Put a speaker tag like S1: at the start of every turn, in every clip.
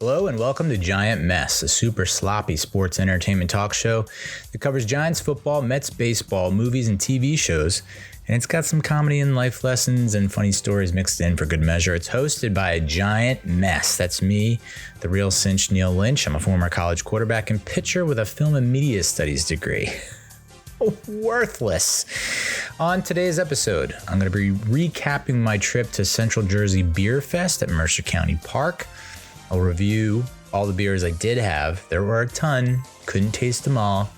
S1: Hello and welcome to Giant Mess, a super sloppy sports entertainment talk show that covers Giants football, Mets baseball, movies, and TV shows. And it's got some comedy and life lessons and funny stories mixed in for good measure. It's hosted by a giant mess. That's me, the Real Cinch Neal Lynch. I'm a former college quarterback and pitcher with a film and media studies degree. Worthless. On today's episode, I'm going to be recapping my trip to Central Jersey Beer Fest at Mercer County Park. I'll review all the beers I did have. There were a ton. Couldn't taste them all.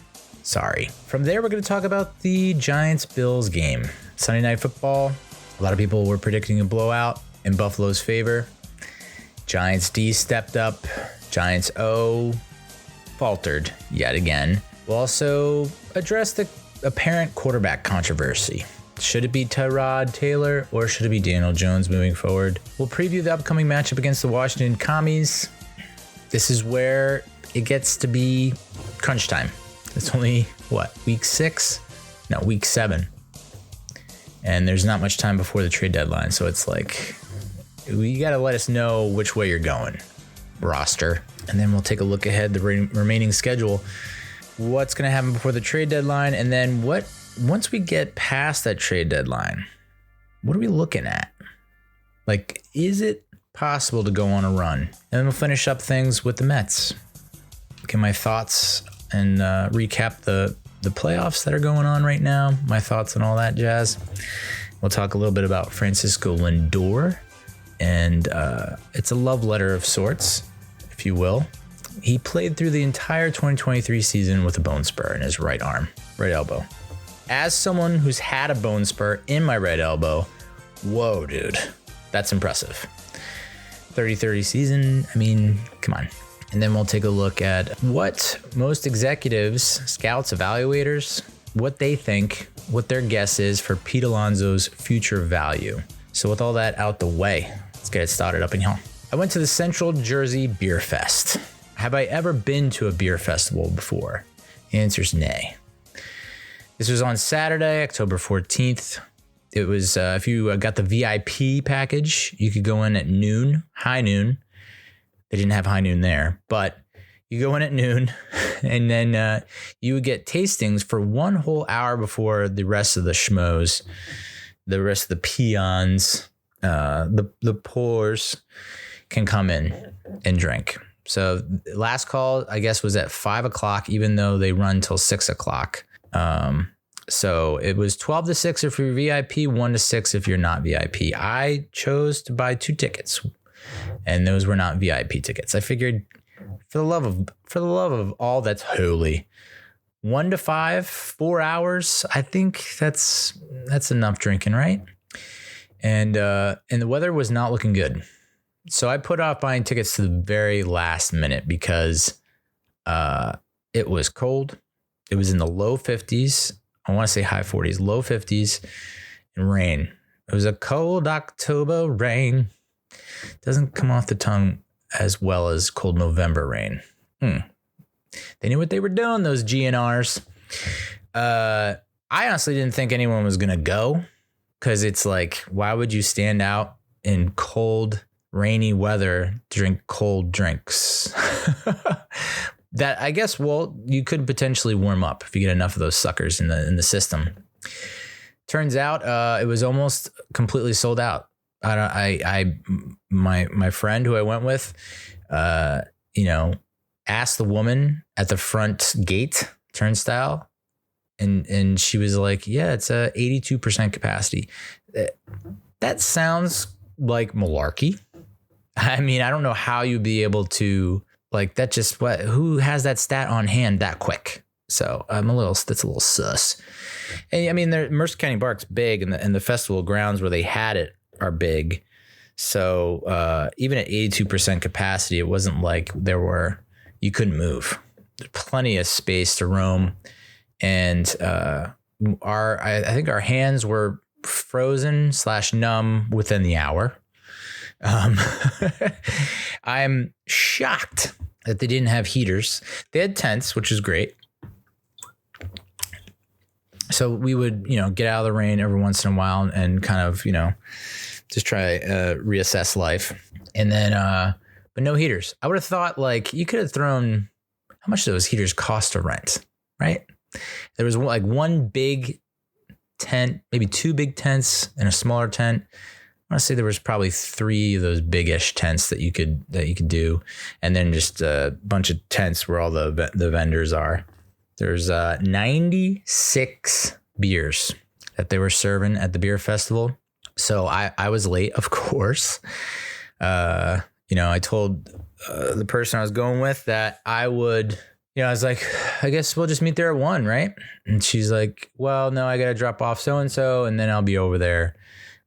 S1: Sorry. From there, we're going to talk about the Giants-Bills game. Sunday Night Football. A lot of people were predicting a blowout in Buffalo's favor. Giants D stepped up. Giants O faltered yet again. We'll also address the apparent quarterback controversy. Should it be Tyrod Taylor or should it be Daniel Jones moving forward? We'll preview the upcoming matchup against the Washington Commies. This is where it gets to be crunch time. It's only, week 6? No, week 7. And there's not much time before the trade deadline. So it's like, you got to let us know which way you're going, roster. And then we'll take a look ahead, the remaining schedule. What's going to happen before the trade deadline? And then once we get past that trade deadline, what are we looking at? Like, is it possible to go on a run? And then we'll finish up things with the Mets. Get my thoughts and recap the playoffs that are going on right now. My thoughts and all that jazz. We'll talk a little bit about Francisco Lindor. And it's a love letter of sorts, if you will. He played through the entire 2023 season with a bone spur in his right elbow. As someone who's had a bone spur in my right elbow, whoa, dude, that's impressive. 30-30 season, I mean, come on. And then we'll take a look at what most executives, scouts, evaluators, what they think, what their guess is for Pete Alonso's future value. So with all that out the way, let's get it started up in here. I went to the Central Jersey Beer Fest. Have I ever been to a beer festival before? The answer is nay. This was on Saturday, October 14th. It was, if you got the VIP package, you could go in at noon, high noon. They didn't have high noon there, but you go in at noon and then you would get tastings for 1 whole hour before the rest of the schmoes, the rest of the peons, the poors can come in and drink. So last call, I guess, was at 5 o'clock, even though they run till 6 o'clock. So it was 12 to 6 if you're VIP, 1 to 6 if you're not VIP. I chose to buy 2 tickets, and those were not VIP tickets. I figured for the love of all that's holy, 1 to 5, 4 hours. I think that's enough drinking, right? And the weather was not looking good. So I put off buying tickets to the very last minute because it was cold. It was in the low 50s. I want to say high 40s, low 50s, and rain. It was a cold October rain. Doesn't come off the tongue as well as cold November rain. They knew what they were doing, those GNRs. I honestly didn't think anyone was going to go because it's like, why would you stand out in cold, rainy weather, drink cold drinks? That, I guess, well, you could potentially warm up if you get enough of those suckers in the system. Turns out it was almost completely sold out. My friend who I went with, asked the woman at the front gate turnstile, and she was like, "Yeah, it's a 82% capacity." That sounds like malarkey. I mean, I don't know how you'd be able to. Like that just who has that stat on hand that quick? So that's a little sus. And I mean, Mercer County Park's big and the festival grounds where they had it are big. So even at 82% capacity, it wasn't like you couldn't move. There's plenty of space to roam. And I think our hands were frozen / numb within the hour. I'm shocked that they didn't have heaters. They had tents, which is great. So we would, get out of the rain every once in a while and kind of, just try reassess life. And then but no heaters. I would have thought like you could have thrown, how much do those heaters cost to rent, right? There was like one big tent, maybe two big tents and a smaller tent. I want to say there was probably 3 of those big-ish tents that you could do, and then just a bunch of tents where all the vendors are. There's 96 beers that they were serving at the beer festival. So I was late, of course. I told the person I was going with that I would. I was like, I guess we'll just meet there at 1, right? And she's like, well, no, I got to drop off so-and-so, and then I'll be over there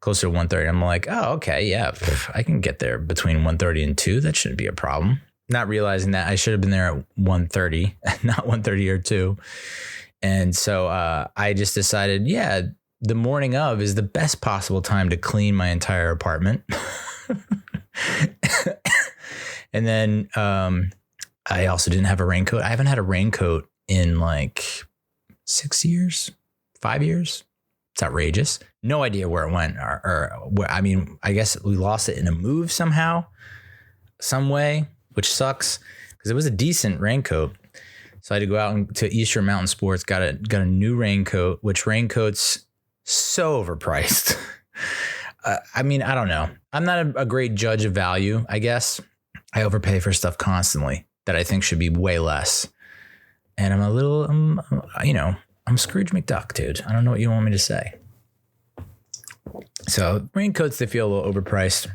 S1: closer to 1:30. I'm like, oh, okay, yeah, I can get there between 1:30 and 2. That shouldn't be a problem. Not realizing that I should have been there at 1:30, not 1:30 or 2. And so I just decided, yeah, the morning of is the best possible time to clean my entire apartment. And then I also didn't have a raincoat. I haven't had a raincoat in like 6 years, 5 years. It's outrageous. No idea where it went or where, I mean, I guess we lost it in a move somehow, some way, which sucks because it was a decent raincoat. So I had to go out to Eastern Mountain Sports, got a new raincoat, which raincoat's so overpriced. I mean, I don't know. I'm not a great judge of value, I guess. I overpay for stuff constantly that I think should be way less. And I'm I'm Scrooge McDuck, dude. I don't know what you want me to say. So raincoats, they feel a little overpriced.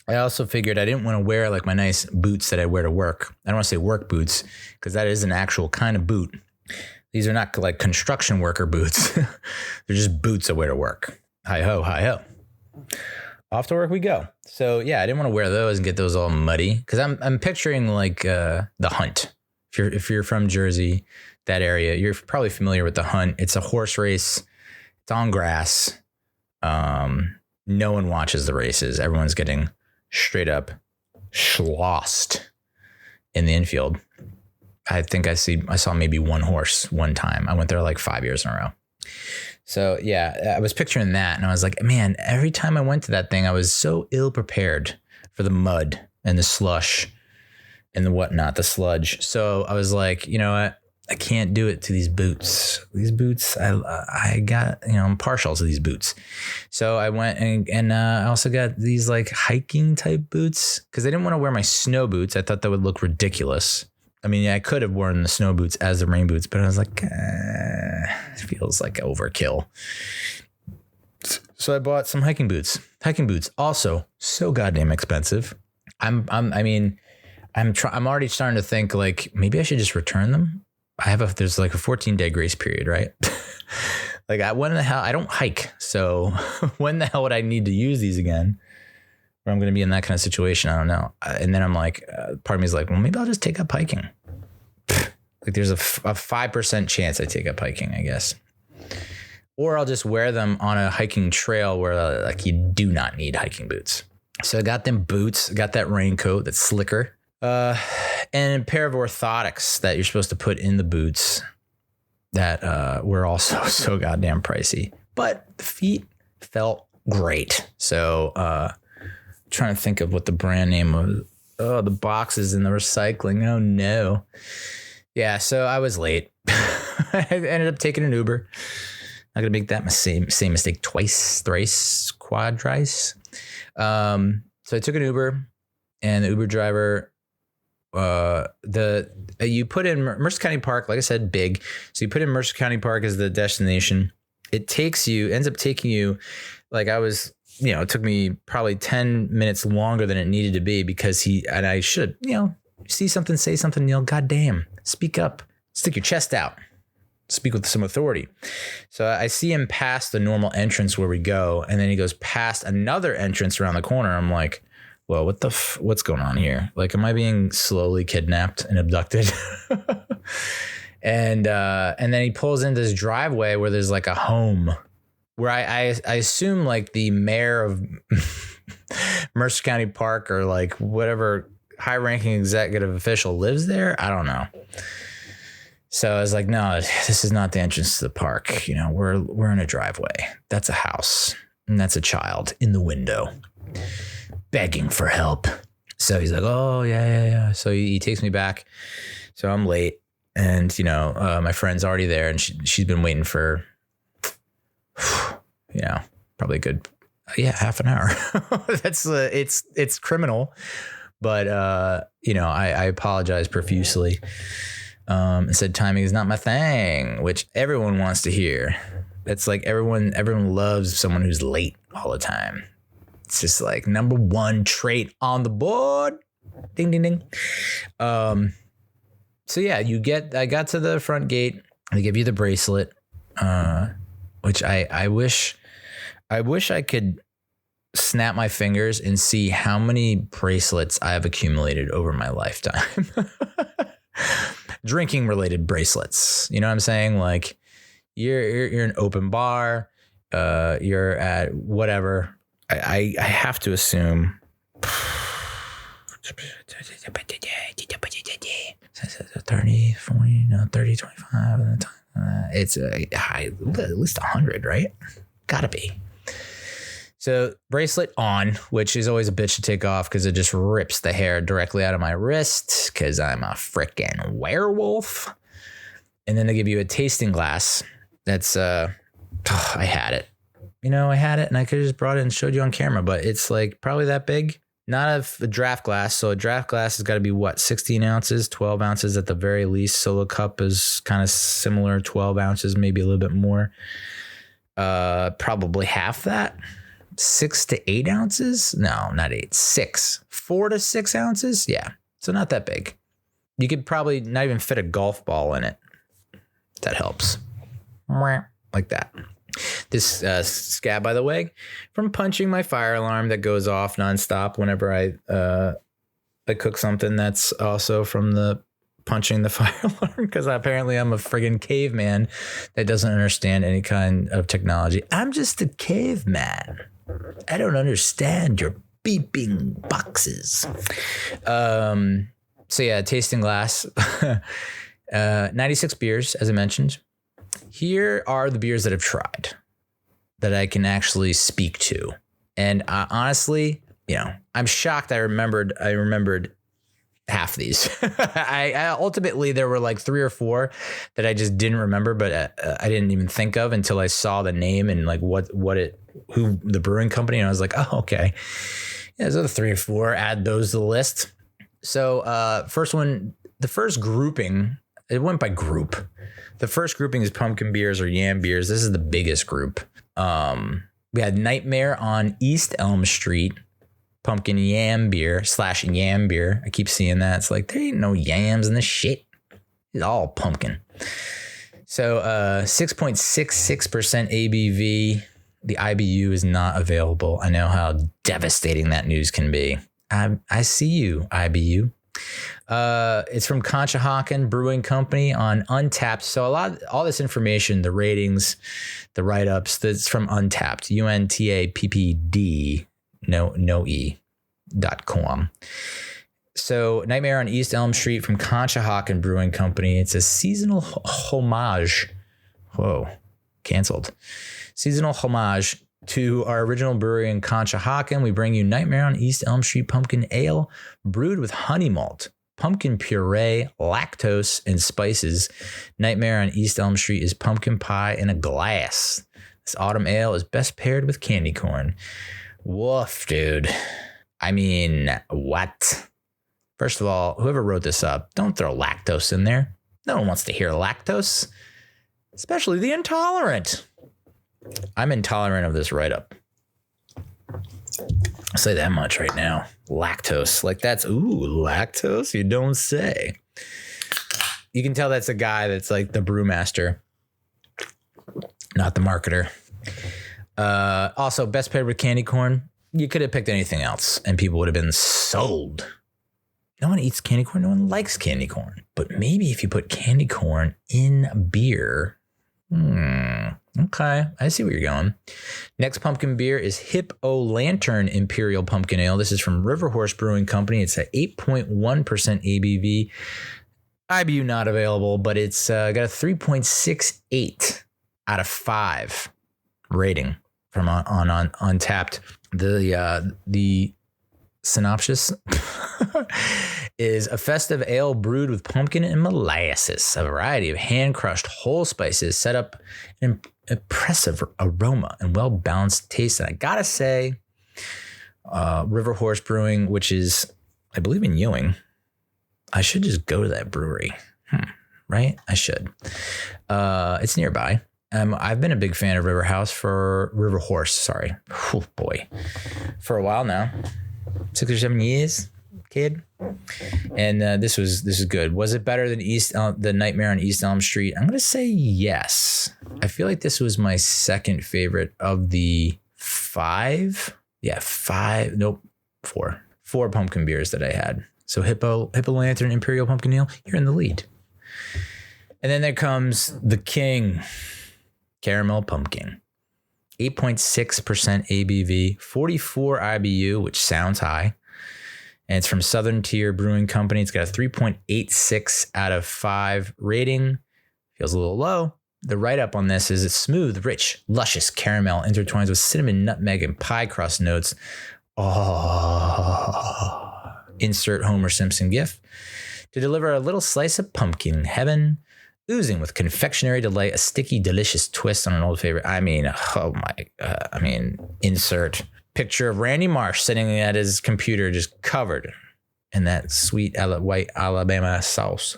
S1: I also figured I didn't want to wear like my nice boots that I wear to work. I don't want to say work boots because that is an actual kind of boot. These are not like construction worker boots. They're just boots I wear to work. Hi ho, hi ho. Off to work we go. So yeah, I didn't want to wear those and get those all muddy because I'm picturing like the Hunt. If you're from Jersey, that area, you're probably familiar with the Hunt. It's a horse race. It's on grass. No one watches the races. Everyone's getting straight up schlossed in the infield. I think I saw maybe one horse one time. I went there like 5 years in a row. So yeah, I was picturing that and I was like, man, every time I went to that thing, I was so ill prepared for the mud and the slush and the whatnot, the sludge. So I was like, you know what? I can't do it to these boots. These boots, I got, I'm partial to these boots. So I went and I also got these like hiking type boots because I didn't want to wear my snow boots. I thought that would look ridiculous. I mean, I could have worn the snow boots as the rain boots, but I was like, it feels like overkill. So I bought some hiking boots. Hiking boots also so goddamn expensive. I'm already starting to think like maybe I should just return them. There's like a 14-day grace period, right? Like when the hell, I don't hike. So when the hell would I need to use these again? Or I'm going to be in that kind of situation. I don't know. And then I'm like, part of me is like, well, maybe I'll just take up hiking. Like there's a 5% chance I take up hiking, I guess. Or I'll just wear them on a hiking trail where like you do not need hiking boots. So I got them boots, got that raincoat that's slicker. And a pair of orthotics that you're supposed to put in the boots that were also so goddamn pricey. But the feet felt great. So trying to think of what the brand name was. Oh, the boxes in the recycling. Oh, no. Yeah, so I was late. I ended up taking an Uber. Not going to make that same mistake twice, thrice, quadrice. So I took an Uber, and the Uber driver... you put in Mercer County Park, like I said, big. So you put in Mercer County Park as the destination. It ends up taking you, like I was, it took me probably 10 minutes longer than it needed to be because I should, see something, say something, goddamn, speak up, stick your chest out, speak with some authority. So I see him past the normal entrance where we go. And then he goes past another entrance around the corner. I'm like, well, what's going on here? Like, am I being slowly kidnapped and abducted? and then he pulls into this driveway where there's like a home where I assume like the mayor of Mercer County Park or like whatever high ranking executive official lives there. I don't know. So I was like, no, this is not the entrance to the park. We're in a driveway. That's a house and that's a child in the window begging for help. So he's like, oh, yeah. So he takes me back. So I'm late. And, my friend's already there. And she's been waiting for, probably a good, half an hour. That's it's criminal. But, I apologize profusely. And said timing is not my thing, which everyone wants to hear. It's like everyone loves someone who's late all the time. It's just like number one trait on the board. Ding, ding, ding. So yeah, I got to the front gate. They give you the bracelet, which I wish I could snap my fingers and see how many bracelets I have accumulated over my lifetime. Drinking related bracelets. You know what I'm saying? Like you're in an open bar, you're at whatever. I have to assume 30, 40, 30, 25. It's a high, at least 100, right? Gotta be. So bracelet on, which is always a bitch to take off because it just rips the hair directly out of my wrist because I'm a freaking werewolf. And then they give you a tasting glass. That's, I had it. I had it and I could have just brought it and showed you on camera, but it's like probably that big. Not a draft glass. So a draft glass has got to be 16 ounces, 12 ounces at the very least. Solo cup is kind of similar, 12 ounces, maybe a little bit more. Probably half that. 6 to 8 ounces? No, not 8. 6. 4 to 6 ounces? Yeah. So not that big. You could probably not even fit a golf ball in it. That helps. Like that. This scab, by the way, from punching my fire alarm that goes off nonstop whenever I cook something. That's also from the punching the fire alarm because apparently I'm a friggin' caveman that doesn't understand any kind of technology. I'm just a caveman. I don't understand your beeping boxes. So yeah, tasting glass. 96 beers, as I mentioned. Here are the beers that I've tried that I can actually speak to. And honestly, I'm shocked I remembered half of these. I ultimately, there were like 3 or 4 that I just didn't remember, but I didn't even think of until I saw the name and like who the brewing company. And I was like, oh, okay. Yeah, those are the 3 or 4. Add those to the list. So the first grouping, it went by group. The first grouping is pumpkin beers or yam beers. This is the biggest group. We had Nightmare on East Elm Street, pumpkin yam beer / yam beer. I keep seeing that. It's like, there ain't no yams in this shit. It's all pumpkin. So 6.66% ABV. The IBU is not available. I know how devastating that news can be. I see you, IBU. It's from Conshohocken Brewing Company on Untapped. So all this information, the ratings, the write-ups, that's from Untapped, UNTAPPD, no E.com. So Nightmare on East Elm Street from Conshohocken Brewing Company. It's a seasonal homage. Whoa, canceled. Seasonal homage to our original brewery in Conshohocken. We bring you Nightmare on East Elm Street Pumpkin Ale, brewed with honey malt, pumpkin puree, lactose, and spices. Nightmare on East Elm Street is pumpkin pie in a glass. This autumn ale is best paired with candy corn. Woof, dude. I mean, what? First of all, whoever wrote this up, don't throw lactose in there. No one wants to hear lactose, especially the intolerant. I'm intolerant of this write-up. I'll say that much right now. Lactose. Like that's, lactose? You don't say. You can tell that's a guy that's like the brewmaster, not the marketer. Also, best paired with candy corn. You could have picked anything else and people would have been sold. No one eats candy corn. No one likes candy corn. But maybe if you put candy corn in beer. Okay, I see where you're going. Next pumpkin beer is Hip-O-Lantern Imperial Pumpkin Ale. This is from River Horse Brewing Company. It's at 8.1% ABV. IBU not available, but it's got a 3.68 out of 5 rating from on Untapped. The synopsis. is a festive ale brewed with pumpkin and molasses. A variety of hand-crushed whole spices set up an impressive aroma and well-balanced taste. And I gotta say, River Horse Brewing, which is, I believe, in Ewing. I should just go to that brewery. Right? I should. It's nearby. I've been a big fan of River Horse, sorry. Oh boy. For a while now. 6 or 7 years, kid. And this is good. Was it better than the Nightmare on East Elm Street? I'm going to say yes. I feel like this was my second favorite of the 5. Yeah, 5. Nope. 4. 4 pumpkin beers that I had. So Hippo Lantern, Imperial Pumpkin Ale, you're in the lead. And then there comes the king, Caramel Pumpkin. 8.6% ABV, 44 IBU, which sounds high. And it's from Southern Tier Brewing Company. It's got a 3.86 out of 5 rating. Feels a little low. The write-up on this is it's smooth, rich, luscious caramel intertwines with cinnamon, nutmeg, and pie crust notes. Oh, insert Homer Simpson gif. To deliver a little slice of pumpkin heaven, oozing with confectionery delight, a sticky, delicious twist on an old favorite. I mean, insert picture of Randy Marsh sitting at his computer just covered in that sweet white Alabama sauce.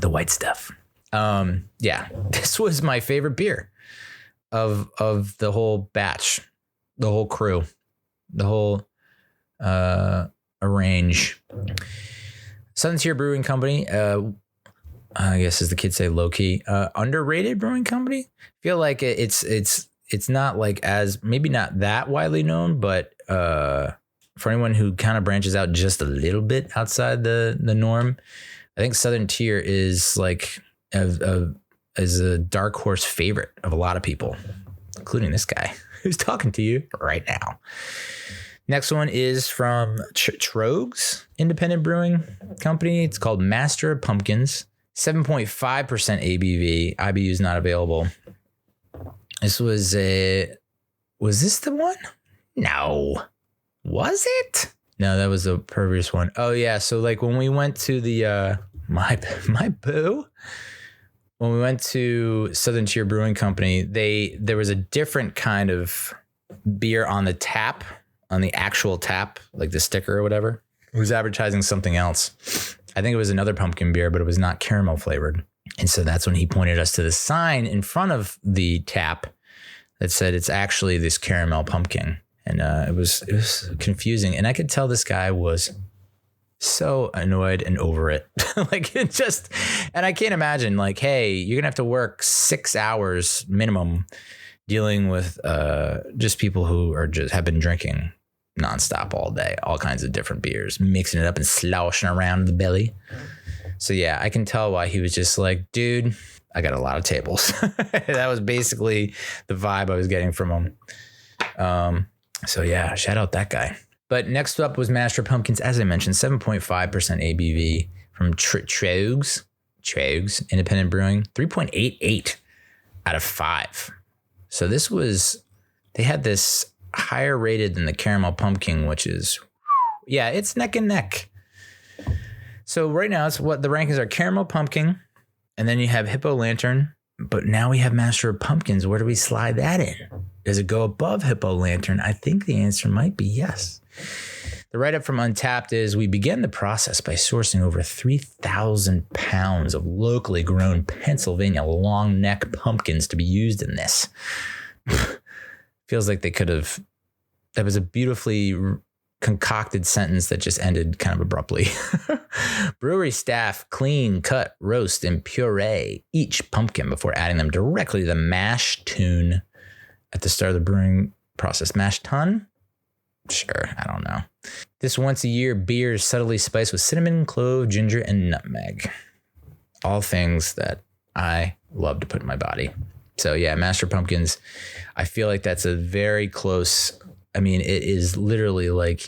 S1: The white stuff. Yeah, this was my favorite beer of the whole batch, the whole crew, the whole arrange. Southern Tier Brewing Company, I guess as the kids say, low key, underrated brewing company. Feel like it's not like as maybe not that widely known, but for anyone who kind of branches out just a little bit outside the norm, I think Southern Tier is like is a dark horse favorite of a lot of people, including this guy who's talking to you right now. Next one is from Troegs Independent Brewing Company. It's called Master of Pumpkins. 7.5% ABV. IBU is not available. This was this the one? No. Was it? No, that was the previous one. Oh yeah. So like when we went to the, my boo, when we went to Southern Tier Brewing Company, there was a different kind of beer on the tap, on the actual tap, like the sticker or whatever. It was advertising something else. I think it was another pumpkin beer, but it was not caramel flavored. And so that's when he pointed us to the sign in front of the tap that said it's actually this caramel pumpkin. And it was confusing. And I could tell this guy was so annoyed and over it. Like it just, and I can't imagine like, hey, you're going to have to work 6 hours minimum dealing with just people who are just have been drinking nonstop all day, all kinds of different beers, mixing it up and sloshing around the belly. So yeah, I can tell why he was just like, dude, I got a lot of tables. That was basically the vibe I was getting from him. So yeah, shout out that guy. But next up was Master Pumpkins, as I mentioned, 7.5% ABV from Troegs Independent Brewing, 3.88 out of 5. So this was, they had this higher rated than the Caramel Pumpkin, which is, yeah, it's neck and neck. So right now it's what the rankings are: Caramel Pumpkin, and then you have Hippo Lantern, but now we have Master of Pumpkins. Where do we slide that in? Does it go above Hippo Lantern? I think the answer might be yes. The write-up from Untapped is, we began the process by sourcing over 3,000 pounds of locally grown Pennsylvania long neck pumpkins to be used in this. Feels like they could have, that was a beautifully concocted sentence that just ended kind of abruptly. Brewery staff clean, cut, roast, and puree each pumpkin before adding them directly to the mash tun at the start of the brewing process. Mash tun? Sure, I don't know. This once a year beer is subtly spiced with cinnamon, clove, ginger, and nutmeg. All things that I love to put in my body. So yeah, Master Pumpkins, I feel like that's a very close, I mean, it is literally like,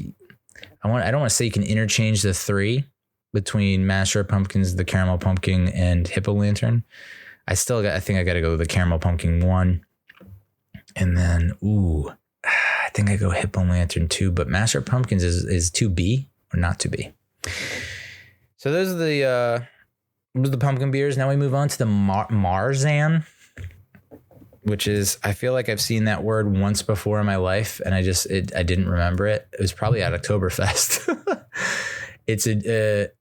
S1: I don't want to say you can interchange the three between Master of Pumpkins, the Caramel Pumpkin, and Hippo Lantern. I think I got to go with the Caramel Pumpkin one. And then, think I go Hippo Lantern 2, but Master of Pumpkins is 2B or not 2B. So those are the pumpkin beers. Now we move on to the Marzan, which is, I feel like I've seen that word once before in my life, and I didn't remember it. It was probably at Oktoberfest. It's a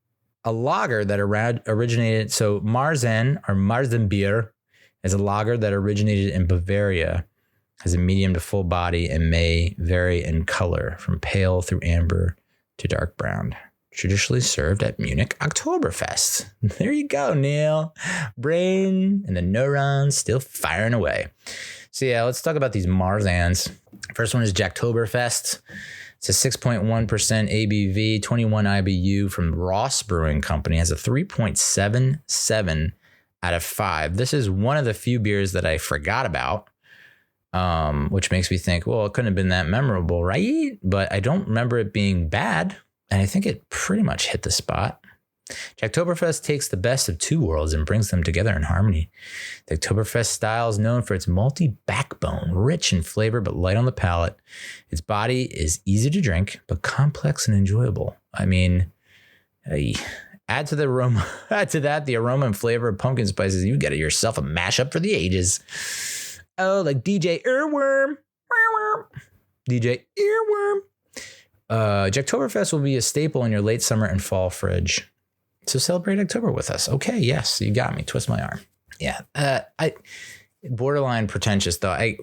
S1: lager that originated. So Marzan or Marzen beer is a lager that originated in Bavaria, has a medium to full body, and may vary in color from pale through amber to dark brown. Traditionally served at Munich Oktoberfest. There you go, Neil. Brain and the neurons still firing away. So yeah, let's talk about these Marzans. First one is Jacktoberfest. It's a 6.1% ABV, 21 IBU from Ross Brewing Company. It has a 3.77 out of 5. This is one of the few beers that I forgot about, which makes me think, well, it couldn't have been that memorable, right? But I don't remember it being bad. And I think it pretty much hit the spot. Jacktoberfest takes the best of two worlds and brings them together in harmony. The Oktoberfest style is known for its malty backbone, rich in flavor but light on the palate. Its body is easy to drink but complex and enjoyable. I mean, add to the aroma and flavor of pumpkin spices, you get yourself a mashup for the ages. Oh, like DJ Earworm. DJ Earworm. Jacktoberfest will be a staple in your late summer and fall fridge. So celebrate October with us. Okay, yes, you got me. Twist my arm. Yeah, I borderline pretentious though. I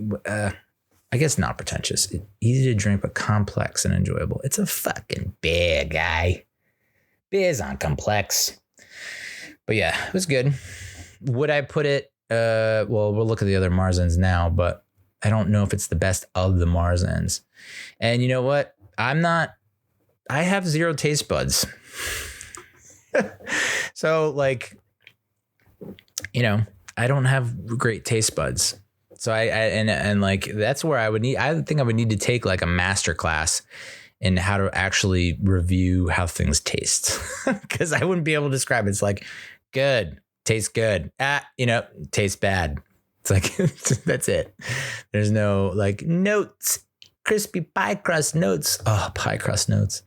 S1: guess not pretentious. Easy to drink but complex and enjoyable. It's a fucking beer, guy. Beers aren't complex. But yeah, it was good. Would I put it? Well, we'll look at the other Marzens now, but I don't know if it's the best of the Marzens. And you know what? I have zero taste buds. So like, you know, I don't have great taste buds. So I like, that's where I think I would need to take like a master class in how to actually review how things taste. Cause I wouldn't be able to describe it. It's like good, tastes good. Tastes bad. It's like, that's it. There's no like notes. Crispy pie crust notes. Oh, pie crust notes.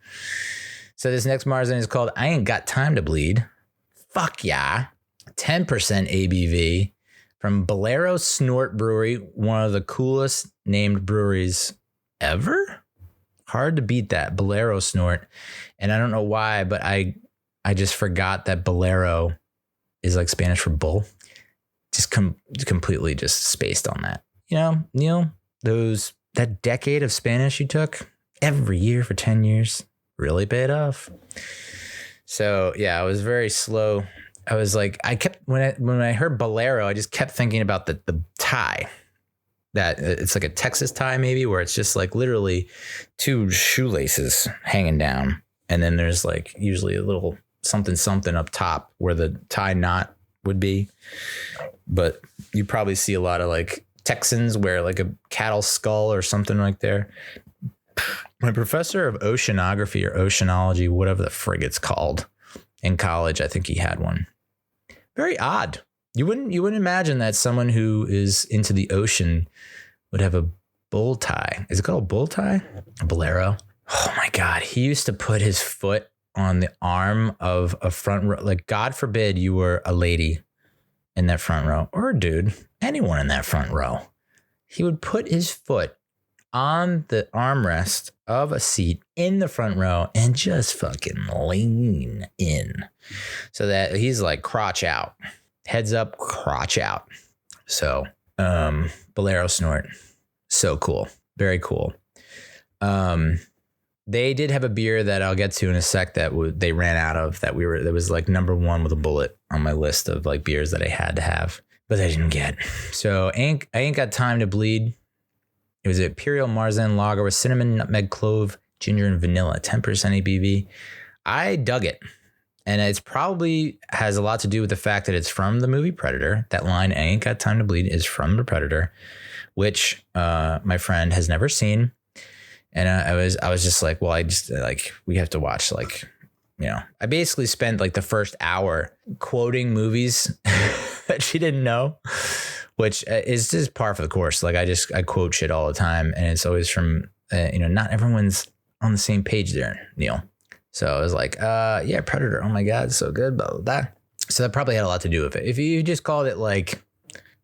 S1: So this next Marzen is called I Ain't Got Time to Bleed. Fuck yeah. 10% ABV from Bolero Snort Brewery, one of the coolest named breweries ever. Hard to beat that, Bolero Snort. And I don't know why, but I just forgot that Bolero is like Spanish for bull. Just completely just spaced on that. You know, Neil, that decade of Spanish you took every year for 10 years really paid off. So yeah, I was very slow. I was like, when I heard Bolero, I just kept thinking about the tie. That it's like a Texas tie maybe, where it's just like literally two shoelaces hanging down. And then there's like usually a little something up top where the tie knot would be. But you probably see a lot of like Texans wear like a cattle skull or something like there. My professor of oceanography or oceanology, whatever the frig it's called, in college, I think he had one. Very odd. You wouldn't imagine that someone who is into the ocean would have a bull tie. Is it called a bull tie? A bolero. Oh my God. He used to put his foot on the arm of a front row. Like, God forbid you were a lady in that front row, or a dude, anyone in that front row. He would put his foot on the armrest of a seat in the front row and just fucking lean in so that he's like crotch out, heads up, crotch out. So, Bolero Snort. So cool. Very cool. They did have a beer that I'll get to in a sec that they ran out of that was like number one with a bullet on my list of like beers that I had to have, but I didn't get. So I ain't got time to bleed. It was an Imperial Marzen lager with cinnamon, nutmeg, clove, ginger, and vanilla, 10% ABV. I dug it. And it's probably has a lot to do with the fact that it's from the movie Predator. That line, I ain't got time to bleed, is from the Predator, which my friend has never seen. And I was just like, well, we have to watch, like, you know, I basically spent like the first hour quoting movies that she didn't know, which is just par for the course. Like I quote shit all the time, and it's always from not everyone's on the same page there, Neil. So I was like, yeah, Predator. Oh my God, so good, blah, blah, blah. So that probably had a lot to do with it. If you just called it like,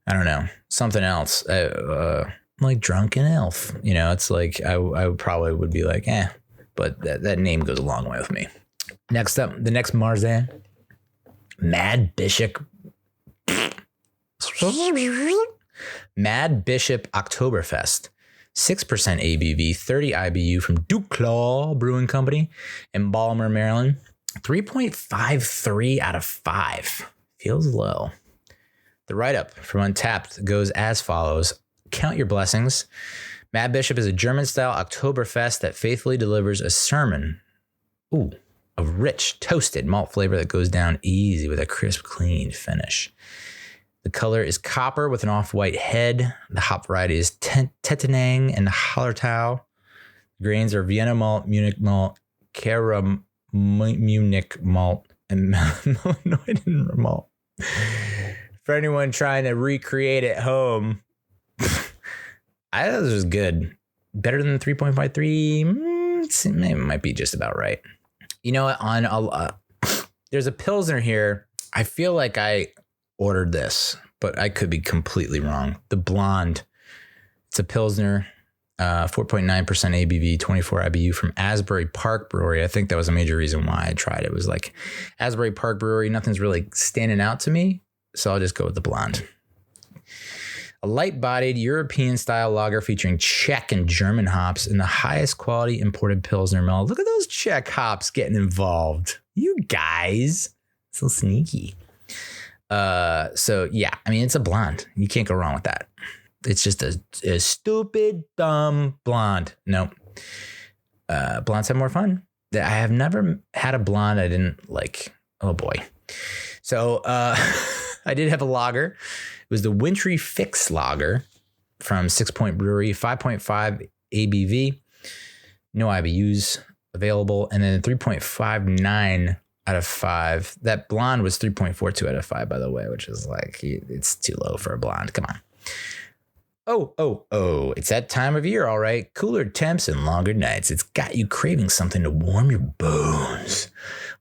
S1: I don't know, something else, like Drunken Elf, it's like I probably would be like, but that name goes a long way with me. Next up, the next Marzan, Mad Bishop. Mad Bishop Oktoberfest. 6% ABV, 30 IBU from Duclaw Brewing Company in Baltimore, Maryland. 3.53 out of 5. Feels low. The write-up from Untapped goes as follows. Count your blessings. Mad Bishop is a German-style Oktoberfest that faithfully delivers a sermon of rich, toasted malt flavor that goes down easy with a crisp, clean finish. The color is copper with an off-white head. The hop variety is Tettnang and Hallertau. The grains are Vienna malt, Munich malt, Munich malt, and Illinois malt. For anyone trying to recreate at home, I thought this was good. Better than 3.53. It might be just about right. You know what? There's a Pilsner here. I feel like I ordered this, but I could be completely wrong. The Blonde. It's a Pilsner, 4.9% ABV, 24 IBU from Asbury Park Brewery. I think that was a major reason why I tried it. It was like Asbury Park Brewery. Nothing's really standing out to me, so I'll just go with the Blonde. A light-bodied European-style lager featuring Czech and German hops and the highest quality imported Pilsner malt. Look at those Czech hops getting involved. You guys. So sneaky. So yeah, I mean, it's a blonde. You can't go wrong with that. It's just a stupid, dumb blonde. No, blondes have more fun. I have never had a blonde I didn't like. Oh boy. So, I did have a lager. It was the Wintry Fix lager from 6 Point Brewery, 5.5 ABV, no IBUs available. And then 3.59 out of 5. That blonde was 3.42 out of 5, by the way, which is like, it's too low for a blonde. Come on. Oh, it's that time of year, all right. Cooler temps and longer nights. It's got you craving something to warm your bones.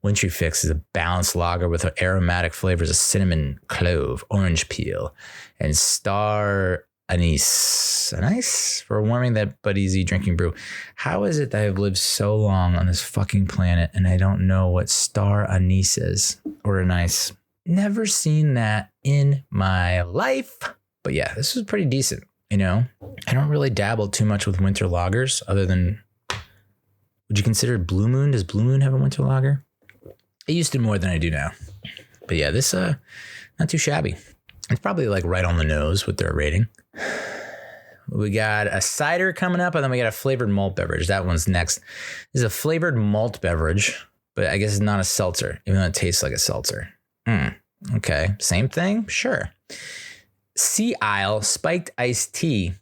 S1: Wintry Fix is a balanced lager with aromatic flavors of cinnamon, clove, orange peel, and star anise. Anise? For warming that but easy drinking brew. How is it that I've lived so long on this fucking planet and I don't know what star anise is? Or anise. Never seen that in my life. But yeah, this was pretty decent. I don't really dabble too much with winter lagers other than, would you consider Blue Moon? Does Blue Moon have a winter lager? I used to more than I do now. But yeah, this, not too shabby. It's probably like right on the nose with their rating. We got a cider coming up and then we got a flavored malt beverage. That one's next. This is a flavored malt beverage, but I guess it's not a seltzer, even though it tastes like a seltzer. Okay. Same thing? Sure. Sea Isle spiked iced tea.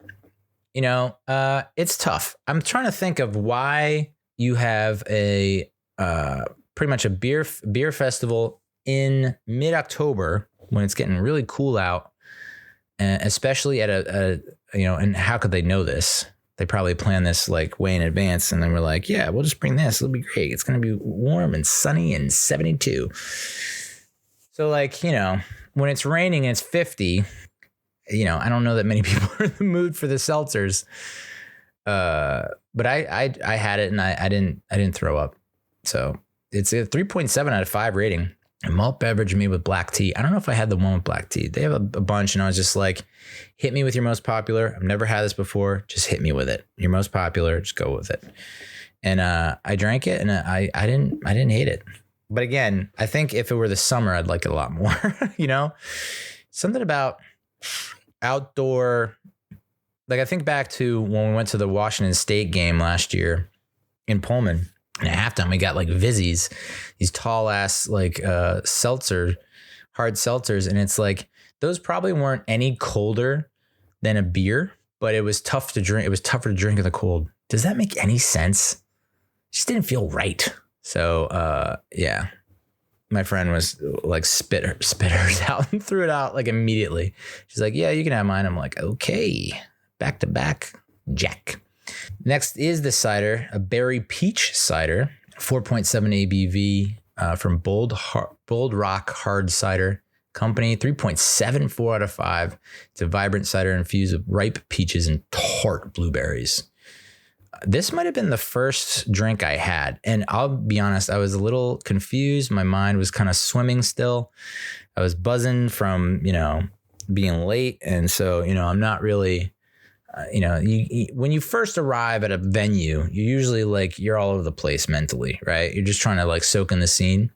S1: It's tough. I'm trying to think of why you have a pretty much a beer festival in mid-October when it's getting really cool out, especially at and how could they know this? They probably plan this like way in advance, and then we're like, yeah, we'll just bring this. It'll be great. It's going to be warm and sunny and 72. So like, when it's raining and it's 50, I don't know that many people are in the mood for the seltzers. But I had it and I didn't throw up. So it's a 3.7 out of 5 rating. A malt beverage made with black tea. I don't know if I had the one with black tea. They have a bunch, and I was just like, hit me with your most popular. I've never had this before. Just hit me with it. Your most popular, just go with it. And I drank it and I didn't hate it. But again, I think if it were the summer, I'd like it a lot more. Something about outdoor, like I think back to when we went to the Washington State game last year in Pullman, and at halftime we got like Vizzies, these tall ass like hard seltzers, and it's like those probably weren't any colder than a beer, but it was tough to drink. It was tougher to drink in the cold. Does that make any sense? It just didn't feel right. So yeah. My friend was like spit hers out and threw it out like immediately. She's like, yeah, you can have mine. I'm like, okay, back to back, Jack. Next is the cider, a berry peach cider, 4.7 ABV from Bold Rock Hard Cider Company, 3.74 out of 5. It's a vibrant cider infused with ripe peaches and tart blueberries. This might have been the first drink I had. And I'll be honest, I was a little confused. My mind was kind of swimming still. I was buzzing from, being late. And so, I'm not really, when you first arrive at a venue, you're usually like, you're all over the place mentally, right? You're just trying to like soak in the scene,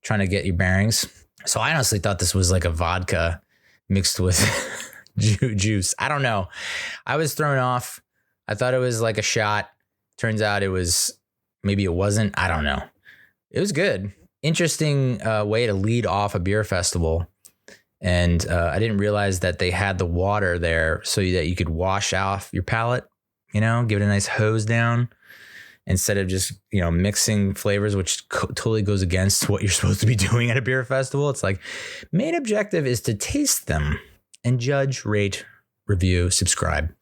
S1: trying to get your bearings. So I honestly thought this was like a vodka mixed with juice. I don't know. I was thrown off. I thought it was like a shot. Turns out it wasn't. I don't know. It was good. Interesting way to lead off a beer festival. And I didn't realize that they had the water there so that you could wash off your palate, give it a nice hose down instead of just, mixing flavors, which totally goes against what you're supposed to be doing at a beer festival. It's like main objective is to taste them and judge, rate, review, subscribe.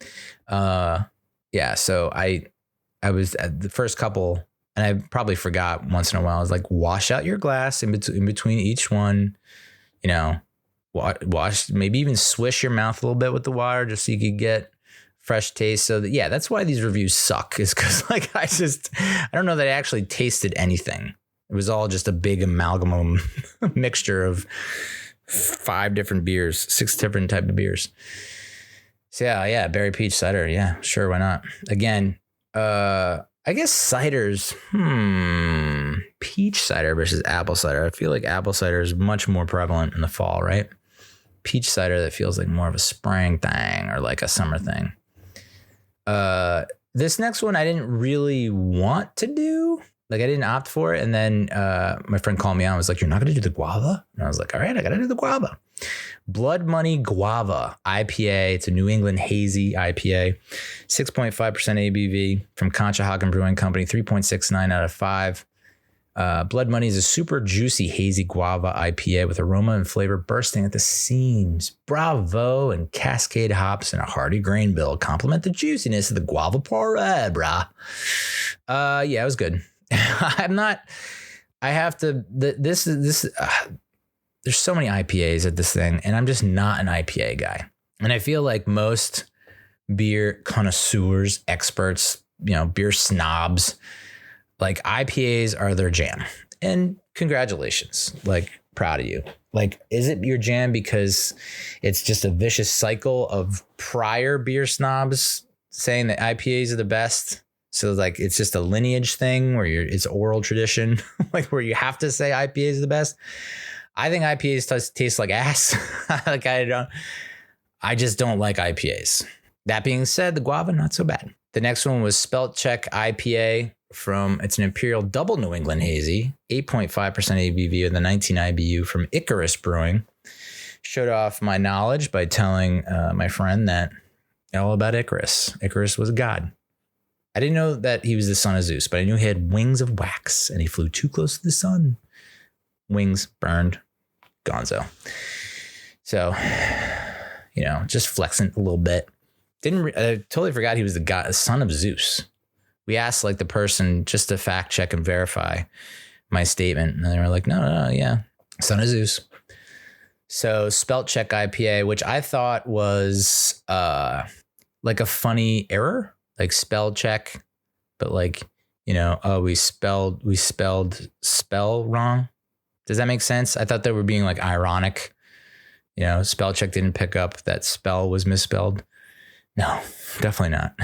S1: So I was at the first couple, and I probably forgot once in a while. I was like, wash out your glass in between each one, wash, maybe even swish your mouth a little bit with the water just so you could get fresh taste. So that's why these reviews suck, is because I don't know that I actually tasted anything. It was all just a big amalgam mixture of 5 different beers, 6 different type of beers. So berry peach cider. Yeah, sure. Why not? Again, I guess ciders, peach cider versus apple cider. I feel like apple cider is much more prevalent in the fall, right? Peach cider, that feels like more of a spring thing or like a summer thing. This next one I didn't really want to do. Like I didn't opt for it. And then my friend called me out and was like, "You're not going to do the guava?" And I was like, "All right, I got to do the guava." Blood Money Guava IPA. It's a New England hazy IPA, 6.5% ABV from Conshohocken Brewing Company, 3.69 out of 5. Blood Money is a super juicy hazy guava IPA with aroma and flavor bursting at the seams. Bravo and Cascade hops and a hearty grain bill complement the juiciness of the guava puree, brah. It was good. There's so many IPAs at this thing, and I'm just not an IPA guy. And I feel like most beer connoisseurs, experts, beer snobs, like IPAs are their jam. And congratulations, like proud of you. Like, is it your jam because it's just a vicious cycle of prior beer snobs saying that IPAs are the best? So like, it's just a lineage thing where it's oral tradition, like where you have to say IPAs are the best. I think IPAs taste like ass. Like I just don't like IPAs. That being said, the guava, not so bad. The next one was Spelt Check IPA it's an Imperial Double New England Hazy, 8.5% ABV with a 19 IBU from Icarus Brewing. Showed off my knowledge by telling my friend that all about Icarus. Icarus was a god. I didn't know that he was the son of Zeus, but I knew he had wings of wax and he flew too close to the sun. Wings burned, gonzo. So, just flexing a little bit. I totally forgot he was the son of Zeus. We asked like the person just to fact check and verify my statement. And they were like, no, yeah, son of Zeus. So Spelt Check IPA, which I thought was like a funny error, like spell check, but like, we spelled spell wrong. Does that make sense? I thought they were being like ironic. Spell check didn't pick up that spell was misspelled. No, definitely not.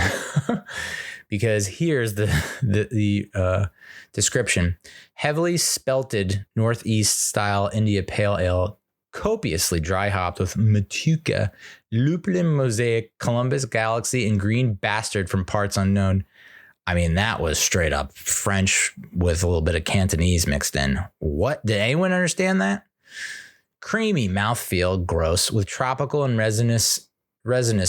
S1: Because here's the description. Heavily spelted Northeast style India Pale Ale, copiously dry hopped with Matuka, Lupulin Mosaic, Columbus Galaxy, and Green Bastard from parts unknown. I mean, that was straight up French with a little bit of Cantonese mixed in. What? Did anyone understand that? Creamy mouthfeel, gross, with tropical and resinous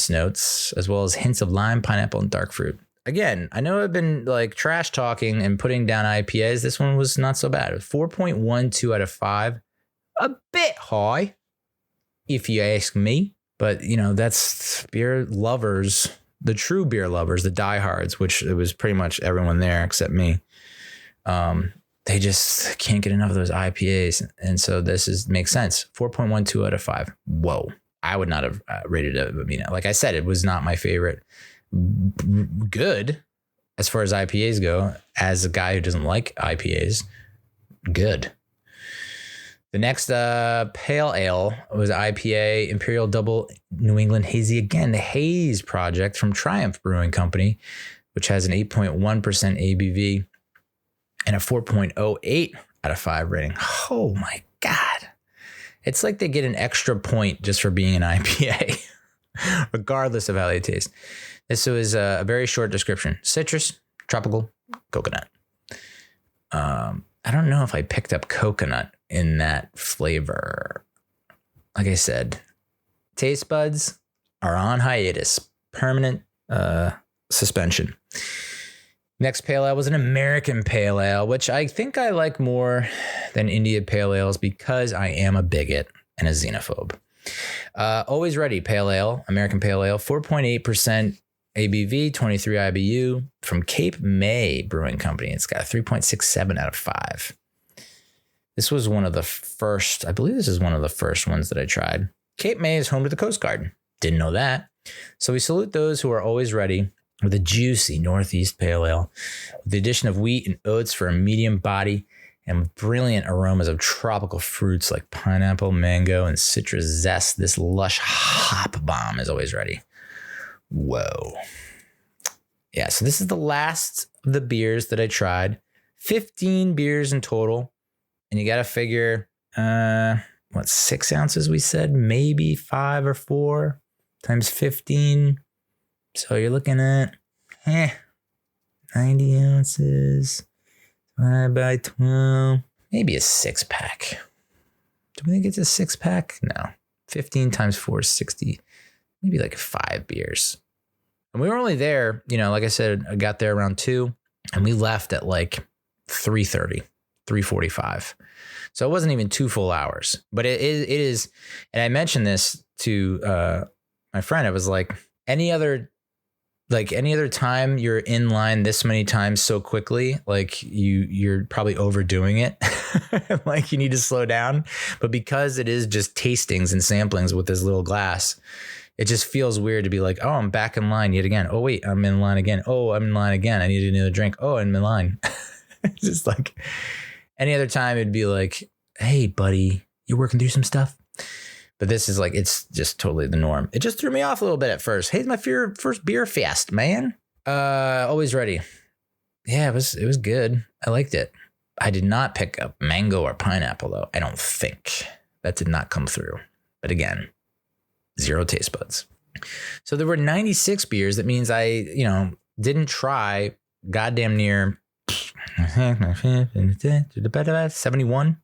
S1: notes, as well as hints of lime, pineapple, and dark fruit. Again, I know I've been like trash talking and putting down IPAs. This one was not so bad. 4.12 out of 5. A bit high, if you ask me. But, that's beer lovers the true beer lovers, the diehards, which it was pretty much everyone there except me. They just can't get enough of those IPAs. And so makes sense. 4.12 out of 5. Whoa. I would not have rated it. I mean, like I said, it was not my favorite. Good as far as IPAs go. As a guy who doesn't like IPAs, good. The next pale ale was IPA Imperial Double New England Hazy. Again, the Haze Project from Triumph Brewing Company, which has an 8.1% ABV and a 4.08 out of 5 rating. Oh my God. It's like they get an extra point just for being an IPA, regardless of how they taste. This was a very short description. Citrus, tropical, coconut. I don't know if I picked up coconut in that flavor. Like I said, taste buds are on hiatus, permanent suspension. Next pale ale was an American pale ale, which I think I like more than India pale ales because I am a bigot and a xenophobe. Always Ready pale ale, American pale ale, 4.8% ABV, 23 IBU from Cape May Brewing Company. It's got a 3.67 out of 5. This was one of the first, I believe this is one of the first ones that I tried. Cape May is home to the Coast Guard. Didn't know that. So we salute those who are always ready with a juicy Northeast pale ale with the addition of wheat and oats for a medium body and with brilliant aromas of tropical fruits like pineapple, mango, and citrus zest. This lush hop bomb is always ready. Whoa. Yeah, so this is the last of the beers that I tried. 15 beers in total. And you got to figure, 6 ounces we said? Maybe 5 or 4 times 15. So you're looking at 90 ounces, 5 by 12, maybe a 6-pack. Do we think it's a 6-pack? No. 15 times 4 is 60. Maybe like 5 beers. And we were only there, like I said, I got there around 2 and we left at like 3:30, 3:45. So it wasn't even 2 full hours, but it is. And I mentioned this to my friend. I was like, any other time you're in line this many times so quickly, like you're probably overdoing it. Like you need to slow down. But because it is just tastings and samplings with this little glass, it just feels weird to be like, oh, I'm back in line yet again. Oh, wait, I'm in line again. Oh, I'm in line again. I need another drink. Oh, I'm in line. It's just like any other time it'd be like, hey, buddy, you're working through some stuff. But this is like, it's just totally the norm. It just threw me off a little bit at first. Hey, it's my first beer fest, man. Always Ready. Yeah, it was good. I liked it. I did not pick up mango or pineapple though. I don't think that did not come through. But again, 0 taste buds. So there were 96 beers. That means I, didn't try goddamn near 71.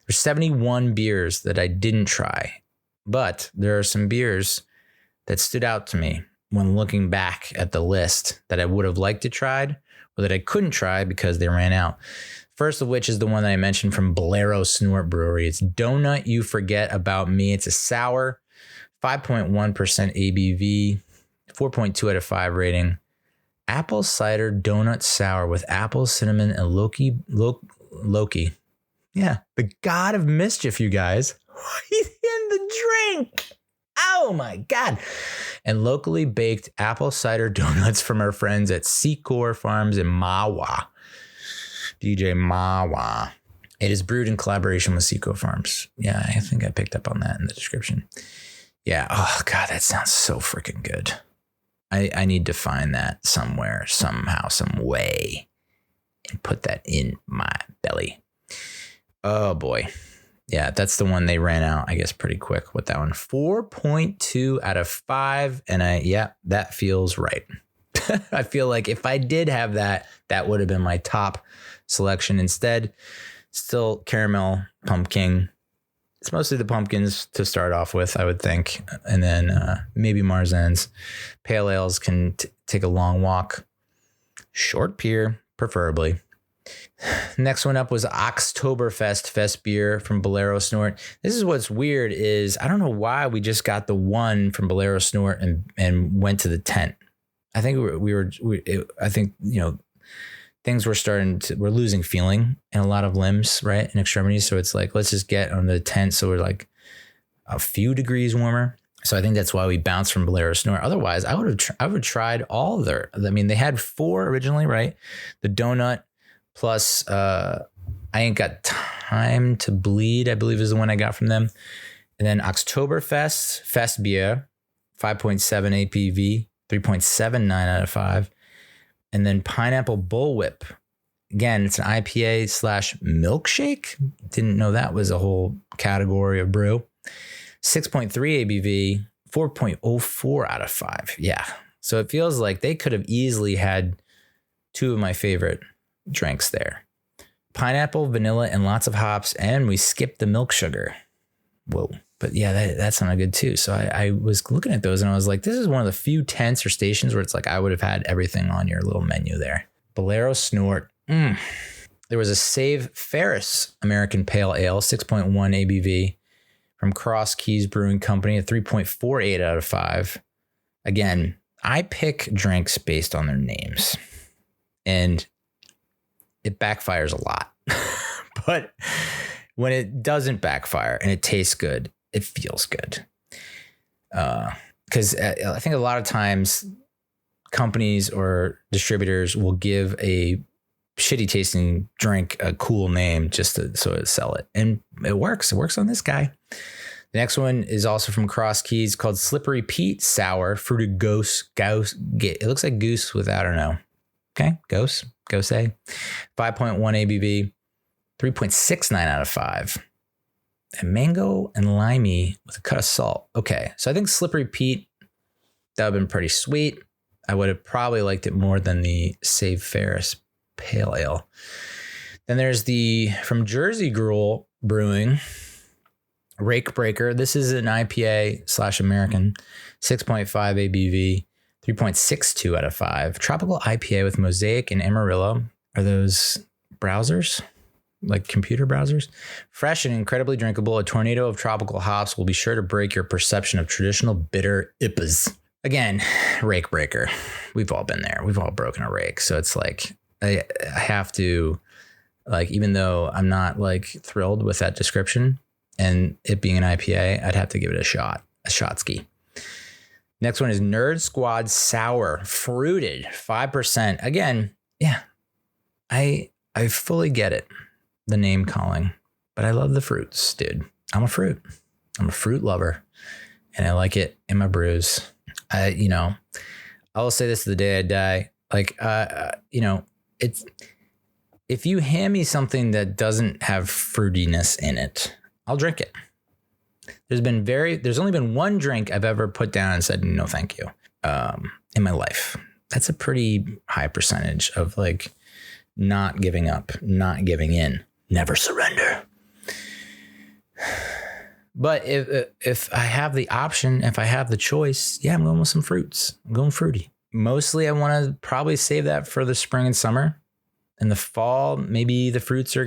S1: There's 71 beers that I didn't try, but there are some beers that stood out to me when looking back at the list that I would have liked to try or that I couldn't try because they ran out. First of which is the one that I mentioned from Bolero Snort Brewery. It's Donut You Forget About Me. It's a sour, 5.1% ABV, 4.2 out of 5 rating. Apple cider donut sour with apple, cinnamon, and Loki. Yeah, the god of mischief, you guys. He's in the drink. Oh my God. And locally baked apple cider donuts from our friends at Secor Farms in Mawa. DJ Mawa. It is brewed in collaboration with Secor Farms. Yeah, I think I picked up on that in the description. Yeah. Oh God, that sounds so freaking good. I need to find that somewhere, somehow, some way, and put that in my belly. Oh boy. Yeah, that's the one they ran out, I guess, pretty quick with that one. 4.2 out of 5. And that feels right. I feel like if I did have that, that would have been my top selection. Instead, still caramel pumpkin. It's mostly the pumpkins to start off with, I would think. And then maybe Marzens. Pale ales can take a long walk. Short pier, preferably. Next one up was Oktoberfest Fest beer from Bolero Snort. This is what's weird is I don't know why we just got the one from Bolero Snort and went to the tent. I think I think, things we're losing feeling in a lot of limbs, right? And extremities. So it's like, let's just get on the tent. So we're like a few degrees warmer. So I think that's why we bounced from Bolero Snort. Otherwise I would have tried all of they had 4 originally, right? The donut plus I Ain't Got Time to Bleed, I believe is the one I got from them. And then Oktoberfest Fest beer, 5.7 APV, 3.79 out of 5. And then Pineapple Bullwhip. Again, it's an IPA / milkshake. Didn't know that was a whole category of brew. 6.3 ABV, 4.04 out of 5. Yeah. So it feels like they could have easily had 2 of my favorite drinks there. Pineapple, vanilla, and lots of hops. And we skipped the milk sugar. Whoa. But yeah, that sounded good too. So I was looking at those and I was like, this is one of the few tents or stations where it's like I would have had everything on your little menu there. Bolero Snort. There was a Save Ferris American Pale Ale, 6.1 ABV from Cross Keys Brewing Company, a 3.48 out of 5. Again, I pick drinks based on their names and it backfires a lot. But when it doesn't backfire and it tastes good, it feels good. Because I think a lot of times companies or distributors will give a shitty tasting drink a cool name just to sell it. And it works. It works on this guy. The next one is also from Cross Keys called Slippery Pete Sour Fruited Goose. It looks like goose with, I don't know. Okay. Gose. 5.1 ABV, 3.69 out of 5. And mango and limey with a cut of salt. Okay. So I think Slippery Pete, that would have been pretty sweet. I would have probably liked it more than the Save Ferris Pale Ale. Then there's from Jersey Gruel Brewing, Rake Breaker. This is an IPA / American, 6.5 ABV, 3.62 out of 5. Tropical IPA with Mosaic and Amarillo. Are those browsers? Like computer browsers? Fresh and incredibly drinkable, a tornado of tropical hops will be sure to break your perception of traditional bitter IPAs. Again, Rake Breaker. We've all been there. We've all broken a rake. So it's like, I have to, like, even though I'm not like thrilled with that description and it being an IPA, I'd have to give it a shotski. Next one is Nerd Squad Sour Fruited, 5%. Again, yeah, I fully get it. The name calling, but I love the fruits, dude. I'm a fruit lover and I like it in my brews. I will say this to the day I die. Like, it's, if you hand me something that doesn't have fruitiness in it, I'll drink it. There's only been one drink I've ever put down and said, no, thank you. In my life. That's a pretty high percentage of like not giving up, not giving in. Never surrender. But if I have the option, if I have the choice, yeah, I'm going with some fruits. I'm going fruity. Mostly I want to probably save that for the spring and summer. In the fall, maybe the fruits are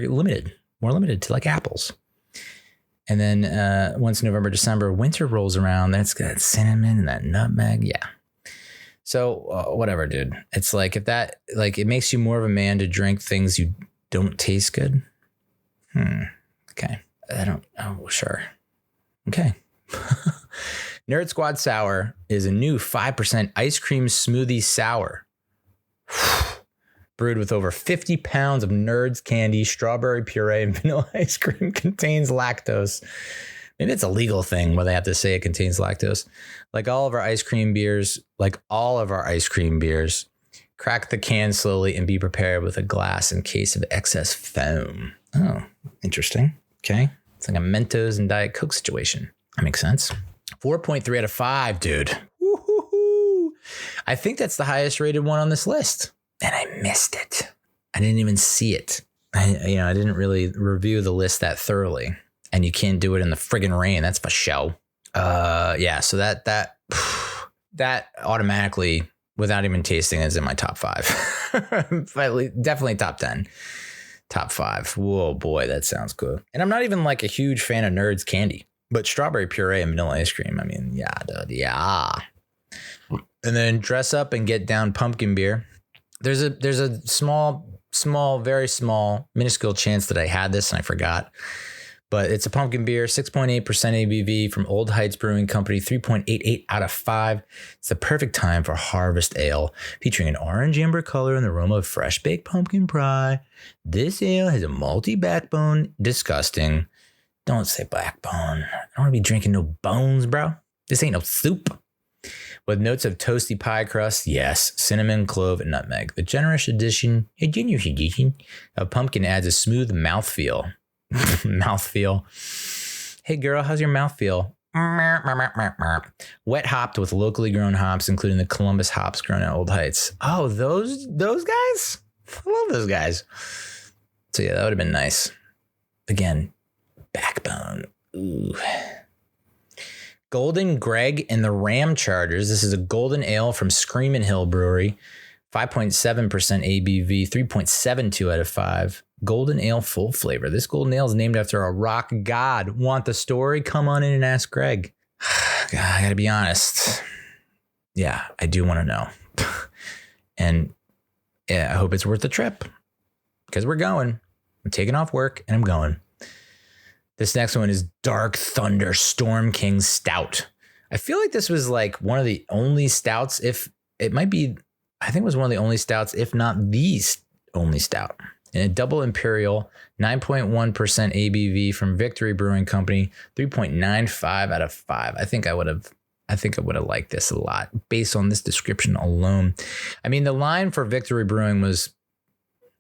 S1: more limited to like apples. And then once November, December, winter rolls around, that's got cinnamon and that nutmeg. Yeah. So whatever, dude. It's like if that, like, it makes you more of a man to drink things you don't taste good. Okay. Sure. Okay. Nerd Squad Sour is a new 5% ice cream smoothie sour. Brewed with over 50 pounds of Nerds candy, strawberry puree, and vanilla ice cream. Contains lactose. Maybe it's a legal thing where they have to say it contains lactose. Like all of our ice cream beers, crack the can slowly and be prepared with a glass in case of excess foam. Oh, interesting. Okay. It's like a Mentos and Diet Coke situation. That makes sense. 4.3 out of 5, dude. Woo-hoo-hoo. I think that's the highest rated one on this list. And I missed it. I didn't even see it. I didn't really review the list that thoroughly. And you can't do it in the friggin' rain. That's for show. Yeah. So that automatically, without even tasting, is in my top 5. Definitely top 10. Top 5. Whoa, boy, that sounds cool. And I'm not even like a huge fan of Nerds candy, but strawberry puree and vanilla ice cream. I mean, yeah, dude, yeah. And then dress up and get down pumpkin beer. There's a small, very small, minuscule chance that I had this and I forgot. But it's a pumpkin beer, 6.8% ABV from Old Heights Brewing Company, 3.88 out of 5. It's the perfect time for harvest ale, featuring an orange amber color and the aroma of fresh baked pumpkin pie. This ale has a malty backbone. Disgusting. Don't say backbone. I don't want to be drinking no bones, bro. This ain't no soup. With notes of toasty pie crust, yes, cinnamon, clove, and nutmeg. The generous addition of pumpkin adds a smooth mouthfeel. Mouthfeel. Hey girl, how's your mouthfeel? Wet hopped with locally grown hops, including the Columbus hops grown at Old Heights. Oh, those guys? I love those guys. So yeah, that would have been nice. Again, backbone. Ooh. Golden Greg and the Ram Chargers. This is a golden ale from Screamin' Hill Brewery. 5.7% ABV, 3.72 out of 5. Golden ale full flavor. This golden ale is named after a rock god. Want the story? Come on in and ask Greg. God, I gotta be honest. Yeah, I do want to know. And yeah, I hope it's worth the trip because we're going. I'm taking off work and I'm going. This next one is Dark Thunder Storm King Stout. I feel like this was like one of the only stouts, if it might be, I think it was one of the only stouts, if not the only stout. And a double imperial, 9.1% ABV from Victory Brewing Company, 3.95 out of 5. I think I would have liked this a lot based on this description alone. I mean, the line for Victory Brewing was,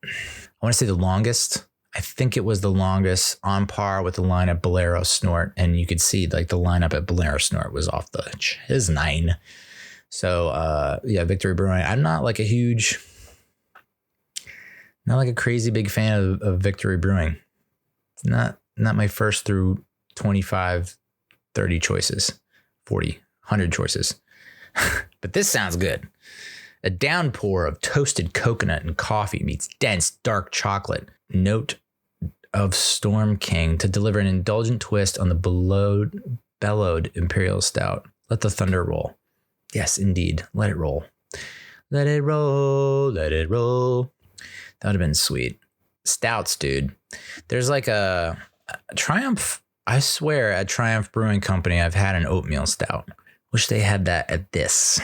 S1: I want to say the longest. I think it was the longest, on par with the line at Bolero Snort. And you could see like the lineup at Bolero Snort was off the his 9. So yeah, Victory Brewing. I'm not like a crazy big fan of Victory Brewing. It's not my first through 25, 30 choices, 40, 100 choices. But this sounds good. A downpour of toasted coconut and coffee meets dense dark chocolate note of Storm King to deliver an indulgent twist on the bellowed Imperial Stout. Let the thunder roll. Yes, indeed. Let it roll. Let it roll. Let it roll. That would have been sweet. Stouts, dude. There's like a Triumph. I swear at Triumph Brewing Company, I've had an oatmeal stout. Wish they had that at this.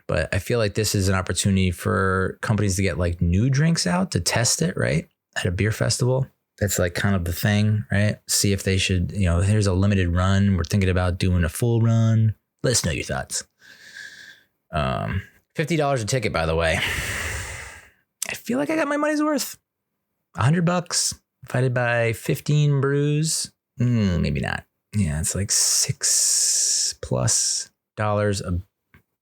S1: But I feel like this is an opportunity for companies to get like new drinks out to test it, right? At a beer festival. That's like kind of the thing, right? See if they should, here's a limited run. We're thinking about doing a full run. Let us know your thoughts. $50 a ticket, by the way. I feel like I got my money's worth. $100 divided by 15 brews. Maybe not. Yeah, it's like $6+ a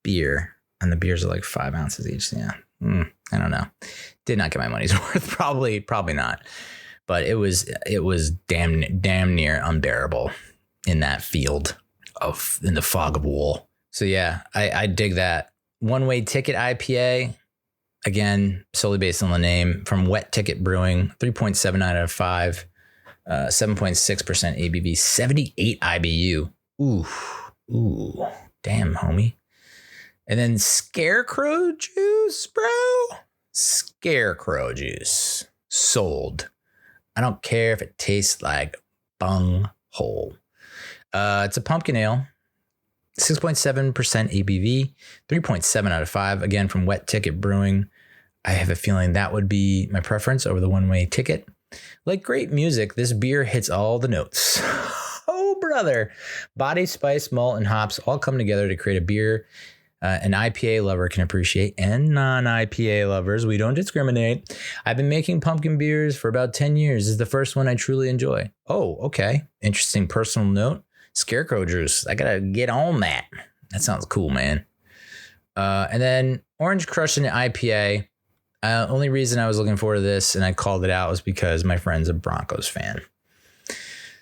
S1: beer. And the beers are like 5 ounces each. Yeah. I don't know. Did not get my money's worth. Probably not. But it was damn near unbearable in that field in the fog of war. So yeah, I dig that. One Way Ticket IPA, again, solely based on the name, from Wet Ticket Brewing, 3.79 out of 5, 7.6% ABV, 78 IBU. Ooh, damn, homie. And then Scarecrow Juice, bro. Scarecrow Juice. Sold. I don't care if it tastes like bung hole. It's a pumpkin ale. 6.7% ABV, 3.7 out of 5. Again, from Wet Ticket Brewing. I have a feeling that would be my preference over the One Way Ticket. Like great music, this beer hits all the notes. Oh, brother. Body, spice, malt, and hops all come together to create a beer an IPA lover can appreciate, and non-IPA lovers. We don't discriminate. I've been making pumpkin beers for about 10 years. This is the first one I truly enjoy. Oh, okay. Interesting personal note. Scarecrow Juice. I gotta get on that. That sounds cool, man. And then Orange Crush and IPA. Only reason I was looking forward to this and I called it out was because my friend's a Broncos fan.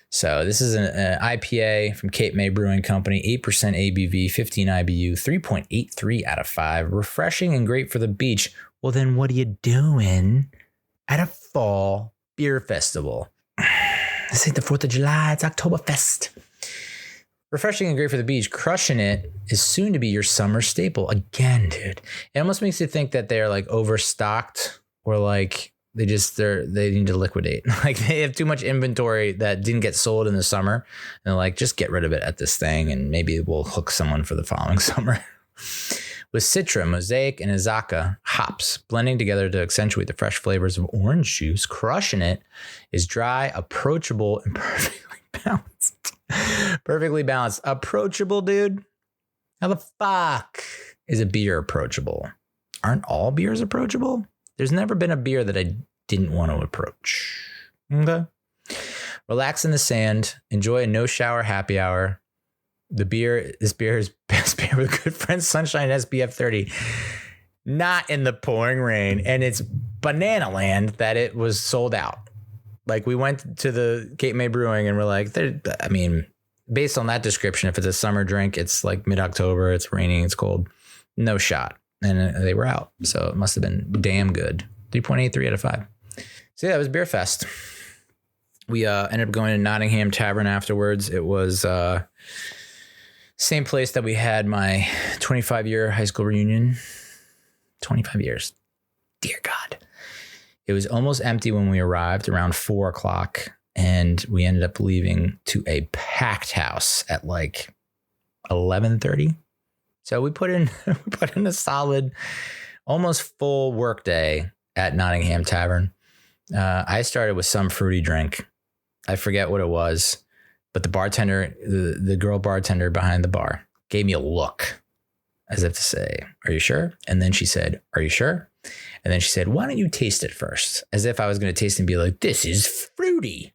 S1: So this is an IPA from Cape May Brewing Company, 8% ABV, 15 IBU, 3.83 out of 5. Refreshing and great for the beach. Well, then what are you doing at a fall beer festival. This ain't the 4th of July. It's Oktoberfest. Refreshing and great for the beach. Crushing it is soon to be your summer staple. Again, dude. It almost makes you think that they're like overstocked or like they need to liquidate. Like they have too much inventory that didn't get sold in the summer. And they're like, just get rid of it at this thing and maybe we'll hook someone for the following summer. With Citra, Mosaic, and Azaka hops blending together to accentuate the fresh flavors of orange juice. Crushing it is dry, approachable, and perfectly balanced. Perfectly balanced. Approachable, dude. How the fuck is a beer approachable? Aren't all beers approachable? There's never been a beer that I didn't want to approach. Okay. Relax in the sand. Enjoy a no shower happy hour. This beer is best beer with good friends, Sunshine SPF 30. Not in the pouring rain. And it's banana land that it was sold out. Like we went to the Cape May Brewing and we're like, based on that description, if it's a summer drink, it's like mid-October, it's raining, it's cold, no shot. And they were out. So it must have been damn good. 3.83 out of 5. So yeah, it was Beer Fest. We ended up going to Nottingham Tavern afterwards. It was same place that we had my 25-year high school reunion. 25 years. Dear God. It was almost empty when we arrived around 4 o'clock. And we ended up leaving to a packed house at like 11:30. So we put in a solid, almost full work day at Nottingham Tavern. I started with some fruity drink. I forget what it was, but the bartender, the girl bartender behind the bar, gave me a look as if to say, "Are you sure?" And then she said, "Are you sure?" And then she said, "Why don't you taste it first?" As if I was going to taste it and be like, "This is fruity."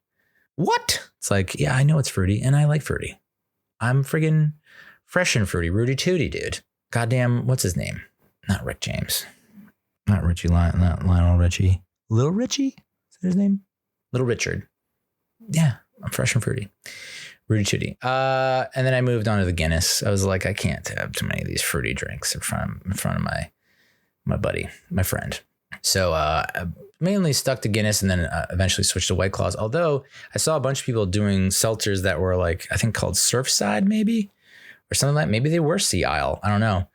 S1: What? It's like, yeah, I know it's fruity and I like fruity. I'm friggin' fresh and fruity. Rudy Tooty, dude. Goddamn, what's his name? Not Rick James. Not Richie, not Lionel Richie. Little Richie? Is that his name? Little Richard. Yeah, I'm fresh and fruity. Rudy Tooty. And then I moved on to the Guinness. I was like, I can't have too many of these fruity drinks in front of my buddy, my friend. So I mainly stuck to Guinness and then eventually switched to White Claws. Although I saw a bunch of people doing seltzers that were like, I think called Surfside maybe, or something like that. Maybe they were Sea Isle. I don't know.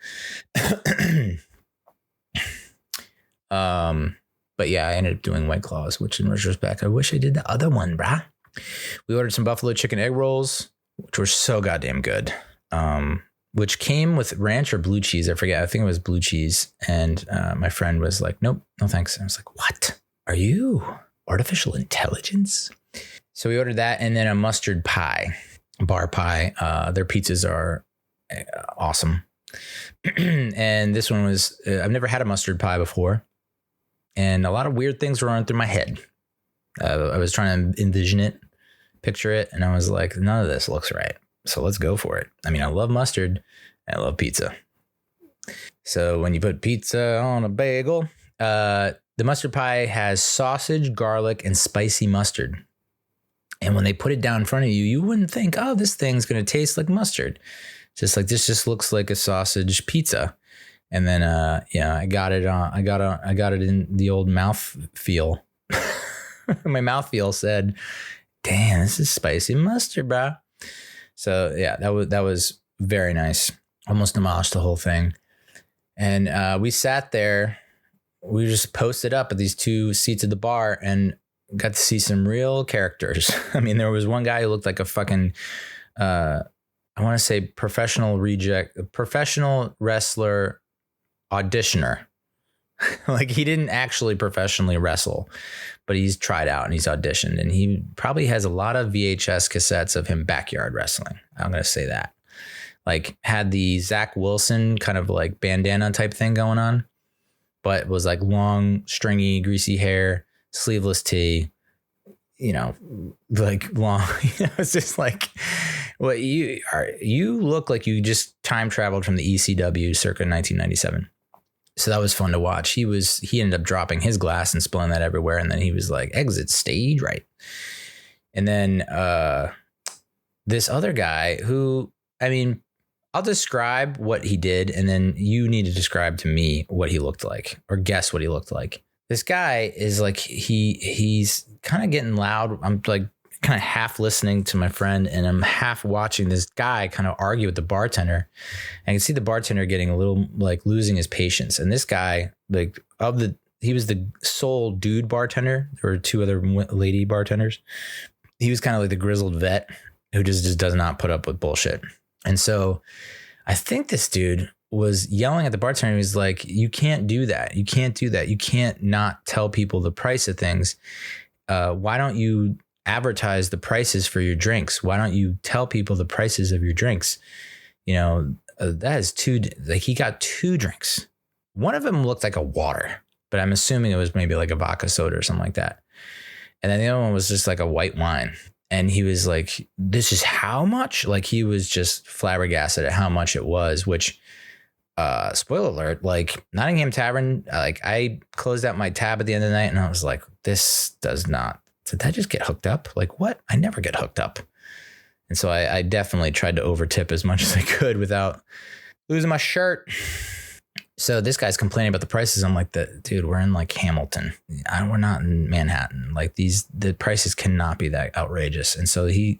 S1: But yeah, I ended up doing White Claws, which in retrospect, I wish I did the other one, brah. We ordered some buffalo chicken egg rolls, which were so goddamn good. Which came with ranch or blue cheese. I forget. I think it was blue cheese. And my friend was like, nope, no thanks. And I was like, what? Are you artificial intelligence? So we ordered that and then a mustard pie, bar pie. Their pizzas are awesome. And this one was, I've never had a mustard pie before. And a lot of weird things were running through my head. I was trying to envision it, picture it. And I was like, none of this looks right. So let's go for it. I mean, I love mustard and I love pizza. So when you put pizza on a bagel, the mustard pie has sausage, garlic, and spicy mustard. And when they put it down in front of you, you wouldn't think, oh, this thing's going to taste like mustard. Just like this just looks like a sausage pizza. And then, I got it in the old mouth feel. My mouth feel said, damn, this is spicy mustard, bro. So yeah, that was very nice. Almost demolished the whole thing. And we sat there. We just posted up at these 2 seats at the bar and got to see some real characters. I mean, there was one guy who looked like a fucking, I want to say professional wrestler auditioner. Like he didn't actually professionally wrestle, but he's tried out and he's auditioned, and he probably has a lot of VHS cassettes of him backyard wrestling. I'm going to say that. Like had the Zach Wilson kind of like bandana type thing going on, but was like long, stringy, greasy hair, sleeveless tee, like long, it's just like what you look like you just time traveled from the ECW circa 1997. So that was fun to watch. He ended up dropping his glass and spilling that everywhere. And then he was like, exit stage right. And then this other guy who, I mean, I'll describe what he did. And then you need to describe to me what he looked like or guess what he looked like. This guy is like, he's kind of getting loud. I'm like kind of half listening to my friend and I'm half watching this guy kind of argue with the bartender. I can see the bartender getting a little like losing his patience. And this guy, like he was the sole dude bartender. There were two other lady bartenders. He was kind of like the grizzled vet who just does not put up with bullshit. And so I think this dude was yelling at the bartender. He was like, you can't do that. You can't do that. You can't not tell people the price of things. Why don't you advertise the prices for your drinks? Why don't you tell people the prices of your drinks? You know, that is he got 2 drinks. One of them looked like a water, but I'm assuming it was maybe like a vodka soda or something like that. And then the other one was just like a white wine. And he was like, this is how much? Like he was just flabbergasted at how much it was, which spoiler alert, like Nottingham Tavern, like I closed out my tab at the end of the night and I was like, did I just get hooked up? Like what? I never get hooked up. And so I definitely tried to overtip as much as I could without losing my shirt. So this guy's complaining about the prices. I'm like, dude, we're in like Hamilton. We're not in Manhattan. Like the prices cannot be that outrageous. And so he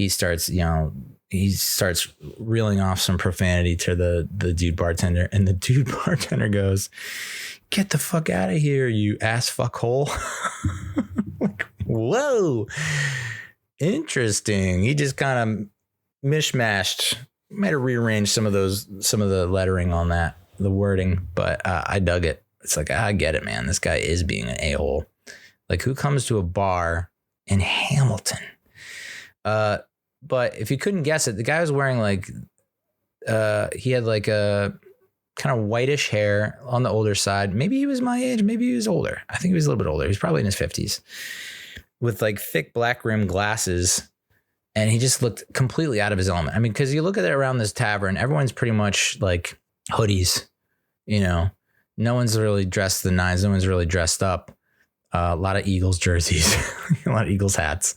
S1: starts, he starts reeling off some profanity to the dude bartender, and the dude bartender goes, "Get the fuck out of here, you ass fucklehole." Like, whoa, interesting. He just kind of mishmashed, might have rearranged some of the lettering on that, the wording, but I dug it. It's like, I get it, man. This guy is being an a-hole. Like, who comes to a bar in Hamilton? But if you couldn't guess it, the guy was wearing like, he had like a kind of whitish hair on the older side. Maybe he was my age. Maybe he was older. I think he was a little bit older. He was probably in his 50s with like thick black rimmed glasses. And he just looked completely out of his element. I mean, because you look at it around this tavern, everyone's pretty much like hoodies, no one's really dressed to the nines. No one's really dressed up. A lot of Eagles jerseys, a lot of Eagles hats.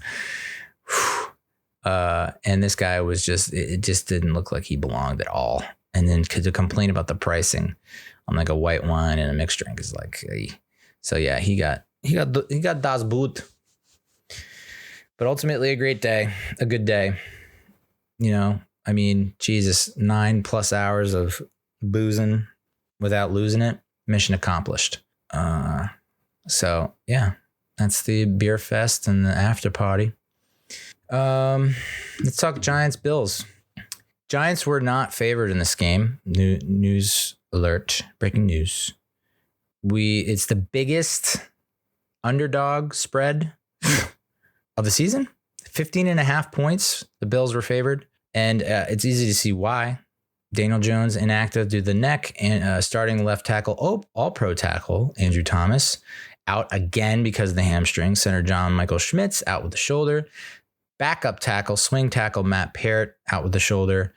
S1: And this guy was it just didn't look like he belonged at all. And then to complain about the pricing on like a white wine and a mixed drink is like, hey. So yeah, he got das Boot. But ultimately a great day, a good day. I mean, Jesus, 9+ hours of boozing without losing it. Mission accomplished. So yeah, that's the beer fest and the after party. Let's talk Giants Bills. Giants were not favored in this game. News alert, breaking news. It's the biggest underdog spread of the season. 15.5 points. The Bills were favored. And it's easy to see why. Daniel Jones inactive due to the neck, and starting left tackle, all pro tackle, Andrew Thomas, out again because of the hamstring. Center John Michael Schmitz out with the shoulder. Backup tackle, swing tackle, Matt Parrott out with the shoulder.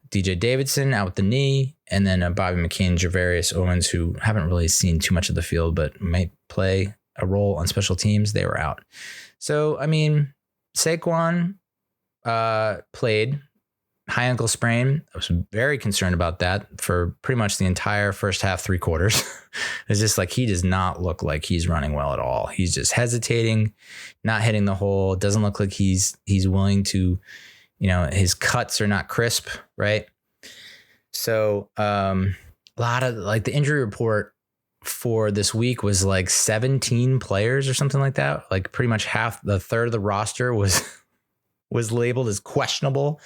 S1: DJ Davidson out with the knee. And then Bobby McCain, Javarius Owens, who haven't really seen too much of the field, but might play a role on special teams. They were out. So, I mean, Saquon played. High ankle sprain. I was very concerned about that for pretty much the entire first half, 3 quarters. It's just like, he does not look like he's running well at all. He's just hesitating, not hitting the hole. It doesn't look like he's willing to, his cuts are not crisp, right? So a lot of like the injury report for this week was like 17 players or something like that. Like pretty much a third of the roster was labeled as questionable.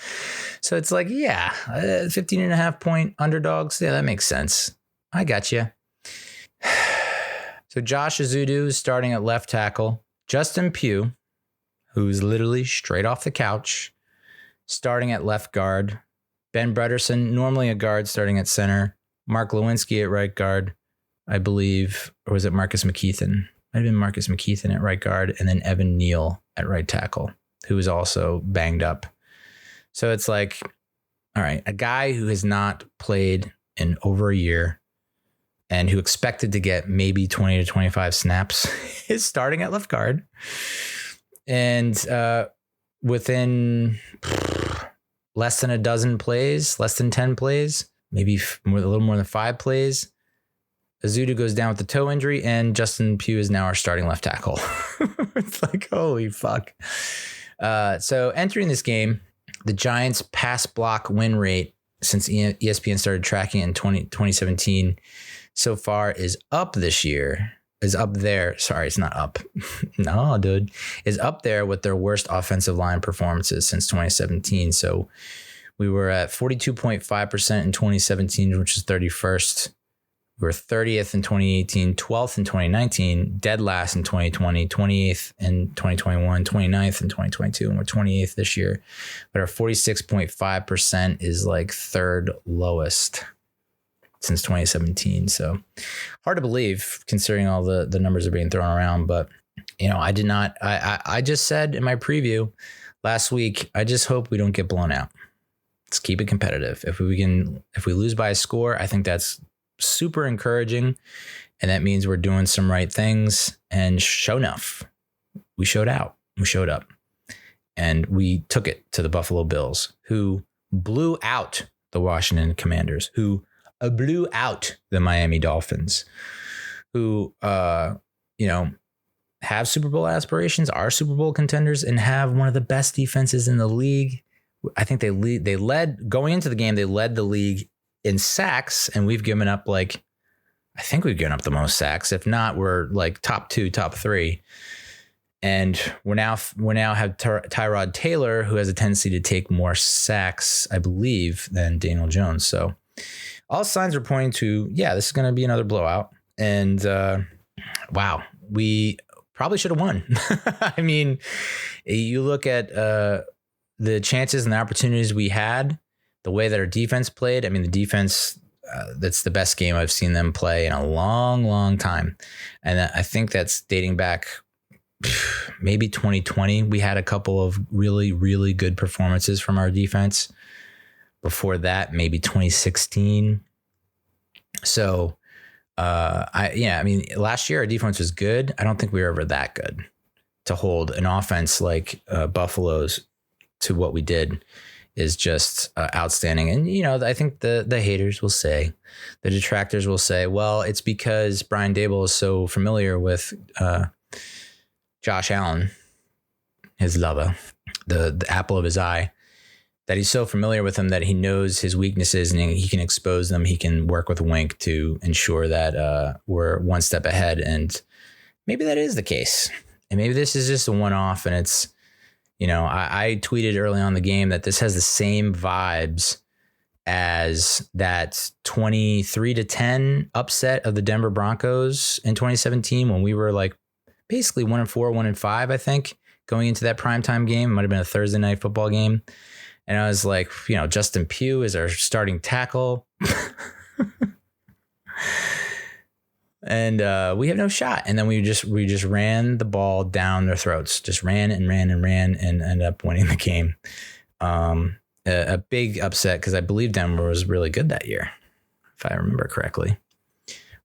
S1: So it's like, yeah, 15.5 point underdogs. Yeah, that makes sense. I got you. So Josh Azudu is starting at left tackle. Justin Pugh, who's literally straight off the couch, starting at left guard. Ben Brederson, normally a guard, starting at center. Mark Lewinsky at right guard, I believe. Or was it Marcus McKeithen? Might have been Marcus McKeithen at right guard. And then Evan Neal at right tackle, who is also banged up. So it's like, all right, a guy who has not played in over a year and who expected to get maybe 20 to 25 snaps is starting at left guard. And within less than a dozen plays, less than 10 plays, maybe a little more than 5 plays, Azudu goes down with the toe injury, and Justin Pugh is now our starting left tackle. It's like, holy fuck. So entering this game, the Giants' pass block win rate since ESPN started tracking in 2017 so far is up this year. Is up there. Sorry, it's not up. No, dude. Is up there with their worst offensive line performances since 2017. So we were at 42.5% in 2017, which is 31st. We were 30th in 2018, 12th in 2019, dead last in 2020, 28th in 2021, 29th in 2022, and we're 28th this year. But our 46.5% is like third lowest since 2017. So hard to believe considering all the numbers are being thrown around. But, you know, I just said in my preview last week, I just hope we don't get blown out. Let's keep it competitive. If we lose by a score, I think that's super encouraging. And that means we're doing some right things. And sure enough, we showed out. We showed up. And we took it to the Buffalo Bills, who blew out the Washington Commanders, who blew out the Miami Dolphins, who, have Super Bowl aspirations, are Super Bowl contenders, and have one of the best defenses in the league. I think they led going into the game. They led the league in sacks, and we've given up I think we've given up the most sacks. If not, we're like top 2, top 3. And we now have Tyrod Taylor, who has a tendency to take more sacks, I believe, than Daniel Jones. So all signs are pointing to, this is going to be another blowout. And wow, we probably should have won. I mean, you look at the chances and the opportunities we had, the way that our defense played. I mean, the defense, that's the best game I've seen them play in a long, long time. And I think that's dating back maybe 2020. We had a couple of really, really good performances from our defense. Before that, maybe 2016. So, last year our defense was good. I don't think we were ever that good to hold an offense like Buffalo's to what we did is just outstanding. And, I think the haters will say, the detractors will say, well, it's because Brian Daboll is so familiar with Josh Allen, his lover, the apple of his eye, that he's so familiar with him that he knows his weaknesses and he can expose them. He can work with Wink to ensure that we're one step ahead. And maybe that is the case. And maybe this is just a one-off. And it's, I tweeted early on in the game that this has the same vibes as that 23-10 upset of the Denver Broncos in 2017 when we were like basically 1-4, 1-5, I think, going into that primetime game. It might have been a Thursday night football game. And I was like, Justin Pugh is our starting tackle. And we have no shot. And then we just ran the ball down their throats, just ran and ended up winning the game. A big upset because I believe Denver was really good that year, if I remember correctly,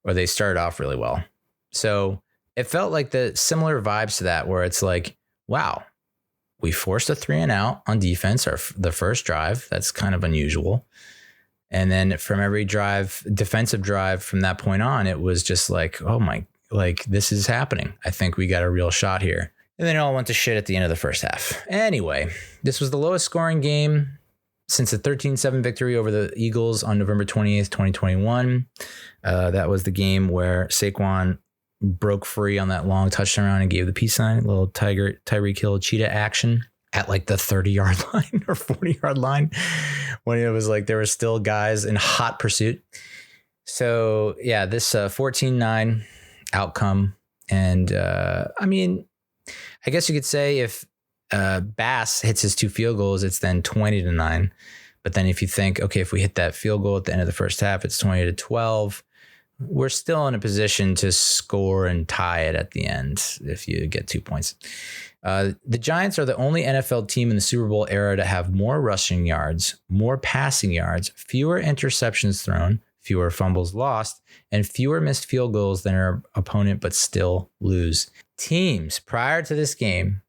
S1: or they started off really well. So it felt like the similar vibes to that, where it's like, wow, we forced a 3-and-out on defense, the first drive. That's kind of unusual. And then from every defensive drive from that point on, it was just like, oh my, this is happening. I think we got a real shot here. And then it all went to shit at the end of the first half. Anyway, this was the lowest scoring game since the 13-7 victory over the Eagles on November 28th, 2021. That was the game where Saquon broke free on that long touchdown and gave the peace sign, a little Tyreek Hill cheetah action at like the 30-yard line or 40-yard line, when it was like there were still guys in hot pursuit. So yeah, this 14-9 outcome. And I guess you could say if Bass hits his 2 field goals, it's then 20-9. But then if you think, okay, if we hit that field goal at the end of the first half, it's 20-12. We're still in a position to score and tie it at the end if you get 2 points. The Giants are the only NFL team in the Super Bowl era to have more rushing yards, more passing yards, fewer interceptions thrown, fewer fumbles lost, and fewer missed field goals than our opponent, but still lose. Teams prior to this game,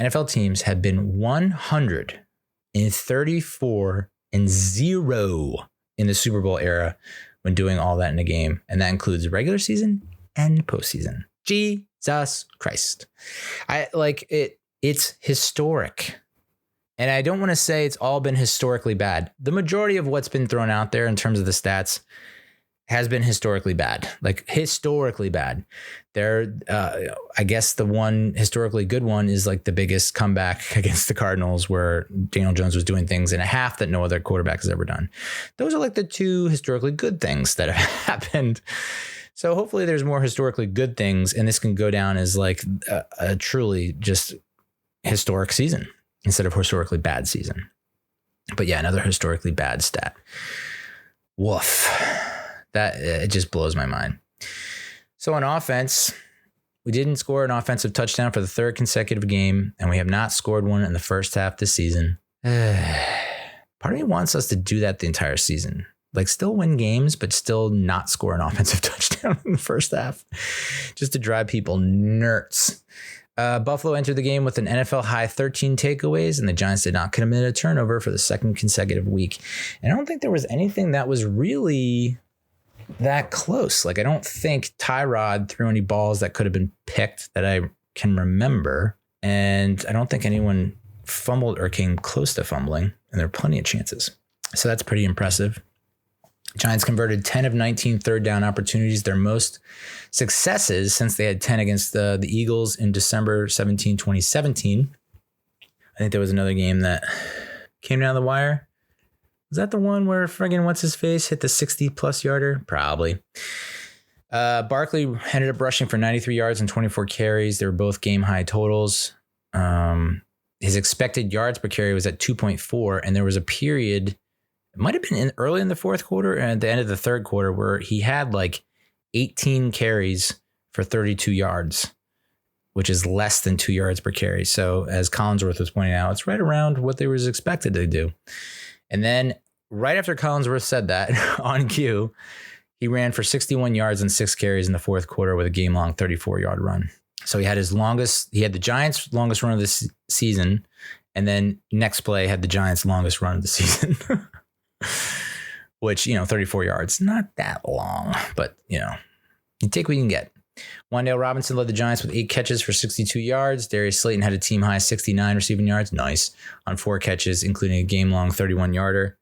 S1: NFL teams have been 134-0 in the Super Bowl era, when doing all that in a game. And that includes regular season and postseason. Jesus Christ. I like it. It's historic. And I don't want to say it's all been historically bad. The majority of what's been thrown out there in terms of the stats has been historically bad, like historically bad. I guess the one historically good one is like the biggest comeback against the Cardinals where Daniel Jones was doing things in a half that no other quarterback has ever done. Those are like the two historically good things that have happened. So hopefully there's more historically good things, and this can go down as like a truly just historic season instead of historically bad season. But yeah, another historically bad stat. Woof. That it just blows my mind. So on offense, we didn't score an offensive touchdown for the third consecutive game, and we have not scored one in the first half this season. Part of me wants us to do that the entire season. Like still win games, but still not score an offensive touchdown in the first half, just to drive people nuts. Buffalo entered the game with an NFL high 13 takeaways, and the Giants did not commit a turnover for the second consecutive week. And I don't think there was anything that was really that close. Like I don't think Tyrod threw any balls that could have been picked that I can remember. And I don't think anyone fumbled or came close to fumbling, and there are plenty of chances. So that's pretty impressive. Giants converted 10 of 19 third down opportunities, their most successes since they had 10 against the Eagles in December 17, 2017. I think there was another game that came down the wire. Was that the one where friggin' what's his face hit the 60+ yarder? Probably. Barkley ended up rushing for 93 yards and 24 carries. They were both game high totals. His expected yards per carry was at 2.4, and there was a period, it might have been early in the fourth quarter and at the end of the third quarter, where he had like 18 carries for 32 yards, which is less than 2 yards per carry. So as Collinsworth was pointing out, it's right around what they was expected to do. And then right after Collinsworth said that on cue, he ran for 61 yards and 6 carries in the fourth quarter with a game-long 34-yard run. So he had the Giants' longest run of the season, and then next play had the Giants' longest run of the season, which, 34 yards, not that long, but, you take what you can get. Wan'Dale Robinson led the Giants with 8 catches for 62 yards. Darius Slayton had a team-high 69 receiving yards, nice, on 4 catches, including a game-long 31-yarder.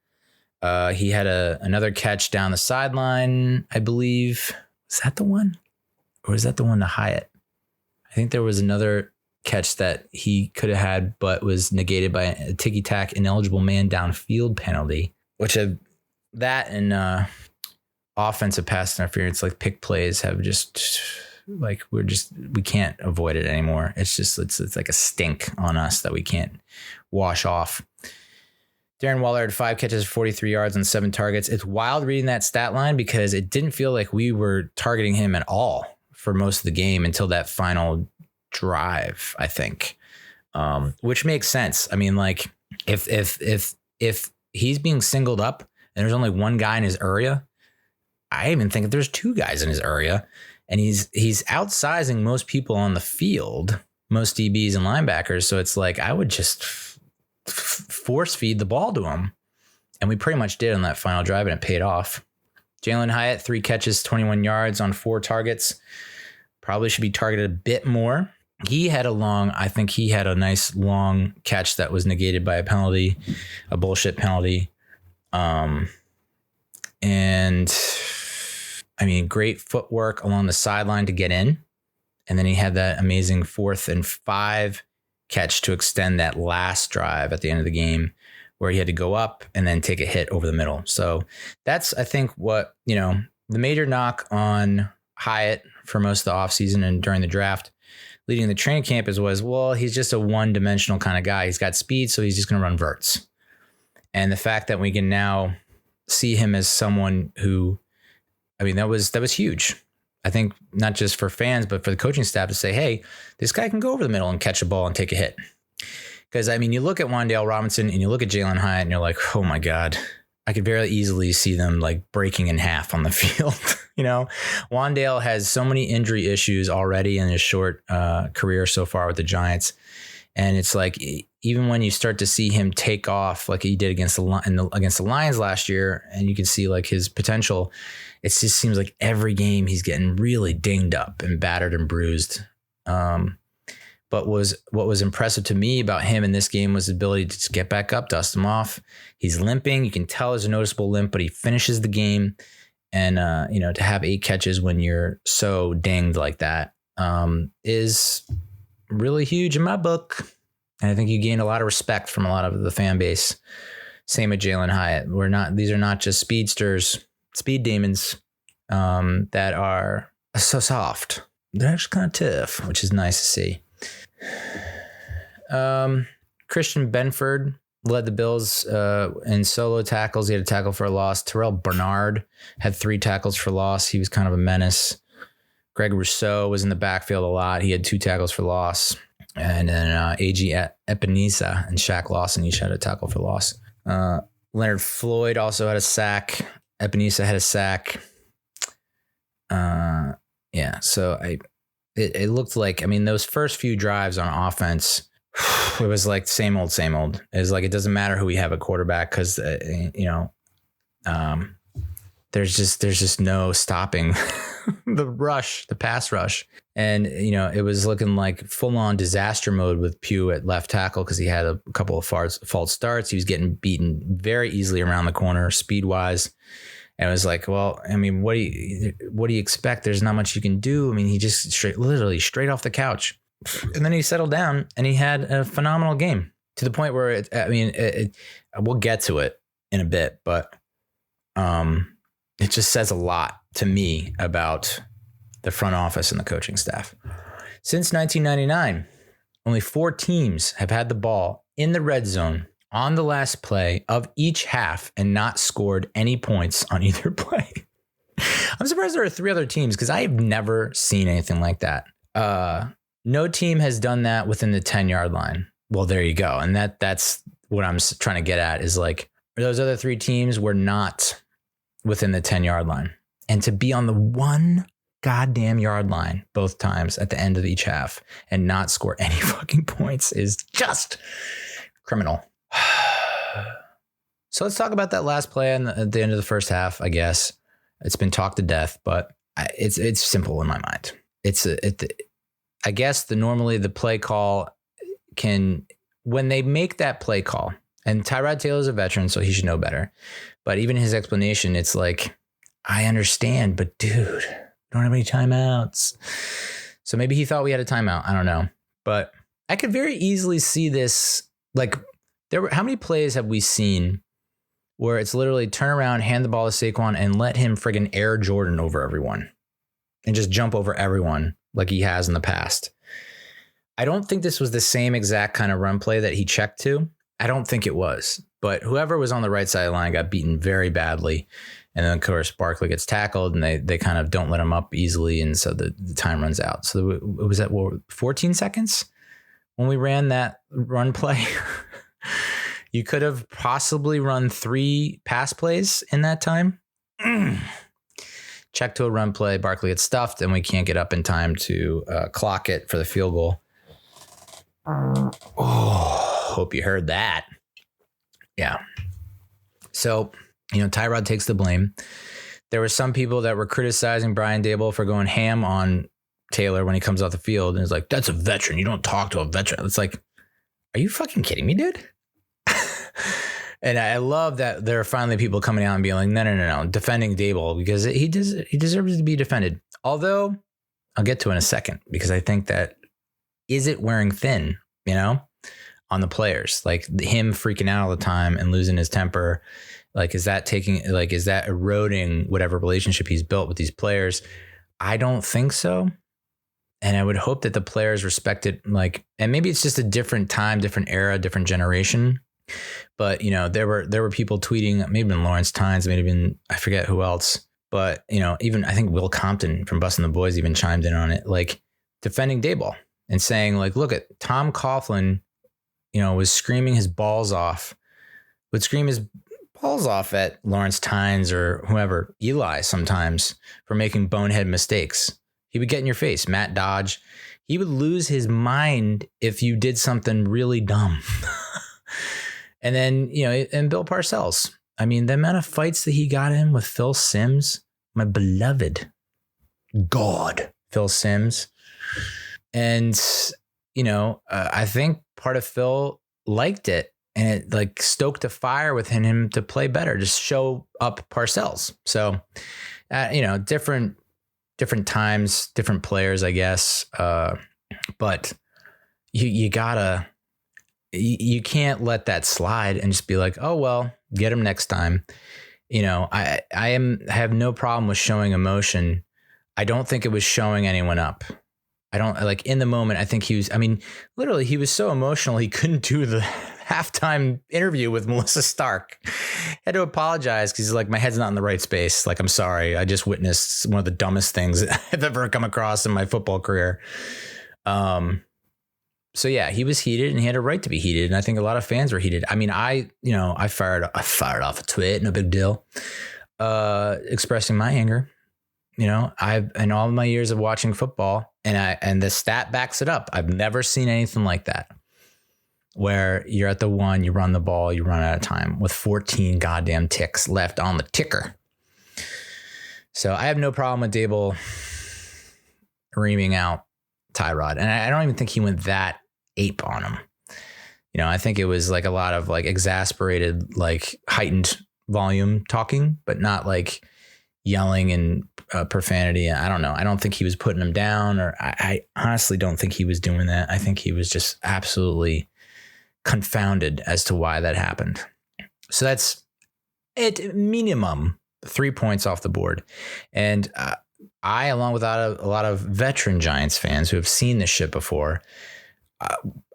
S1: He had another catch down the sideline, I believe. Is that the one? Or is that the one to Hyatt? I think there was another catch that he could have had, but was negated by a ticky-tack ineligible man downfield penalty, which that and offensive pass interference, like pick plays, have just like we can't avoid it anymore. It's like a stink on us that we can't wash off. Darren Waller had 5 catches, 43 yards and 7 targets. It's wild reading that stat line because it didn't feel like we were targeting him at all for most of the game until that final drive, I think, which makes sense. I mean, like if he's being singled up and there's only one guy in his area, I even think if there's 2 guys in his area, and he's outsizing most people on the field, most DBs and linebackers. So it's like I would just force feed the ball to him, and we pretty much did on that final drive, and it paid off. Jalen Hyatt, 3 catches, 21 yards on 4 targets. Probably should be targeted a bit more. He had a nice long catch that was negated by a penalty, a bullshit penalty. And I mean, great footwork along the sideline to get in. And then he had that amazing 4th and 5 catch to extend that last drive at the end of the game, where he had to go up and then take a hit over the middle. So that's, I think, what, the major knock on Hyatt for most of the offseason and during the draft leading the training camp he's just a one-dimensional kind of guy. He's got speed, so he's just going to run verts. And the fact that we can now see him as someone who, I mean, that was huge. I think not just for fans, but for the coaching staff to say, hey, this guy can go over the middle and catch a ball and take a hit. Because, I mean, you look at Wan'Dale Robinson and you look at Jalen Hyatt and you're like, oh my God, I could very easily see them like breaking in half on the field. Wan'Dale has so many injury issues already in his short career so far with the Giants. And it's like, even when you start to see him take off like he did against the Lions last year, and you can see like his potential, it just seems like every game he's getting really dinged up and battered and bruised. But what was impressive to me about him in this game was the ability to just get back up, dust him off. He's limping. You can tell there's a noticeable limp, but he finishes the game. And, to have 8 catches when you're so dinged like that is really huge in my book. And I think you gain a lot of respect from a lot of the fan base. Same with Jalen Hyatt. These are not just speedsters, speed demons that are so soft. They're actually kind of tough, which is nice to see. Christian Benford led the Bills in solo tackles. He had a tackle for a loss. Terrell Bernard had 3 tackles for loss. He was kind of a menace. Greg Rousseau was in the backfield a lot. He had 2 tackles for loss. And then A.G. Epinesa and Shaq Lawson each had a tackle for loss. Leonard Floyd also had a sack. Epinesa had a sack. So it looked like, those first few drives on offense, it was like same old. It was like, it doesn't matter who we have at quarterback because, there's just no stopping the pass rush. And, it was looking like full on disaster mode with Pugh at left tackle because he had a couple of false starts. He was getting beaten very easily around the corner speed wise. And it was like, well, what do you expect? There's not much you can do. He just literally straight off the couch. And then he settled down and he had a phenomenal game to the point where we'll get to it in a bit, but it just says a lot to me about the front office and the coaching staff. Since 1999, only 4 teams have had the ball in the red zone on the last play of each half and not scored any points on either play. I'm surprised there are 3 other teams because I have never seen anything like that. No team has done that within the 10-yard line. Well, there you go. And that's what I'm trying to get at is like those other 3 teams were not within the 10-yard line. And to be on the 1 goddamn yard line both times at the end of each half and not score any fucking points is just criminal. So let's talk about that last play at the end of the first half, I guess. It's been talked to death, but it's simple in my mind. I guess normally the play call when they make that play call, and Tyrod Taylor's a veteran, so he should know better. But even his explanation, it's like, I understand, but dude, we don't have any timeouts. So maybe he thought we had a timeout. I don't know. But I could very easily see this. Like, how many plays have we seen where it's literally turn around, hand the ball to Saquon, and let him friggin' Air Jordan over everyone and just jump over everyone like he has in the past? I don't think this was the same exact kind of run play that he checked to. I don't think it was. But whoever was on the right side of the line got beaten very badly. And then, of course, Barkley gets tackled, and they kind of don't let him up easily, and so the time runs out. So it was at 14 seconds when we ran that run play. You could have possibly run 3 pass plays in that time. Check to a run play. Barkley gets stuffed, and we can't get up in time to clock it for the field goal. Oh, hope you heard that. Yeah. So, Tyrod takes the blame. There were some people that were criticizing Brian Daboll for going ham on Taylor when he comes off the field. And it's like, that's a veteran. You don't talk to a veteran. It's like, are you fucking kidding me, dude? And I love that there are finally people coming out and being like, no, defending Daboll because he deserves to be defended. Although I'll get to it in a second because I think that is it wearing thin, on the players, like him freaking out all the time and losing his temper. Like, is that eroding whatever relationship he's built with these players? I don't think so. And I would hope that the players respect it. And maybe it's just a different time, different era, different generation. But, there were people tweeting, maybe been Lawrence Tynes, maybe been, I forget who else. But, even I think Will Compton from Bustin' the Boys even chimed in on it, like defending Daboll and saying, like, look at Tom Coughlin, was screaming his balls off, would scream his balls off at Lawrence Tynes or whoever, Eli sometimes, for making bonehead mistakes. He would get in your face. Matt Dodge, he would lose his mind if you did something really dumb. And then, and Bill Parcells. I mean, the amount of fights that he got in with Phil Simms, my beloved God, Phil Simms. And, I think part of Phil liked it, and it like stoked a fire within him to play better, just show up Parcells. So, different times, different players, I guess. But you can't let that slide and just be like, oh, well, get him next time. I have no problem with showing emotion. I don't think it was showing anyone up. I don't in the moment. I think literally he was so emotional. He couldn't do the halftime interview with Melissa Stark. Had to apologize because he's like, my head's not in the right space. Like, I'm sorry. I just witnessed one of the dumbest things I've ever come across in my football career. So yeah, he was heated and he had a right to be heated. And I think a lot of fans were heated. I mean, I fired off a tweet, no big deal, expressing my anger. I've, in all my years of watching football, and the stat backs it up, I've never seen anything like that, where you're at the one, you run the ball, you run out of time with 14 goddamn ticks left on the ticker. So I have no problem with Dable reaming out Tyrod. And I don't even think he went that ape on him. I think it was like a lot of like exasperated, like heightened volume talking, but not like yelling and profanity. I don't know. I don't think he was putting him down, or I honestly don't think he was doing that. I think he was just absolutely confounded as to why that happened. So that's at minimum 3 points off the board. And I, along with a lot of veteran Giants fans who have seen this shit before,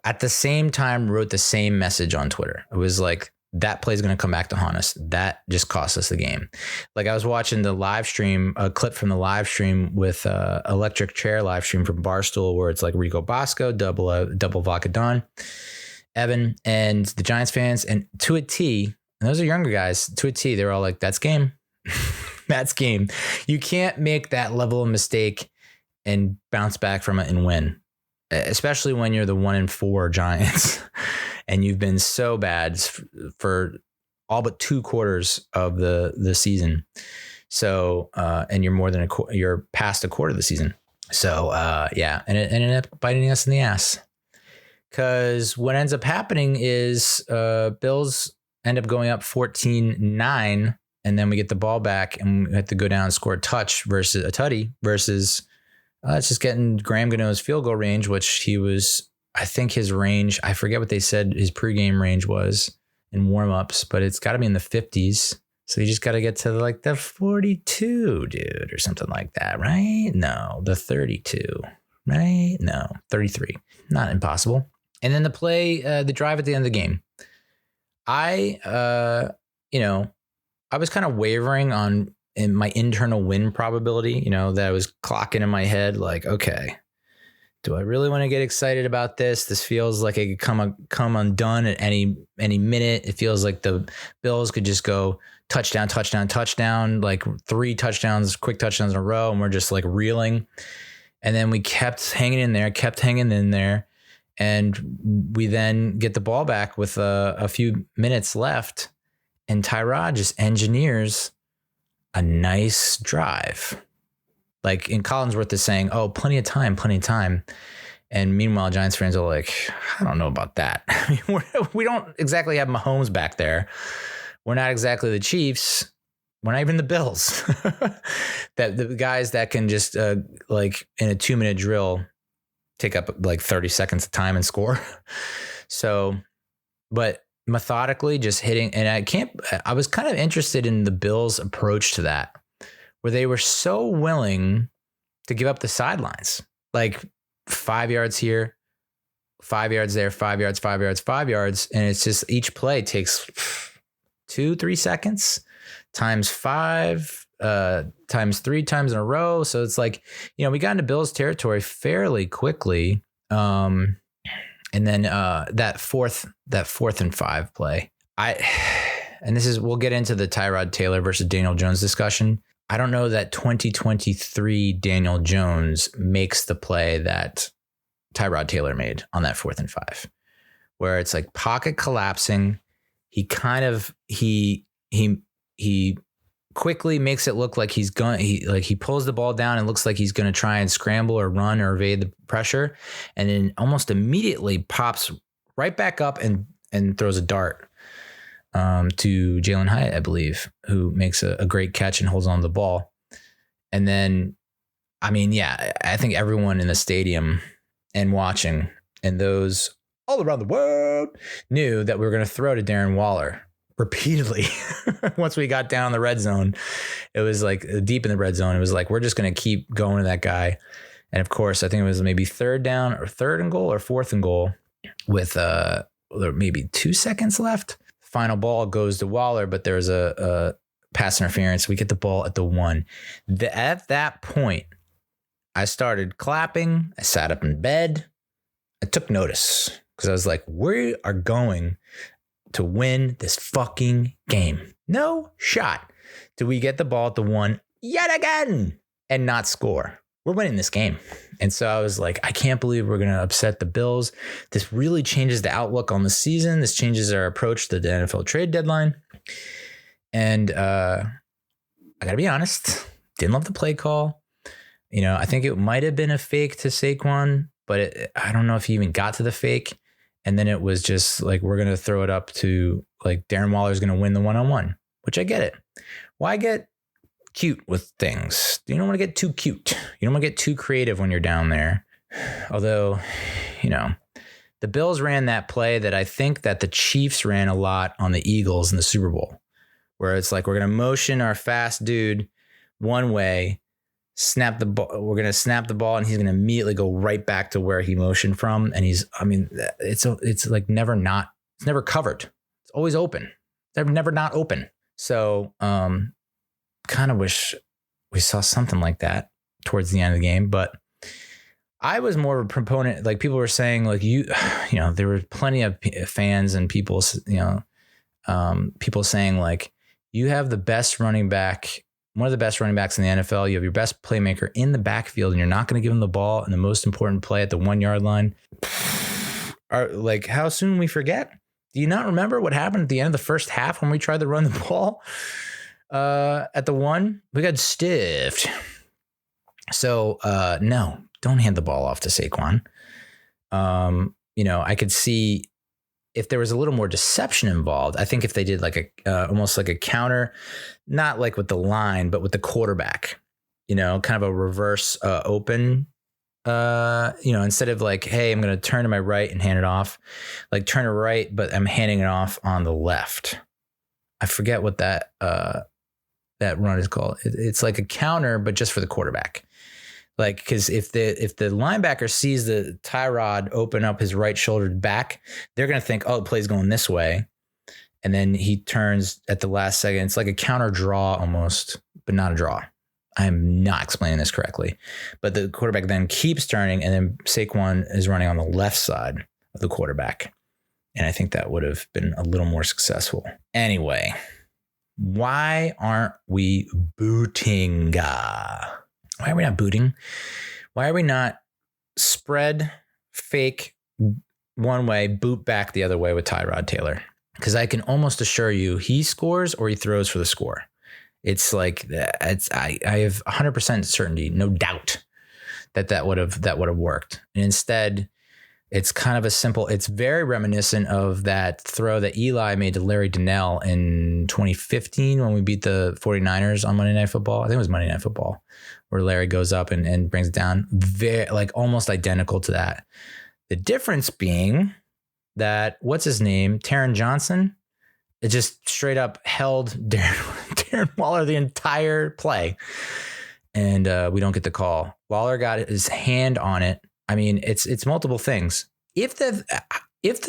S1: at the same time wrote the same message on Twitter. It was like, that play is going to come back to haunt us. That just cost us the game. Like, I was watching the live stream, a clip from the live stream with electric chair live stream from Barstool, where it's like Rico Bosco, double Vodka Don, Evan, and the Giants fans, and to a T, and those are younger guys, to a T, they're all like, that's game. That's game. You can't make that level of mistake and bounce back from it and win, especially when you're the 1-4 Giants and you've been so bad for all but 2 quarters of the season. So, and you're more than you're past a quarter of the season. So, yeah, and it ended up biting us in the ass, because what ends up happening is Bills end up going up 14-9. And then we get the ball back and we have to go down and score a tutty versus it's just getting Graham Gano's field goal range, which he was, I think his range, I forget what they said his pregame range was in warmups, but it's got to be in the 50s. So you just got to get to like the 42, dude, or something like that, right? No, the 32, right? No, 33. Not impossible. And then the drive at the end of the game. I was kind of wavering in my internal win probability, that I was clocking in my head, like, okay, do I really want to get excited about this? This feels like it could come undone at any minute. It feels like the Bills could just go touchdown, like 3 touchdowns, quick touchdowns in a row, and we're just like reeling. And then we kept hanging in there, and we then get the ball back with a few minutes left. And Tyrod just engineers a nice drive. Like, in Collinsworth is saying, oh, plenty of time. And meanwhile, Giants fans are like, I don't know about that. I mean, we don't exactly have Mahomes back there. We're not exactly the Chiefs. We're not even the Bills. That the guys that can just like in a 2-minute drill take up like 30 seconds of time and score. So, but methodically just hitting, and I was kind of interested in the Bills' approach to that, where they were so willing to give up the sidelines, like 5 yards here, 5 yards there, 5 yards, 5 yards, 5 yards. And it's just each play takes 2-3 seconds times 5, times 3 times in a row. So it's like, we got into Bills territory fairly quickly. And then that fourth and 5 play, we'll get into the Tyrod Taylor versus Daniel Jones discussion. I don't know that 2023 Daniel Jones makes the play that Tyrod Taylor made on that 4th and 5, where it's like pocket collapsing. He quickly makes it look like he pulls the ball down and looks like he's going to try and scramble or run or evade the pressure. And then almost immediately pops right back up and throws a dart to Jalen Hyatt, I believe, who makes a great catch and holds on to the ball. And then, I mean, yeah, I think everyone in the stadium and watching and those all around the world knew that we were going to throw to Darren Waller repeatedly. Once we got down the red zone, it was like deep in the red zone. It was like, we're just going to keep going to that guy. And of course, I think it was maybe 3rd down or 3rd and goal or 4th and goal with maybe 2 seconds left. Final ball goes to Waller, but there's a pass interference. We get the ball at the 1. At that point, I started clapping. I sat up in bed. I took notice because I was like, we are going to win this fucking game. No shot do we get the ball at the 1 yet again and not score. We're winning this game. And so I was like, I can't believe we're going to upset the Bills. This really changes the outlook on the season. This changes our approach to the NFL trade deadline. And I got to be honest, didn't love the play call. You know, I think it might have been a fake to Saquon, but I don't know if he even got to the fake. And then it was just like, we're going to throw it up to like Darren Waller's going to win the 1-on-1, which I get it. Why get cute with things? You don't want to get too cute. You don't want to get too creative when you're down there. Although, you know, the Bills ran that play that I think that the Chiefs ran a lot on the Eagles in the Super Bowl, where it's like, we're going to motion our fast dude one way, snap the ball. We're going to snap the ball and he's going to immediately go right back to where he motioned from. And it's like it's never covered. It's always open. They're never not open. So, kind of wish we saw something like that towards the end of the game, but I was more of a proponent. Like, people were saying, like, you know, there were plenty of fans and people, people saying like, you have the best running back, one of the best running backs in the NFL. You have your best playmaker in the backfield and you're not going to give him the ball in the most important play at the 1 yard line. Like, how soon we forget? Do you not remember what happened at the end of the first half when we tried to run the ball? At the 1, we got stiffed. So, no, don't hand the ball off to Saquon. I could see if there was a little more deception involved. I think if they did like almost like a counter, not like with the line, but with the quarterback, kind of a reverse open, instead of like, hey, I'm going to turn to my right and hand it off, like turn it right, but I'm handing it off on the left. I forget what that run is called. It's like a counter, but just for the quarterback. Like, because if the linebacker sees the Tyrod open up his right shoulder back, they're going to think, oh, the play's going this way. And then he turns at the last second. It's like a counter draw almost, but not a draw. I'm not explaining this correctly. But the quarterback then keeps turning, and then Saquon is running on the left side of the quarterback. And I think that would have been a little more successful. Anyway, why aren't we booting? Why are we not booting? Why are we not spread, fake one way, boot back the other way with Tyrod Taylor? Because I can almost assure you he scores or he throws for the score. It's like I have 100% certainty, no doubt that would have worked. And instead, it's kind of it's very reminiscent of that throw that Eli made to Larry Donnell in 2015 when we beat the 49ers on Monday Night Football. I think it was Monday Night Football, where Larry goes up and brings it down. Very, like, almost identical to that. The difference being that, what's his name? Taron Johnson. It just straight up held Darren Waller the entire play. And we don't get the call. Waller got his hand on it. I mean, it's multiple things. If the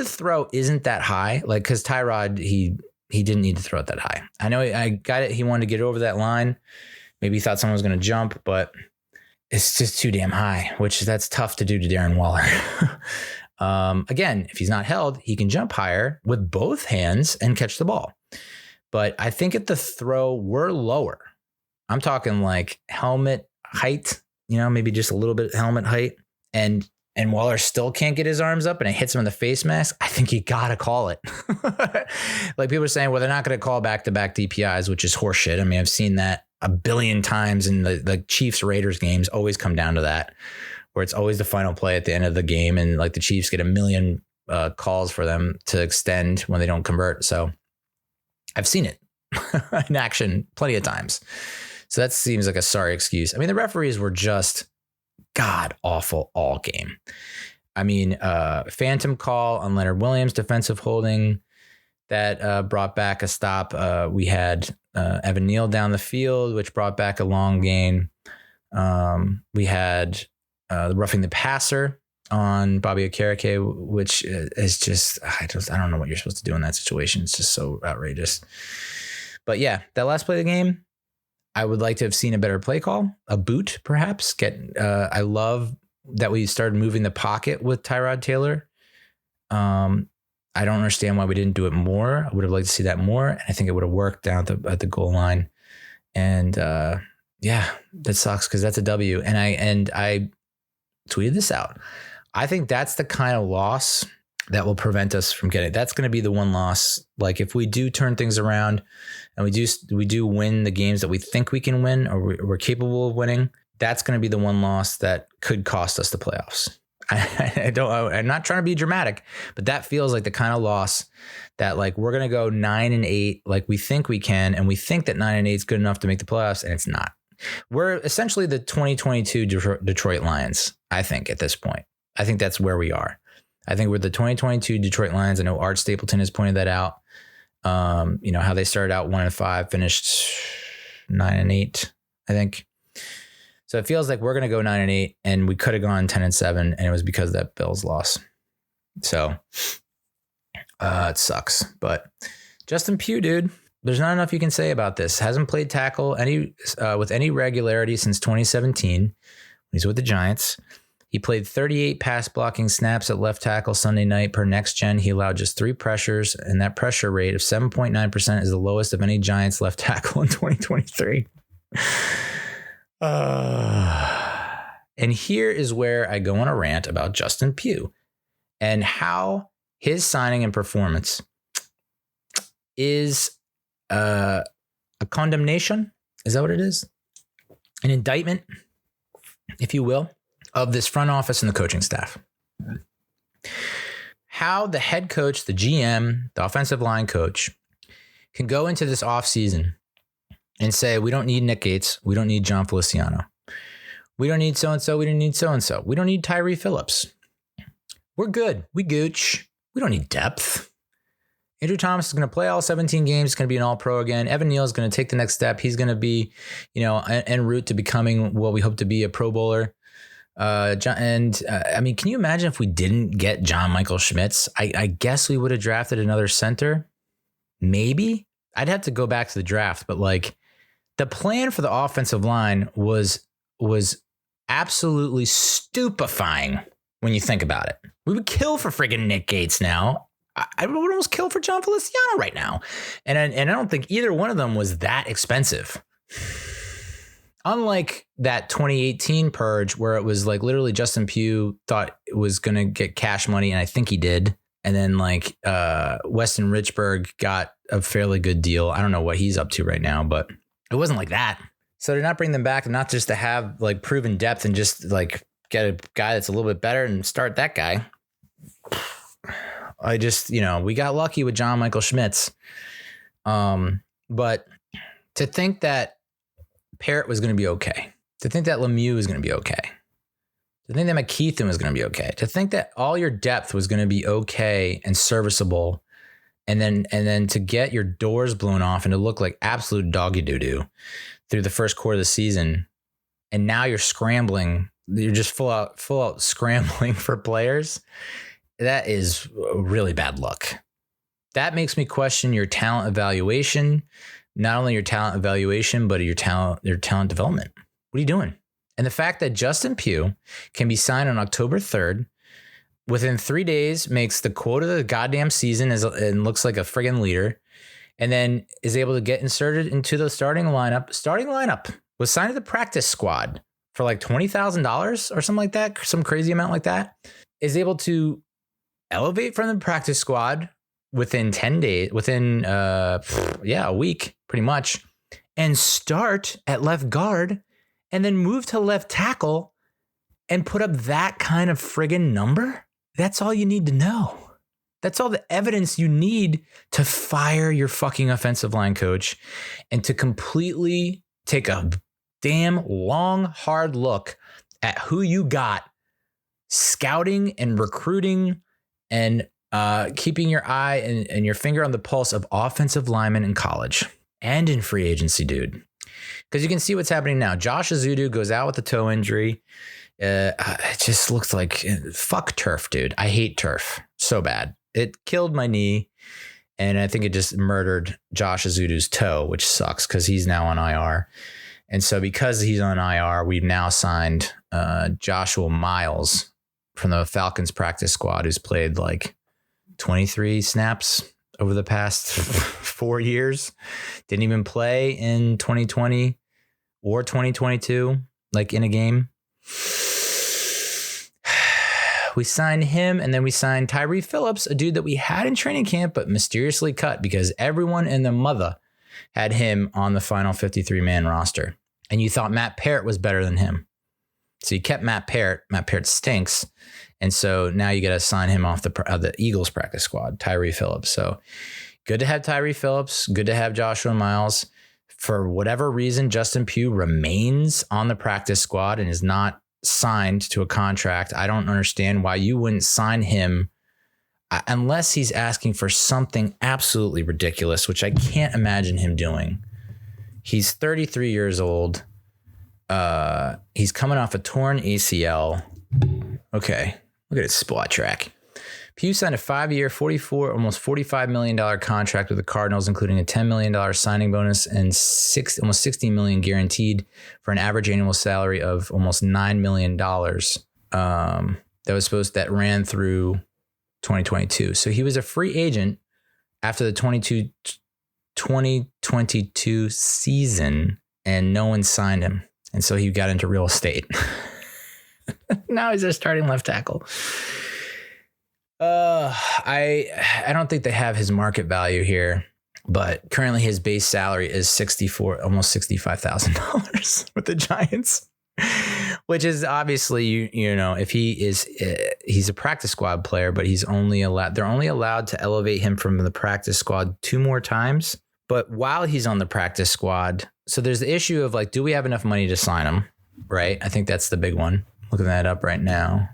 S1: throw isn't that high, like, because Tyrod, he didn't need to throw it that high. I know I got it. He wanted to get over that line. Maybe he thought someone was going to jump, but it's just too damn high, that's tough to do to Darren Waller. Again, if he's not held, he can jump higher with both hands and catch the ball. But I think if the throw were lower, I'm talking like helmet height, maybe just a little bit helmet height, and and Waller still can't get his arms up and it hits him in the face mask, I think you got to call it. Like people are saying, well, they're not going to call back-to-back DPIs, which is horseshit. I mean, I've seen that a billion times in the Chiefs Raiders games, always come down to that, where it's always the final play at the end of the game. And like the Chiefs get a million calls for them to extend when they don't convert. So I've seen it in action plenty of times. So that seems like a sorry excuse. I mean, the referees were just god awful all game. I mean, phantom call on Leonard Williams, defensive holding that brought back a stop. We had Evan Neal down the field, which brought back a long gain. We had the roughing the passer on Bobby Okereke, which is just, I don't know what you're supposed to do in that situation. It's just so outrageous. But yeah, that last play of the game, I would like to have seen a better play call, a boot perhaps. I love that we started moving the pocket with Tyrod Taylor. I don't understand why we didn't do it more. I would have liked to see that more. And I think it would have worked down at the goal line. And yeah, that sucks because that's a W. And I tweeted this out. I think that's the kind of loss that will prevent us from getting. That's going to be the one loss. Like if we do turn things around and we do win the games that we think we can win or we're capable of winning, that's going to be the one loss that could cost us the playoffs. I'm not trying to be dramatic, but that feels like the kind of loss that like we're going to go 9-8 like we think we can, and we think that 9-8 is good enough to make the playoffs, and it's not. We're essentially the 2022 Detroit Lions, I think, at this point. I think that's where we are. I think we're the 2022 Detroit Lions. I know Art Stapleton has pointed that out. You know, how they started out 1-5, finished 9-8, I think. So it feels like we're going to go 9-8, and we could have gone 10-7, and it was because of that Bills loss. So it sucks. But Justin Pugh, dude, there's not enough you can say about this. Hasn't played tackle with any regularity since 2017. He's with the Giants. He played 38 pass blocking snaps at left tackle Sunday night per Next Gen. He allowed just 3 pressures, and that pressure rate of 7.9% is the lowest of any Giants left tackle in 2023. And here is where I go on a rant about Justin Pugh and how his signing and performance is a condemnation. Is that what it is? An indictment, if you will, of this front office and the coaching staff. How the head coach, the GM, the offensive line coach can go into this offseason and say, we don't need Nick Gates. We don't need John Feliciano. We don't need so-and-so. We don't need so-and-so. We don't need Tyree Phillips. We're good. We gooch. We don't need depth. Andrew Thomas is going to play all 17 games. He's going to be an all-pro again. Evan Neal is going to take the next step. He's going to be, en route to becoming what we hope to be, a Pro Bowler. I mean, can you imagine if we didn't get John Michael Schmitz? I guess we would have drafted another center. Maybe. I'd have to go back to the draft, but like the plan for the offensive line was absolutely stupefying when you think about it. We would kill for friggin' Nick Gates now. I would almost kill for John Feliciano right now. And I don't think either one of them was that expensive. Unlike that 2018 purge where it was like literally Justin Pugh thought it was going to get cash money, and I think he did. And then like Weston Richburg got a fairly good deal. I don't know what he's up to right now, but it wasn't like that. So to not bring them back, not just to have like proven depth and just like get a guy that's a little bit better and start that guy. I just, we got lucky with John Michael Schmitz. But to think that Parrott was going to be okay, to think that Lemieux was going to be okay, to think that McKeithen was going to be okay, to think that all your depth was going to be okay and serviceable, and then to get your doors blown off and to look like absolute doggy doo-doo through the first quarter of the season, and now you're scrambling, you're just full out scrambling for players. That is really bad luck. That makes me question your talent evaluation, not only your talent evaluation, but your talent development. What are you doing? And the fact that Justin Pugh can be signed on October 3rd, within 3 days makes the quote of the goddamn season and looks like a friggin' leader, and then is able to get inserted into the starting lineup, was signed to the practice squad for like $20,000 or something like that, some crazy amount like that, is able to elevate from the practice squad within 10 days, within, a week, pretty much, and start at left guard and then move to left tackle and put up that kind of friggin' number? That's all you need to know. That's all the evidence you need to fire your fucking offensive line coach and to completely take a damn long, hard look at who you got scouting and recruiting and keeping your eye and your finger on the pulse of offensive linemen in college and in free agency, dude. Because you can see what's happening now. Josh Azudu goes out with a toe injury. It just looks like fuck turf, dude. I hate turf so bad. It killed my knee, and I think it just murdered Josh Azudu's toe, which sucks because he's now on IR. And so because he's on IR, we've now signed Joshua Miles from the Falcons practice squad, who's played like 23 snaps over the past 4 years. Didn't even play in 2020 or 2022, like in a game. We signed him, and then we signed Tyree Phillips, a dude that we had in training camp, but mysteriously cut because everyone in the mother had him on the final 53-man roster. And you thought Matt Parrott was better than him. So you kept Matt Parrott. Matt Parrott stinks. And so now you got to sign him off the Eagles practice squad, Tyree Phillips. So good to have Tyree Phillips. Good to have Joshua Miles. For whatever reason, Justin Pugh remains on the practice squad and is not signed to a contract. I don't understand why you wouldn't sign him unless he's asking for something absolutely ridiculous, which I can't imagine him doing. He's 33 years old. He's coming off a torn ACL. Okay, look at his spot track. Pugh signed a 5-year, almost $45 million contract with the Cardinals, including a $10 million signing bonus and almost $16 million guaranteed for an average annual salary of almost $9 million. That ran through 2022. So he was a free agent after the 2022 season, and no one signed him. And so he got into real estate. Now he's a starting left tackle. I don't think they have his market value here, but currently his base salary is almost $65,000 with the Giants, which is obviously, if he's a practice squad player, but they're only allowed to elevate him from the practice squad 2 more times. But while he's on the practice squad, so there's the issue of like, do we have enough money to sign him? Right. I think that's the big one. Looking that up right now.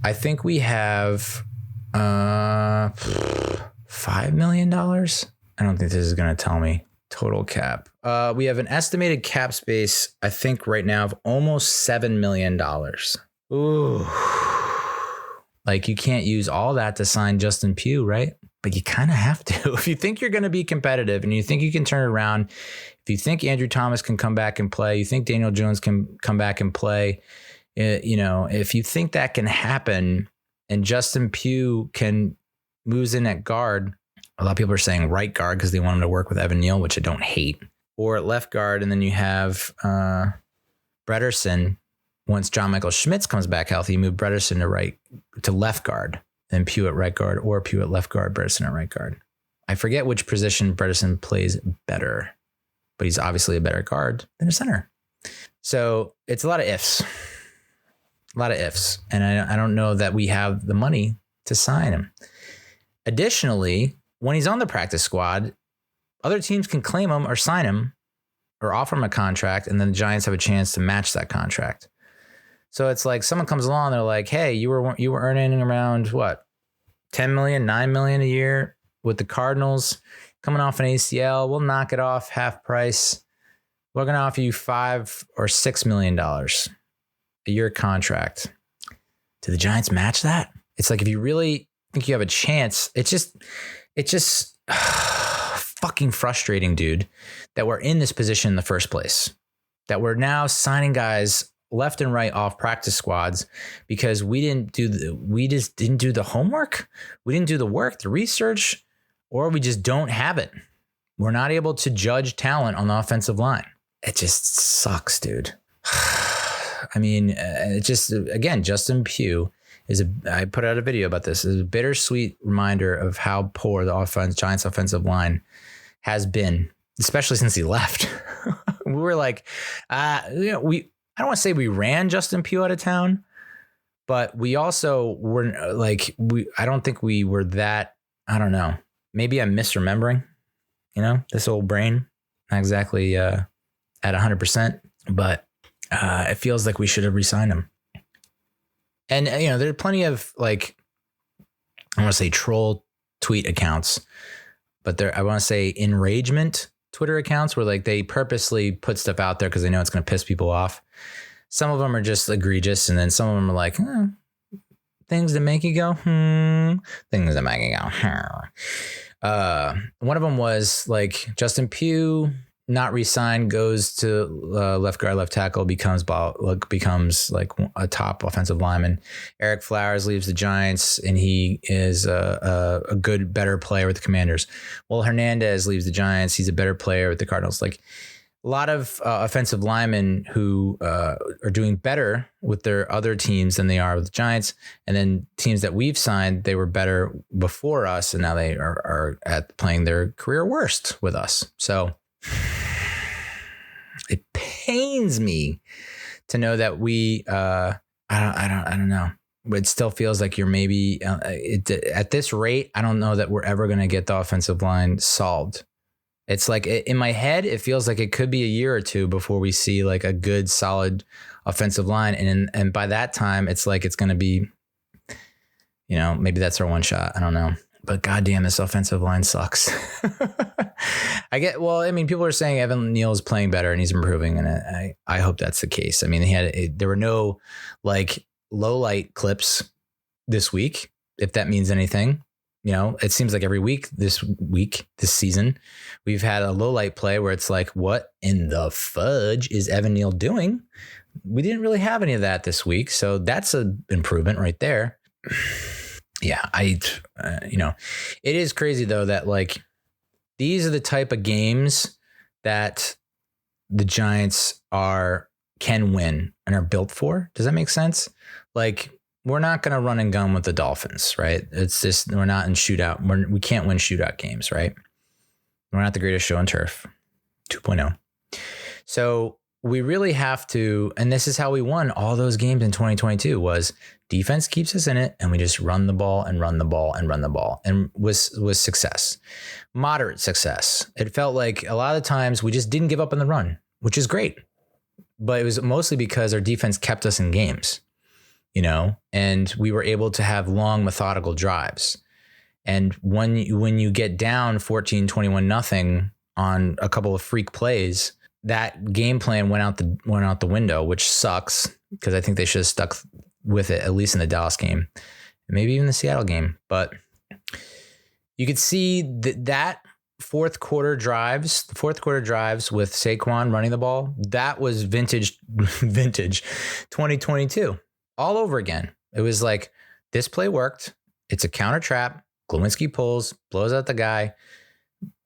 S1: I think we have $5 million. I don't think this is going to tell me total cap. We have an estimated cap space, I think right now, of almost $7 million. Ooh. Like you can't use all that to sign Justin Pugh, right? But you kind of have to. If you think you're going to be competitive and you think you can turn it around, if you think Andrew Thomas can come back and play, you think Daniel Jones can come back and play, if you think that can happen and Justin Pugh moves in at guard, a lot of people are saying right guard because they want him to work with Evan Neal, which I don't hate, or at left guard. And then you have Bretterson. Once John Michael Schmitz comes back healthy, you move Bretterson to left guard, then Pugh at right guard, or Pugh at left guard, Bretterson at right guard. I forget which position Bretterson plays better, but he's obviously a better guard than a center. So it's a lot of ifs. And I don't know that we have the money to sign him. Additionally, when he's on the practice squad, other teams can claim him or sign him or offer him a contract, and then the Giants have a chance to match that contract. So it's like someone comes along, they're like, hey, you were earning around what, 10 million, 9 million a year with the Cardinals coming off an ACL. We'll knock it off half price. We're going to offer you $5 or $6 million a year contract. Do the Giants match that? It's like, if you really think you have a chance, it's just fucking frustrating, dude, that we're in this position in the first place, that we're now signing guys left and right off practice squads because we just didn't do the homework. We didn't do the work, the research, or we just don't have it. We're not able to judge talent on the offensive line. It just sucks, dude. I mean, it just, again, Justin Pugh I put out a video about this, is a bittersweet reminder of how poor the Giants offensive line has been, especially since he left. We were like, I don't want to say we ran Justin Pugh out of town, but we also were like, I don't think we were that, I don't know. Maybe I'm misremembering, this old brain, not exactly at 100%, but it feels like we should have re-signed him. And, there are plenty of I want to say troll tweet accounts, but I want to say enragement Twitter accounts where they purposely put stuff out there because they know it's going to piss people off. Some of them are just egregious. And then some of them are things that make you go, things that make you go, one of them was Justin Pugh, not re-signed, goes to left guard, left tackle, becomes a top offensive lineman. Eric Flowers leaves the Giants, and he is a good, better player with the Commanders. Well, Hernandez leaves the Giants. He's a better player with the Cardinals. A lot of offensive linemen who are doing better with their other teams than they are with the Giants. And then teams that we've signed, they were better before us, and now they are at playing their career worst with us. So it pains me to know that we, I don't know, but it still feels like you're maybe at this rate. I don't know that we're ever going to get the offensive line solved. It's in my head, it feels like it could be a year or two before we see a good, solid offensive line. And by that time, it's it's going to be, maybe that's our one shot. I don't know. But goddamn, this offensive line sucks. People are saying Evan Neal is playing better and he's improving, and I hope that's the case. I mean, there were no low light clips this week, if that means anything. It seems like every week this season, we've had a low light play where it's what in the fudge is Evan Neal doing? We didn't really have any of that this week, so that's an improvement right there. Yeah, it is crazy though that these are the type of games that the Giants can win and are built for. Does that make sense? We're not going to run and gun with the Dolphins, right? It's just, we're not in shootout. We can't win shootout games, right? We're not the greatest show on turf, 2.0. So we really have to, and this is how we won all those games in 2022 was defense keeps us in it, and we just run the ball and run the ball and run the ball, and was success, moderate success. It felt like a lot of times we just didn't give up on the run, which is great, but it was mostly because our defense kept us in games, and we were able to have long methodical drives. And when you get down 14-21-0 on a couple of freak plays, that game plan went out the window, which sucks because I think they should have stuck with it, at least in the Dallas game, maybe even the Seattle game. But you could see that fourth quarter drives with Saquon running the ball, that was vintage 2022 all over again. It was this play worked. It's a counter trap. Glowinski pulls, blows out the guy,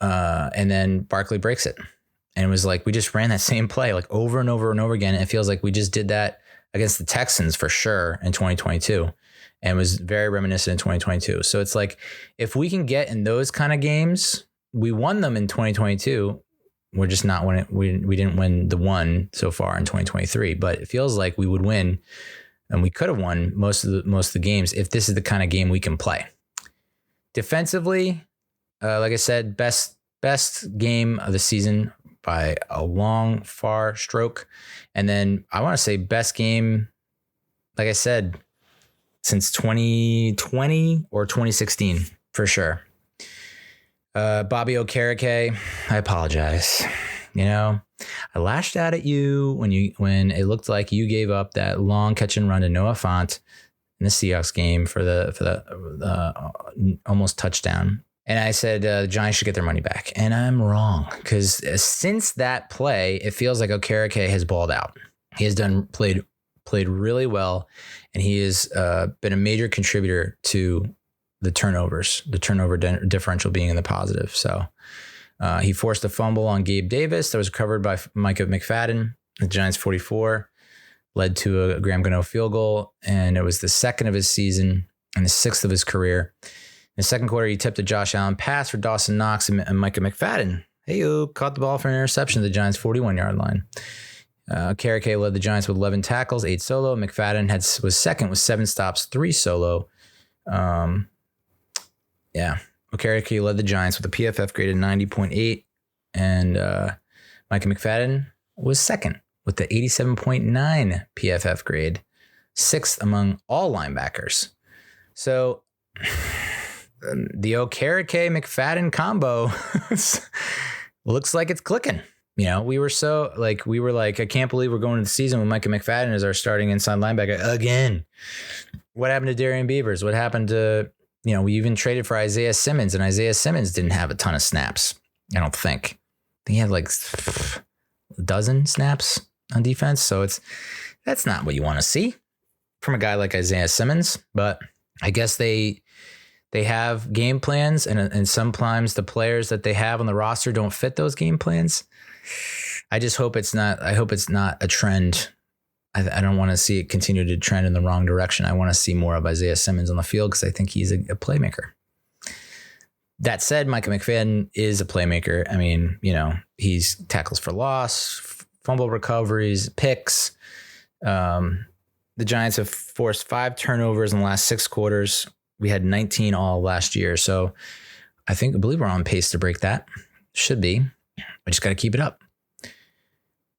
S1: and then Barkley breaks it. And it was we just ran that same play over and over and over again. It feels like we just did that against the Texans for sure in 2022, and was very reminiscent in 2022. So it's if we can get in those kind of games, we won them in 2022. We're just not winning. We didn't win the one so far in 2023, but it feels like we would win, and we could have won most of the games if this is the kind of game we can play. Defensively, like I said, best game of the season by a long, far stroke. And then I want to say best game, like I said, since 2020 or 2016, for sure. Bobby Okereke, I apologize. I lashed out at you when it looked like you gave up that long catch and run to Noah Fant in the Seahawks game for the almost touchdown. And I said the Giants should get their money back. And I'm wrong, because since that play, it feels like Okereke has balled out. He has played really well, and he has been a major contributor to the turnovers, the turnover differential being in the positive. So he forced a fumble on Gabe Davis that was covered by Micah McFadden, the Giants 44. led to a Graham Gano field goal, and it was the second of his season and the sixth of his career. In the second quarter, he tipped a Josh Allen pass for Dawson Knox and Micah McFadden. Hey, caught the ball for an interception at the Giants' 41-yard line. Okereke led the Giants with 11 tackles, 8 solo. McFadden was second with 7 stops, 3 solo. Okereke led the Giants with a PFF grade of 90.8, and Micah McFadden was second with the 87.9 PFF grade, sixth among all linebackers. So the Okereke McFadden combo looks like it's clicking. You know, we were like, I can't believe we're going into the season with Micah McFadden as our starting inside linebacker again. What happened to Darian Beavers? What happened to, we even traded for Isaiah Simmons, and Isaiah Simmons didn't have a ton of snaps. I don't think. He had like a dozen snaps on defense. So that's not what you want to see from a guy like Isaiah Simmons. But I guess they have game plans, and sometimes the players that they have on the roster don't fit those game plans. I hope it's not a trend. I don't want to see it continue to trend in the wrong direction. I want to see more of Isaiah Simmons on the field because I think he's a playmaker. That said, Micah McFadden is a playmaker. I mean, he's tackles for loss, fumble recoveries, picks. The Giants have forced 5 turnovers in the last 6 quarters. We had 19 all last year. So I believe we're on pace to break that. Should be. I just got to keep it up.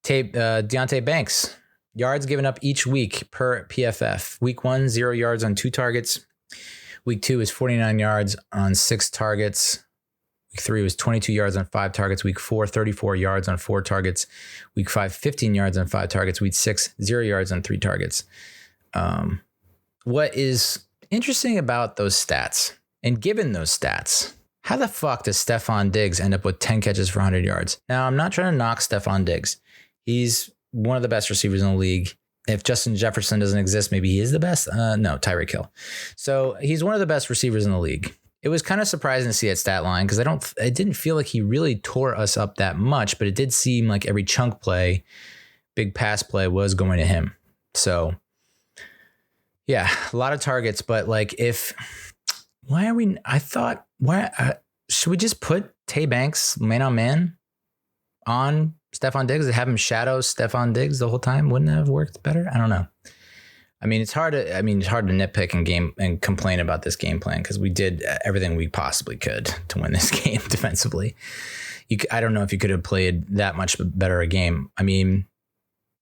S1: Deonte Banks, yards given up each week per PFF. Week 1, 0 yards on 2 targets. Week 2 is 49 yards on 6 targets. Week 3 was 22 yards on 5 targets. Week 4, 34 yards on 4 targets. Week 5, 15 yards on 5 targets. Week 6, 0 yards on 3 targets. What is interesting about those stats, and given those stats, how the fuck does Stephon Diggs end up with 10 catches for 100 yards? Now, I'm not trying to knock Stephon Diggs. He's one of the best receivers in the league. If Justin Jefferson doesn't exist, maybe he is the best. No, Tyreek Hill. So he's one of the best receivers in the league. It was kind of surprising to see that stat line because it didn't feel like he really tore us up that much, but it did seem like every chunk play, big pass play was going to him. So yeah, a lot of targets, but like should we just put Tay Banks man on man on Stephon Diggs and have him shadow Stephon Diggs the whole time? Wouldn't that have worked better? I don't know. I mean, it's hard to nitpick and complain about this game plan because we did everything we possibly could to win this game defensively. I don't know if you could have played that much better a game. I mean,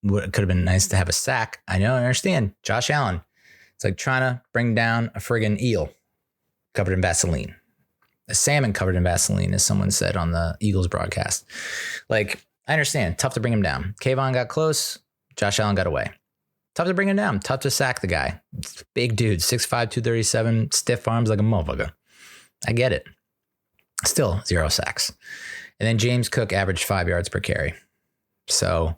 S1: it could have been nice to have a sack. I understand. Josh Allen. It's like trying to bring down a friggin' eel covered in Vaseline. A salmon covered in Vaseline, as someone said on the Eagles broadcast. Like, I understand. Tough to bring him down. Kayvon got close. Josh Allen got away. Tough to bring him down. Tough to sack the guy. Big dude, 6'5", 237, stiff arms like a motherfucker. I get it. Still 0 sacks. And then James Cook averaged 5 yards per carry. So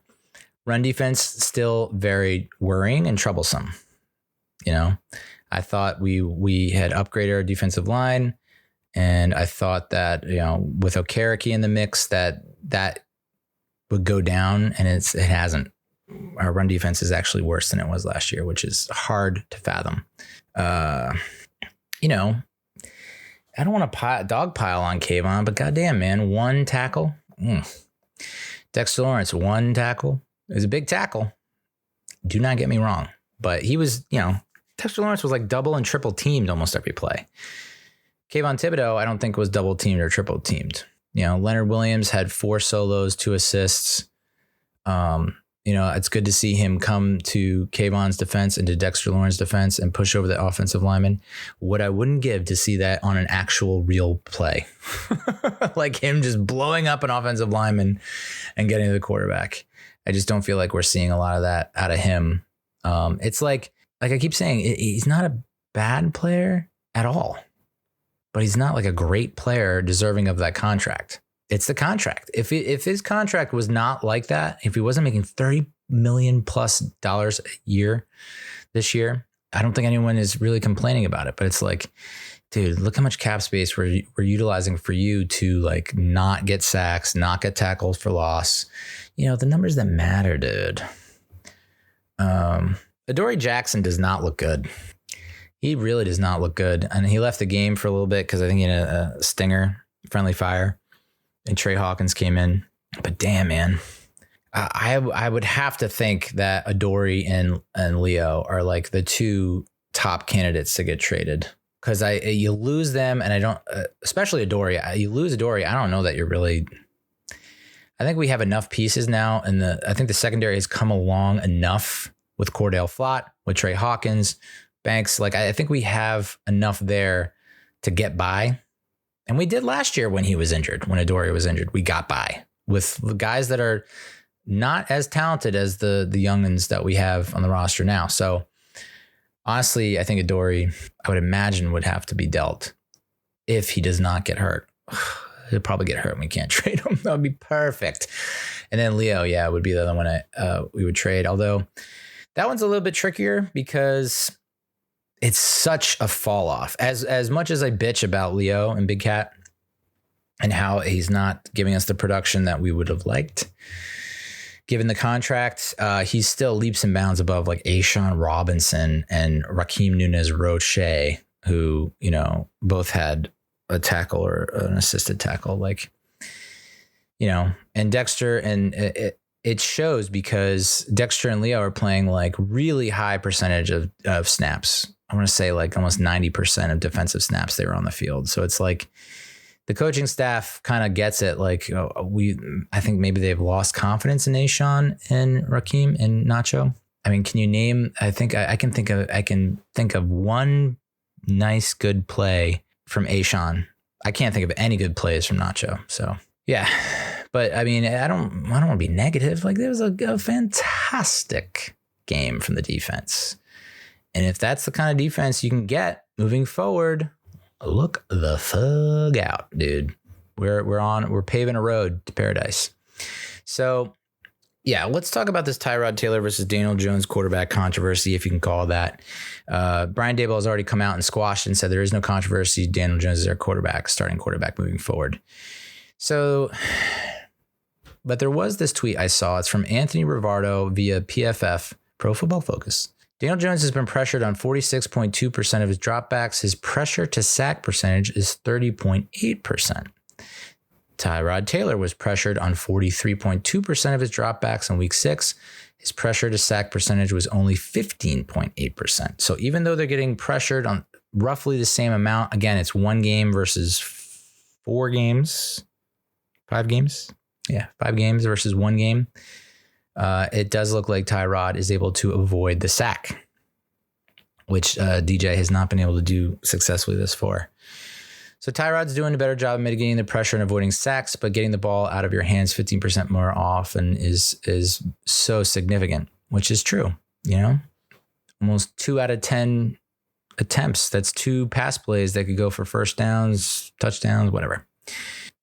S1: run defense still very worrying and troublesome. I thought we had upgraded our defensive line, and I thought that, with Okereke in the mix that would go down, and it hasn't. Our run defense is actually worse than it was last year, which is hard to fathom. I don't want to dogpile on Kayvon, but goddamn, man, 1 tackle. Dexter Lawrence, 1 tackle. It was a big tackle. Do not get me wrong, but he was, Dexter Lawrence was like double and triple teamed almost every play. Kayvon Thibodeau, I don't think was double teamed or triple teamed. Leonard Williams had 4 solos, 2 assists. It's good to see him come to Kayvon's defense and to Dexter Lawrence's defense and push over the offensive lineman. What I wouldn't give to see that on an actual real play, like him just blowing up an offensive lineman and getting to the quarterback. I just don't feel like we're seeing a lot of that out of him. It's like I keep saying, he's not a bad player at all, but he's not like a great player deserving of that contract. It's the contract. If his contract was not like that, if he wasn't making $30 million plus a year this year, I don't think anyone is really complaining about it. But it's like, dude, look how much cap space we're utilizing for you to like not get sacks, not get tackles for loss. The numbers that matter, dude. Adoree Jackson does not look good. He really does not look good. And he left the game for a little bit because I think he had a stinger, friendly fire, and Trey Hawkins came in. But damn, man, I would have to think that Adoree and Leo are like the two top candidates to get traded. Because you lose them, and I don't, especially Adoree. You lose Adoree, I don't know that you're really. I think we have enough pieces now, and I think the secondary has come along enough with Cordell Flott, with Trey Hawkins, Banks. Like I think we have enough there to get by, and we did last year when he was injured. When Adoree was injured, we got by with the guys that are not as talented as the youngins that we have on the roster now. So. Honestly, I think Adoree, I would imagine, would have to be dealt if he does not get hurt. He'll probably get hurt and we can't trade him. That would be perfect. And then Leo, would be the other one we would trade. Although that one's a little bit trickier because it's such a fall off. As much as I bitch about Leo and Big Cat and how he's not giving us the production that we would have liked, given the contract, he's still leaps and bounds above like Ashawn Robinson and Raheem Nunez-Roche, who, both had a tackle or an assisted tackle, and Dexter. And it shows because Dexter and Leo are playing like really high percentage of snaps. I want to say like almost 90% of defensive snaps they were on the field. So it's like, the coaching staff kind of gets it. Like I think maybe they've lost confidence in Ashawn and Raheem and Nacho. I mean, can you name? I think I can think of one nice good play from Ashawn. I can't think of any good plays from Nacho. So yeah, but I mean, I don't want to be negative. Like there was a fantastic game from the defense, and if that's the kind of defense you can get moving forward. Look the fuck out, dude. We're paving a road to paradise. So yeah, let's talk about this Tyrod Taylor versus Daniel Jones quarterback controversy, if you can call it that. Brian Daboll has already come out and squashed and said there is no controversy. Daniel Jones is our starting quarterback moving forward. So, but there was this tweet I saw. It's from Anthony Rivardo via PFF, Pro Football Focus. Daniel Jones has been pressured on 46.2% of his dropbacks. His pressure to sack percentage is 30.8%. Tyrod Taylor was pressured on 43.2% of his dropbacks in week 6. His pressure to sack percentage was only 15.8%. So even though they're getting pressured on roughly the same amount, again, it's 1 game versus 4 games, 5 games. Yeah, 5 games versus 1 game. It does look like Tyrod is able to avoid the sack, which DJ has not been able to do successfully thus far. So Tyrod's doing a better job of mitigating the pressure and avoiding sacks, but getting the ball out of your hands 15% more often is so significant, which is true. Almost 2 out of 10 attempts. That's 2 pass plays that could go for first downs, touchdowns, whatever.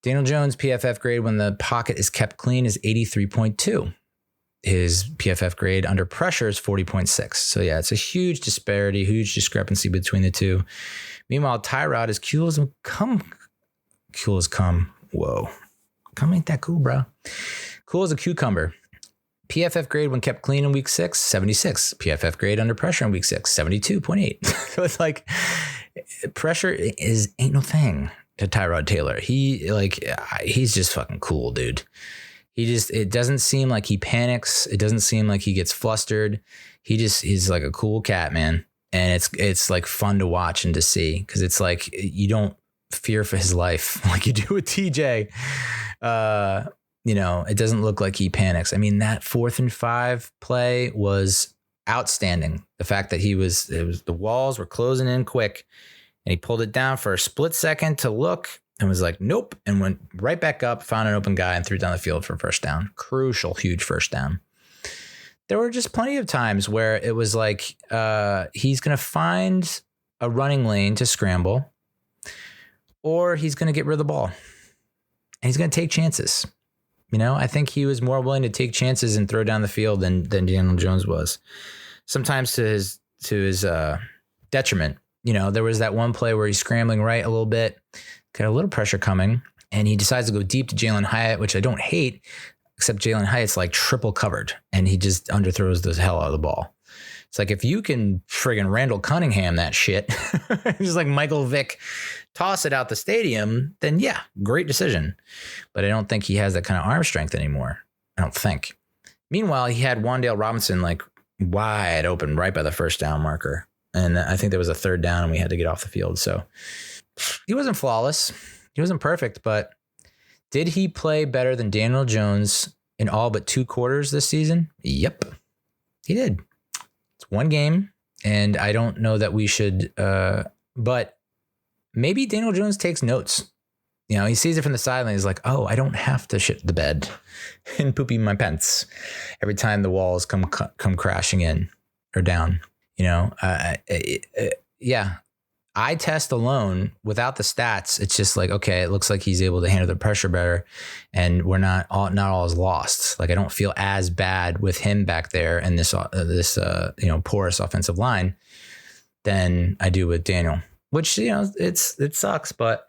S1: Daniel Jones' PFF grade when the pocket is kept clean is 83.2. His PFF grade under pressure is 40.6. So yeah, it's a huge disparity, huge discrepancy between the two. Meanwhile, Tyrod is cool as cum. Whoa. Cum ain't that cool, bro. Cool as a cucumber. PFF grade when kept clean in week 6, 76. PFF grade under pressure in week 6, 72.8. So it's like pressure ain't no thing to Tyrod Taylor. He's just fucking cool, dude. It doesn't seem like he panics. It doesn't seem like he gets flustered. He's like a cool cat, man. And it's like fun to watch and to see because it's like you don't fear for his life like you do with TJ. It doesn't look like he panics. I mean, that 4th and 5 play was outstanding. The fact that the walls were closing in quick and he pulled it down for a split second to look and was like, nope, and went right back up, found an open guy and threw down the field for a first down. Crucial, huge first down. There were just plenty of times where it was like he's going to find a running lane to scramble or he's going to get rid of the ball and he's going to take chances. I think he was more willing to take chances and throw down the field than Daniel Jones was. Sometimes to his detriment. There was that one play where he's scrambling right a little bit, got a little pressure coming, and he decides to go deep to Jalen Hyatt, which I don't hate. except Jalen Hyatt's like triple covered and he just underthrows the hell out of the ball. It's like, if you can friggin' Randall Cunningham that shit, just like Michael Vick toss it out the stadium, then yeah, great decision. But I don't think he has that kind of arm strength anymore. I don't think. Meanwhile, he had Wan'Dale Robinson like wide open right by the first down marker. And I think there was a third down and we had to get off the field. So he wasn't flawless. He wasn't perfect, but did he play better than Daniel Jones in all but 2 quarters this season? Yep, he did. It's one game, and I don't know that we should, but maybe Daniel Jones takes notes. You know, he sees it from the sideline. He's like, oh, I don't have to shit the bed and poopy my pants every time the walls come crashing in or down. You know, yeah. Eye test alone without the stats, it's just like, okay, it looks like he's able to handle the pressure better, and we're not all is lost. Like, I don't feel as bad with him back there and this porous offensive line than I do with Daniel. Which, you know, it sucks, but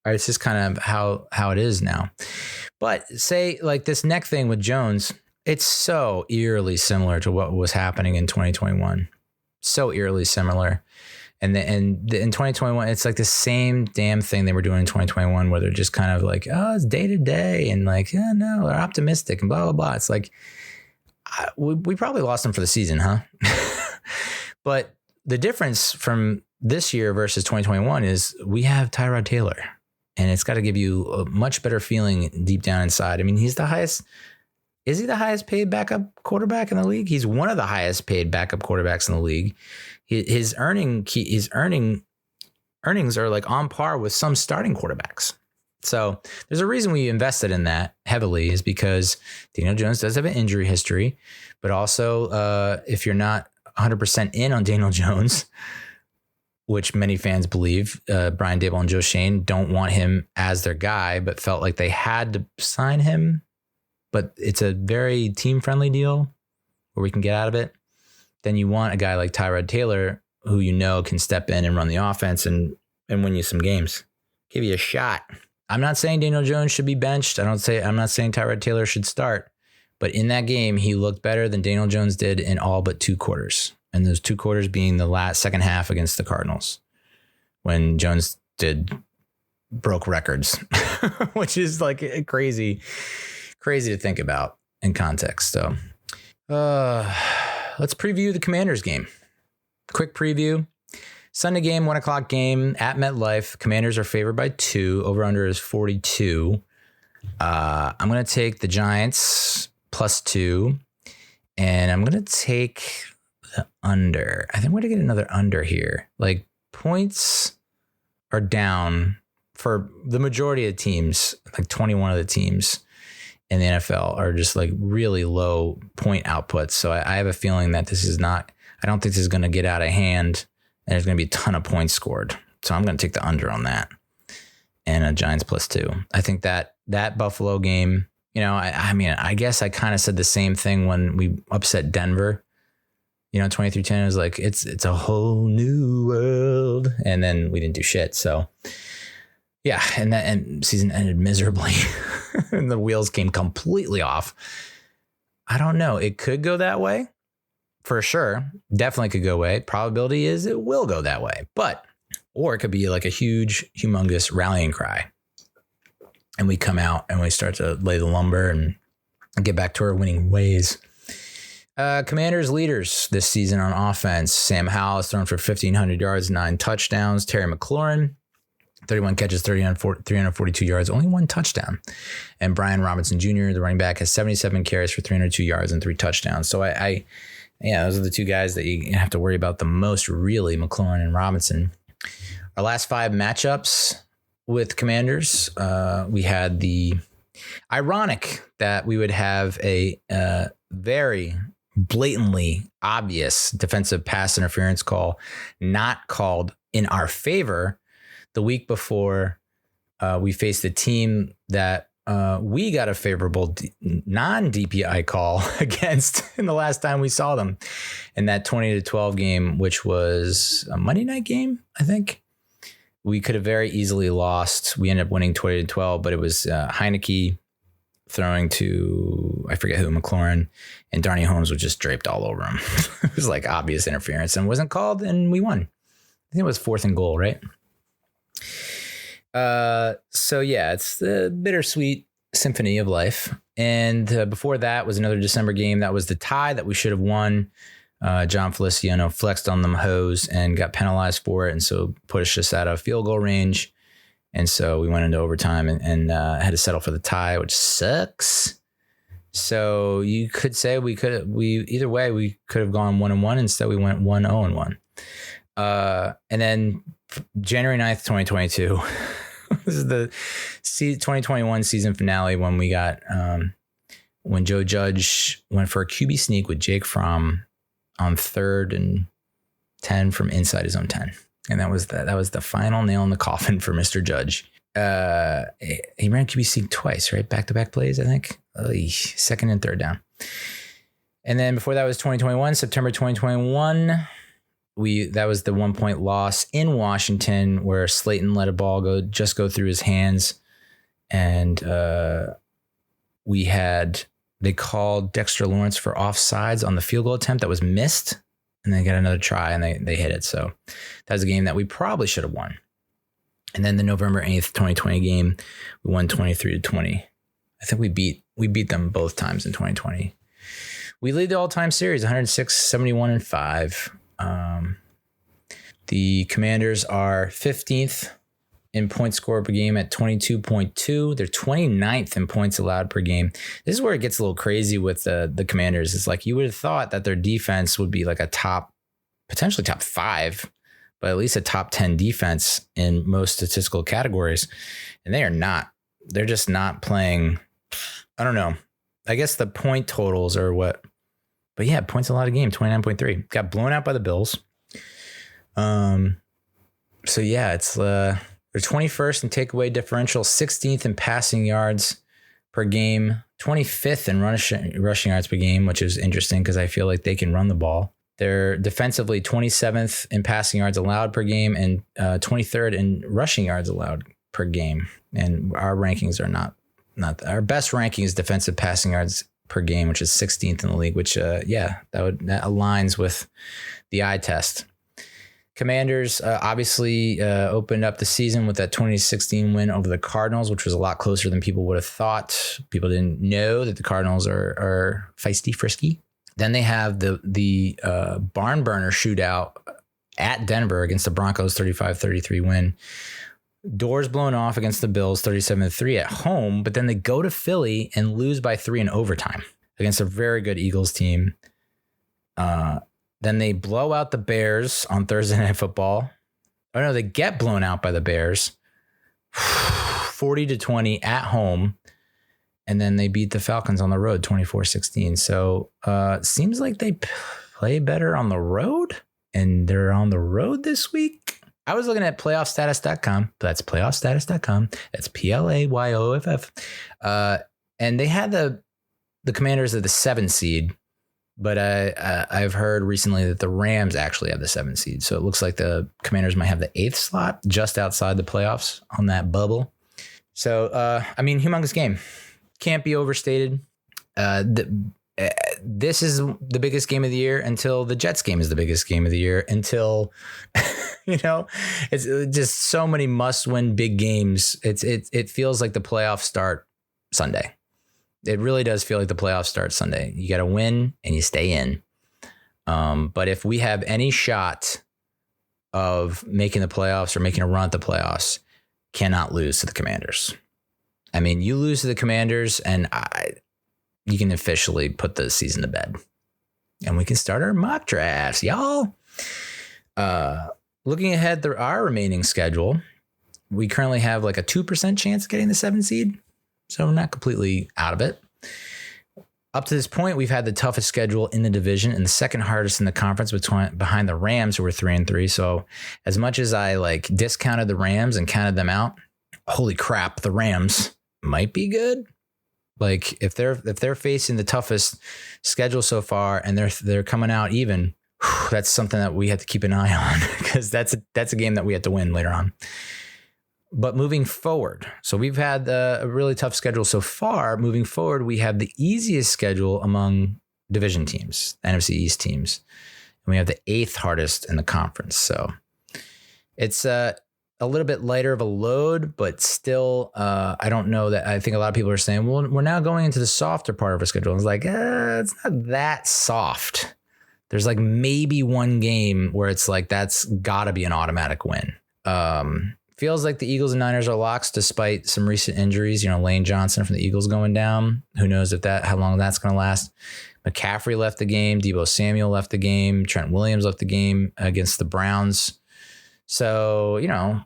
S1: it's just kind of how it is now. But say like this neck thing with Jones, it's so eerily similar to what was happening in 2021. So eerily similar. And in 2021, it's like the same damn thing they were doing in 2021, where they're just kind of like, oh, it's day to day. And like, yeah, no, they're optimistic and blah, blah, blah. It's like, we probably lost them for the season, huh? But the difference from this year versus 2021 is we have Tyrod Taylor, and it's got to give you a much better feeling deep down inside. I mean, he's the highest. Is he the highest paid backup quarterback in the league? He's one of the highest paid backup quarterbacks in the league. His earnings are like on par with some starting quarterbacks. So there's a reason we invested in that heavily, is because Daniel Jones does have an injury history, but also if you're not 100% in on Daniel Jones, which many fans believe, Brian Daboll and Joe Schoen don't want him as their guy, but felt like they had to sign him. But it's a very team-friendly deal where we can get out of it. Then you want a guy like Tyrod Taylor, who you know can step in and run the offense and win you some games, give you a shot. I'm not saying Daniel Jones should be benched. I'm not saying Tyrod Taylor should start. But in that game, he looked better than Daniel Jones did in all but 2 quarters. And those 2 quarters being the second half against the Cardinals, when Jones broke records, which is like crazy to think about in context. So let's preview the Commanders game. Quick preview. Sunday game, 1:00 game at MetLife. Commanders are favored by 2. Over under is 42. I'm going to take the Giants +2, and I'm going to take the under. I think we're going to get another under here. Like, points are down for the majority of teams. Like 21 of the teams in the NFL are just like really low point outputs. So I have a feeling that I don't think this is going to get out of hand, and there's going to be a ton of points scored. So I'm going to take the under on that, and a Giants +2. I think that Buffalo game, you know, I mean, I guess I kind of said the same thing when we upset Denver, you know, 23-10. It was like, it's a whole new world. And then we didn't do shit. So yeah. And season ended miserably and the wheels came completely off. I don't know. It could go that way for sure. Definitely could go away. Probability is it will go that way, or it could be like a humongous rallying cry. And we come out and we start to lay the lumber and get back to our winning ways. Commanders leaders this season on offense. Sam Howell has thrown for 1,500 yards, 9 touchdowns. Terry McLaurin, 31 catches, 342 yards, only 1 touchdown. And Brian Robinson Jr., the running back, has 77 carries for 302 yards and 3 touchdowns. So those are the 2 guys that you have to worry about the most, really, McLaurin and Robinson. Our last 5 matchups with Commanders, we had the ironic that we would have a very blatantly obvious defensive pass interference call not called in our favor the week before we faced a team that we got a favorable non-DPI call against in the last time we saw them in that 20-12 game, which was a Monday night game, I think. We could have very easily lost. We ended up winning 20-12, but it was Heineke throwing to, I forget who, McLaurin, and Darnay Holmes was just draped all over him. It was like obvious interference and wasn't called, and we won. I think it was 4th and goal, right? So yeah, it's the bittersweet symphony of life. And before that was another December game. That was the tie that we should have won. John Feliciano flexed on them hose and got penalized for it, and so pushed us out of field goal range. And so we went into overtime and had to settle for the tie, which sucks. So you could say either way we could have gone 1-1. Instead, we went 1-0-1. And then January 9th, 2022. This is the 2021 season finale when we got when Joe Judge went for a QB sneak with Jake Fromm on 3rd and 10 from inside his own 10. And that was the final nail in the coffin for Mr. Judge. He ran QB sneak twice, right? Back-to-back plays, I think. 2nd and 3rd down. And then before that was 2021, September 2021. That was the 1-point loss in Washington where Slayton let a ball go through his hands. And they called Dexter Lawrence for offsides on the field goal attempt that was missed. And they got another try and they hit it. So that was a game that we probably should have won. And then the November 8th, 2020 game, we won 23-20. I think we beat them both times in 2020. We lead the all-time series, 106-71-5. The Commanders are 15th in points scored per game at 22.2. They're 29th in points allowed per game. This is where it gets a little crazy with the Commanders. It's like you would have thought that their defense would be like potentially top 5, but at least a top 10 defense in most statistical categories. And they are not. They're just not playing. I don't know. I guess the point totals are what. But yeah, points allowed a game, 29.3. Got blown out by the Bills. So yeah, it's they're 21st in takeaway differential, 16th in passing yards per game, 25th in rushing yards per game, which is interesting because I feel like they can run the ball. They're defensively 27th in passing yards allowed per game and 23rd in rushing yards allowed per game. And our rankings are not our best ranking is defensive passing yards per game, which is 16th in the league, which that aligns with the eye test. Commanders obviously opened up the season with that 2016 win over the Cardinals, which was a lot closer than people would have thought. People didn't know that the Cardinals are feisty, frisky. Then they have the barn burner shootout at Denver against the Broncos, 35-33 win. Doors blown off against the Bills, 37-3 at home, but then they go to Philly and lose by 3 in overtime against a very good Eagles team. Then they blow out the Bears on Thursday Night Football. Oh no, they get blown out by the Bears, 40-20 at home, and then they beat the Falcons on the road, 24-16. So seems like they play better on the road, and they're on the road this week. I was looking at playoffstatus.com. That's playoffstatus.com. That's PLAYOFF. And they had the Commanders at the 7 seed. But I've heard recently that the Rams actually have the 7 seed. So it looks like the Commanders might have the 8th slot just outside the playoffs on that bubble. So, humongous game. Can't be overstated. This is the biggest game of the year until the Jets game is the biggest game of the year until, it's just so many must-win big games. It feels like the playoffs start Sunday. It really does feel like the playoffs start Sunday. You got to win and you stay in. But if we have any shot of making the playoffs or making a run at the playoffs, cannot lose to the Commanders. I mean, you lose to the Commanders and you can officially put the season to bed. And we can start our mock drafts, y'all. Looking ahead through our remaining schedule, we currently have like a 2% chance of getting the 7 seed. So we're not completely out of it. Up to this point, we've had the toughest schedule in the division and the second hardest in the conference behind the Rams, who were 3-3. So as much as I discounted the Rams and counted them out, holy crap, the Rams might be good. Like if they're facing the toughest schedule so far and they're coming out even, that's something that we have to keep an eye on because that's a game that we have to win later on. But moving forward, so we've had a really tough schedule so far. Moving forward, we have the easiest schedule among division teams, NFC East teams. And we have the 8th hardest in the conference. So it's a little bit lighter of a load, but still, I don't know that. I think a lot of people are saying, well, we're now going into the softer part of our schedule. It's like, it's not that soft. There's like maybe one game where it's like, that's gotta be an automatic win. Feels like the Eagles and Niners are locks despite some recent injuries. Lane Johnson from the Eagles going down. Who knows how long that's going to last. McCaffrey left the game. Deebo Samuel left the game. Trent Williams left the game against the Browns. So,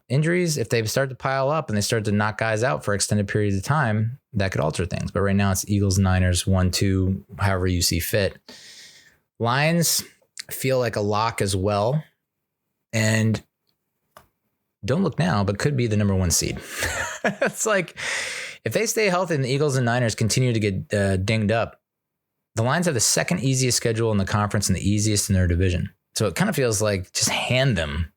S1: injuries, if they start to pile up and they start to knock guys out for extended periods of time, that could alter things. But right now it's Eagles, Niners, 1-2, however you see fit. Lions feel like a lock as well. And don't look now, but could be the number 1 seed. It's like, if they stay healthy and the Eagles and Niners continue to get dinged up, the Lions have the 2nd easiest schedule in the conference and the easiest in their division. So it kind of feels like just hand them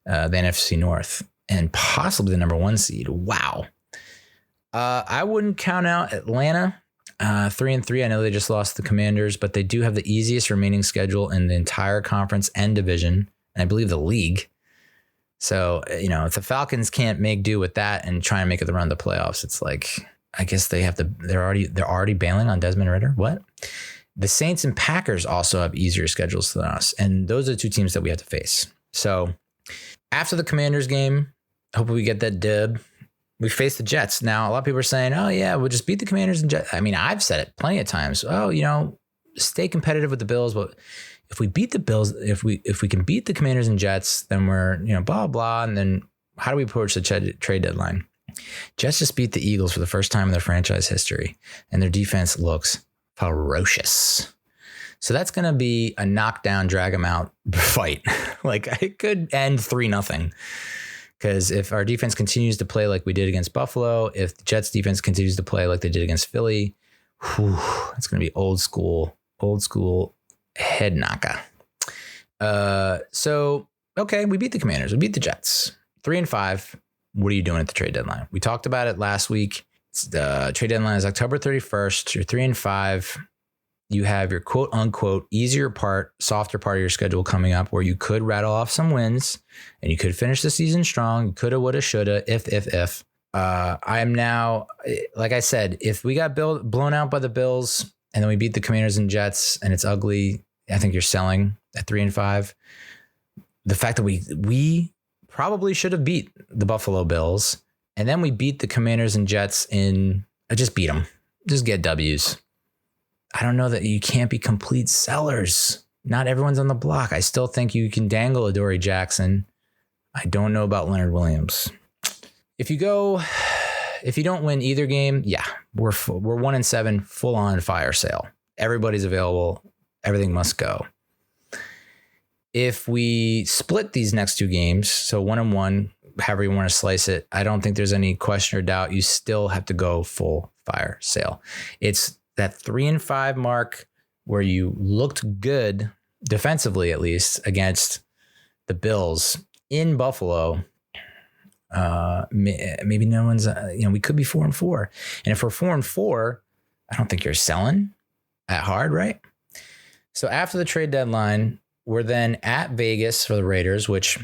S1: the NFC North and possibly the number 1 seed. Wow. I wouldn't count out Atlanta 3-3. I know they just lost the Commanders, but they do have the easiest remaining schedule in the entire conference and division, and I believe the league. So, if the Falcons can't make do with that and try and make it the run to the playoffs, it's like, I guess they have to, they're already bailing on Desmond Ridder. What? The Saints and Packers also have easier schedules than us. And those are the 2 teams that we have to face. So after the Commanders game, hopefully we get that dub. We face the Jets. Now, a lot of people are saying, oh yeah, we'll just beat the Commanders and Jets. I mean, I've said it plenty of times. Oh, stay competitive with the Bills, but if we beat the Bills, if we can beat the Commanders and Jets, then we're, blah, blah. And then how do we approach the trade deadline? Jets just beat the Eagles for the first time in their franchise history, and their defense looks ferocious. So that's going to be a knockdown, drag them out fight. Like, it could end 3-0. Because if our defense continues to play like we did against Buffalo, if the Jets defense continues to play like they did against Philly, it's going to be old school head knocker. Okay, we beat the Commanders. We beat the Jets. 3-5. What are you doing at the trade deadline? We talked about it last week. The trade deadline is October 31st. You're 3-5. You have your quote unquote softer part of your schedule coming up where you could rattle off some wins and you could finish the season strong. You coulda, woulda, shoulda, if. I am now, like I said, if we got blown out by the Bills and then we beat the Commanders and Jets and it's ugly, I think you're selling at 3-5. The fact that we probably should have beat the Buffalo Bills and then we beat the Commanders and Jets just beat them. Just get W's. I don't know that you can't be complete sellers. Not everyone's on the block. I still think you can dangle Adoree Jackson. I don't know about Leonard Williams. If you don't win either game, yeah, we're 1-7, full on fire sale. Everybody's available. Everything must go. If we split these next 2 games, so 1-1, however you want to slice it, I don't think there's any question or doubt. You still have to go full fire sale. It's that 3-5 mark where you looked good defensively, at least against the Bills in Buffalo. Maybe no one's, we could be 4-4. And if we're 4-4, I don't think you're selling at hard, right? So after the trade deadline, we're then at Vegas for the Raiders, which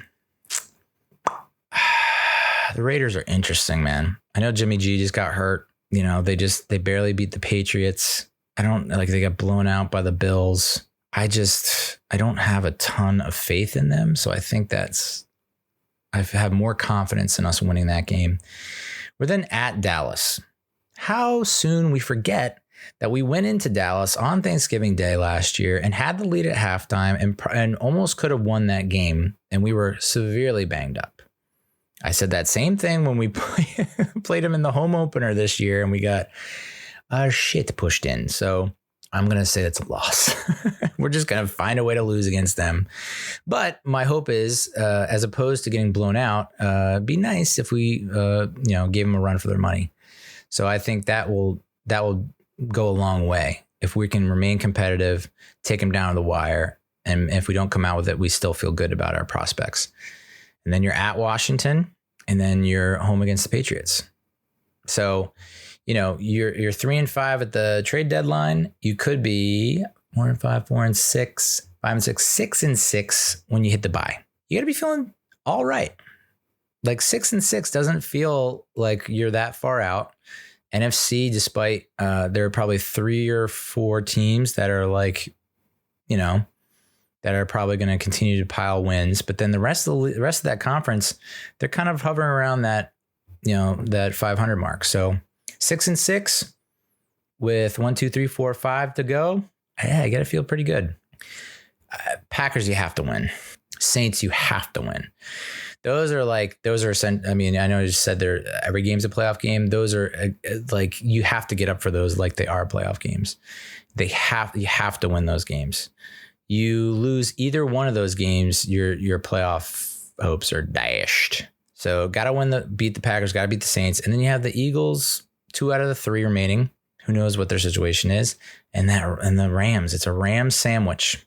S1: the Raiders are interesting, man. I know Jimmy G just got hurt. They barely beat the Patriots. They got blown out by the Bills. I don't have a ton of faith in them. So I think I have more confidence in us winning that game. We're then at Dallas. How soon we forget that we went into Dallas on Thanksgiving Day last year and had the lead at halftime and almost could have won that game. And we were severely banged up. I said that same thing when we played them in the home opener this year and we got shit pushed in. So I'm going to say that's a loss. We're just going to find a way to lose against them. But my hope is, as opposed to getting blown out, be nice if we, gave them a run for their money. So I think that will go a long way. If we can remain competitive, take them down to the wire. And if we don't come out with it, we still feel good about our prospects. And then you're at Washington. and then you're home against the Patriots. So, you're 3-5 at the trade deadline. You could be 4-5, 4-6, 5-6, 6-6 when you hit the bye. You got to be feeling all right. Like 6-6 doesn't feel like you're that far out. NFC, despite there are probably 3 or 4 teams that are like, that are probably going to continue to pile wins. But then the rest of that conference, they're kind of hovering around that, that 500 mark. So 6-6 with 1, 2, 3, 4, 5 to go. Yeah, I got to feel pretty good. Packers, you have to win. Saints, you have to win. Those are, I mean, I know you just said every game's a playoff game. Those are like, you have to get up for those like they are playoff games. You have to win those games. You lose either one of those games, your playoff hopes are dashed. So got to beat the Packers, got to beat the Saints. And then you have the Eagles, 2 out of the 3 remaining. Who knows what their situation is? And the Rams, it's a Rams sandwich.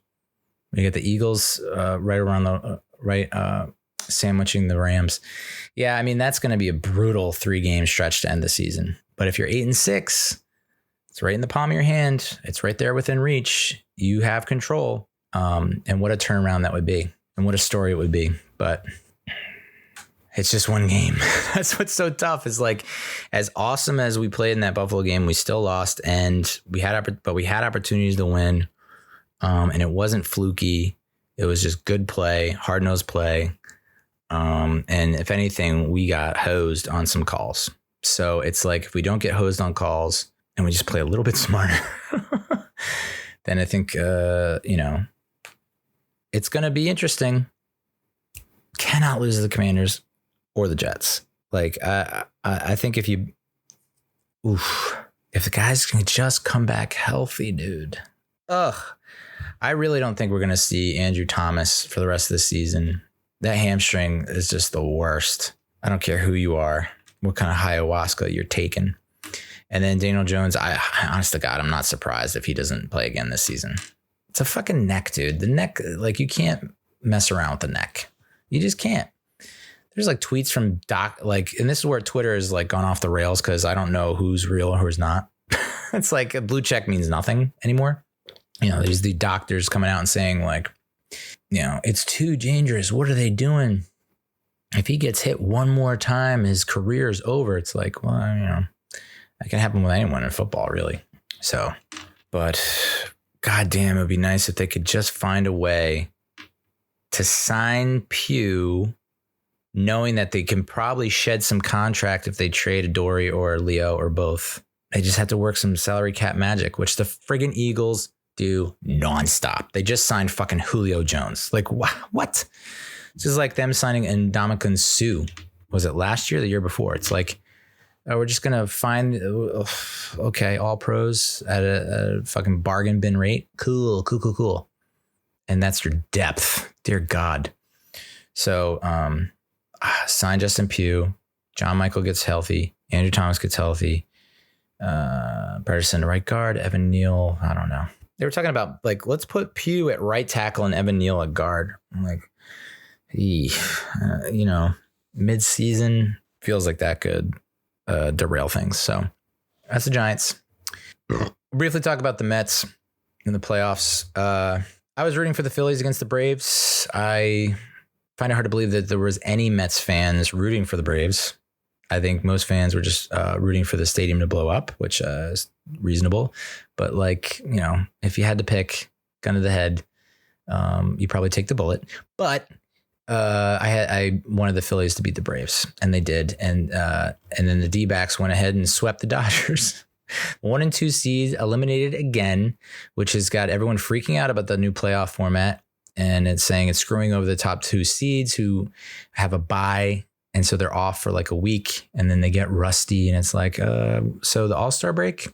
S1: We get the Eagles sandwiching the Rams. Yeah, I mean, that's going to be a brutal 3-game stretch to end the season. But if you're 8-6, it's right in the palm of your hand. It's right there within reach. You have control. And what a turnaround that would be, and what a story it would be. But it's just one game. That's what's so tough. Is like, as awesome as we played in that Buffalo game, we still lost, and we had opportunities to win. And it wasn't fluky. It was just good play, hard-nosed play. And if anything, we got hosed on some calls. So it's like, if we don't get hosed on calls and we just play a little bit smarter, then I think, it's going to be interesting. Cannot lose to the Commanders or the Jets. Like, I think if the guys can just come back healthy, dude. I really don't think we're going to see Andrew Thomas for the rest of the season. That hamstring is just the worst. I don't care who you are, what kind of ayahuasca you're taking. And then Daniel Jones, I honest to God, I'm not surprised if he doesn't play again this season. It's a fucking neck, dude. The neck, like, you can't mess around with the neck. You just can't. There's like tweets from Doc, like, and this is where Twitter is like gone off the rails, because I don't know who's real or who's not. It's like a blue check means nothing anymore. There's the doctors coming out and saying, like, it's too dangerous. What are they doing? If he gets hit one more time, his career is over. It's like, well, that can happen with anyone in football, really. So, but goddamn, it would be nice if they could just find a way to sign Pugh, knowing that they can probably shed some contract if they trade Adoree' or Leo or both. They just have to work some salary cap magic, which the friggin' Eagles do nonstop. They just signed fucking Julio Jones. Like, what? This is like them signing Ndamukong Suh. Was it last year or the year before? It's like, we're just going to find, all pros at a fucking bargain bin rate. Cool. And that's your depth. Dear God. So sign Justin Pugh. John Michael gets healthy. Andrew Thomas gets healthy. Pedersen right guard. Evan Neal. I don't know. They were talking about, like, let's put Pugh at right tackle and Evan Neal at guard. I'm like, mid-season feels like that could derail things. So that's the Giants. Briefly talk about the Mets in the playoffs. I was rooting for the Phillies against the Braves. I find it hard to believe that there was any Mets fans rooting for the Braves. I think most fans were just rooting for the stadium to blow up, which is reasonable. But, like, if you had to pick, gun to the head, you probably take the bullet. But I wanted the Phillies to beat the Braves, and they did. And then the D-backs went ahead and swept the Dodgers. 1 and 2 seed eliminated again, which has got everyone freaking out about the new playoff format. And it's saying it's screwing over the top 2 seeds who have a bye. And so they're off for like a week, and then they get rusty. And it's like, so the All-Star break,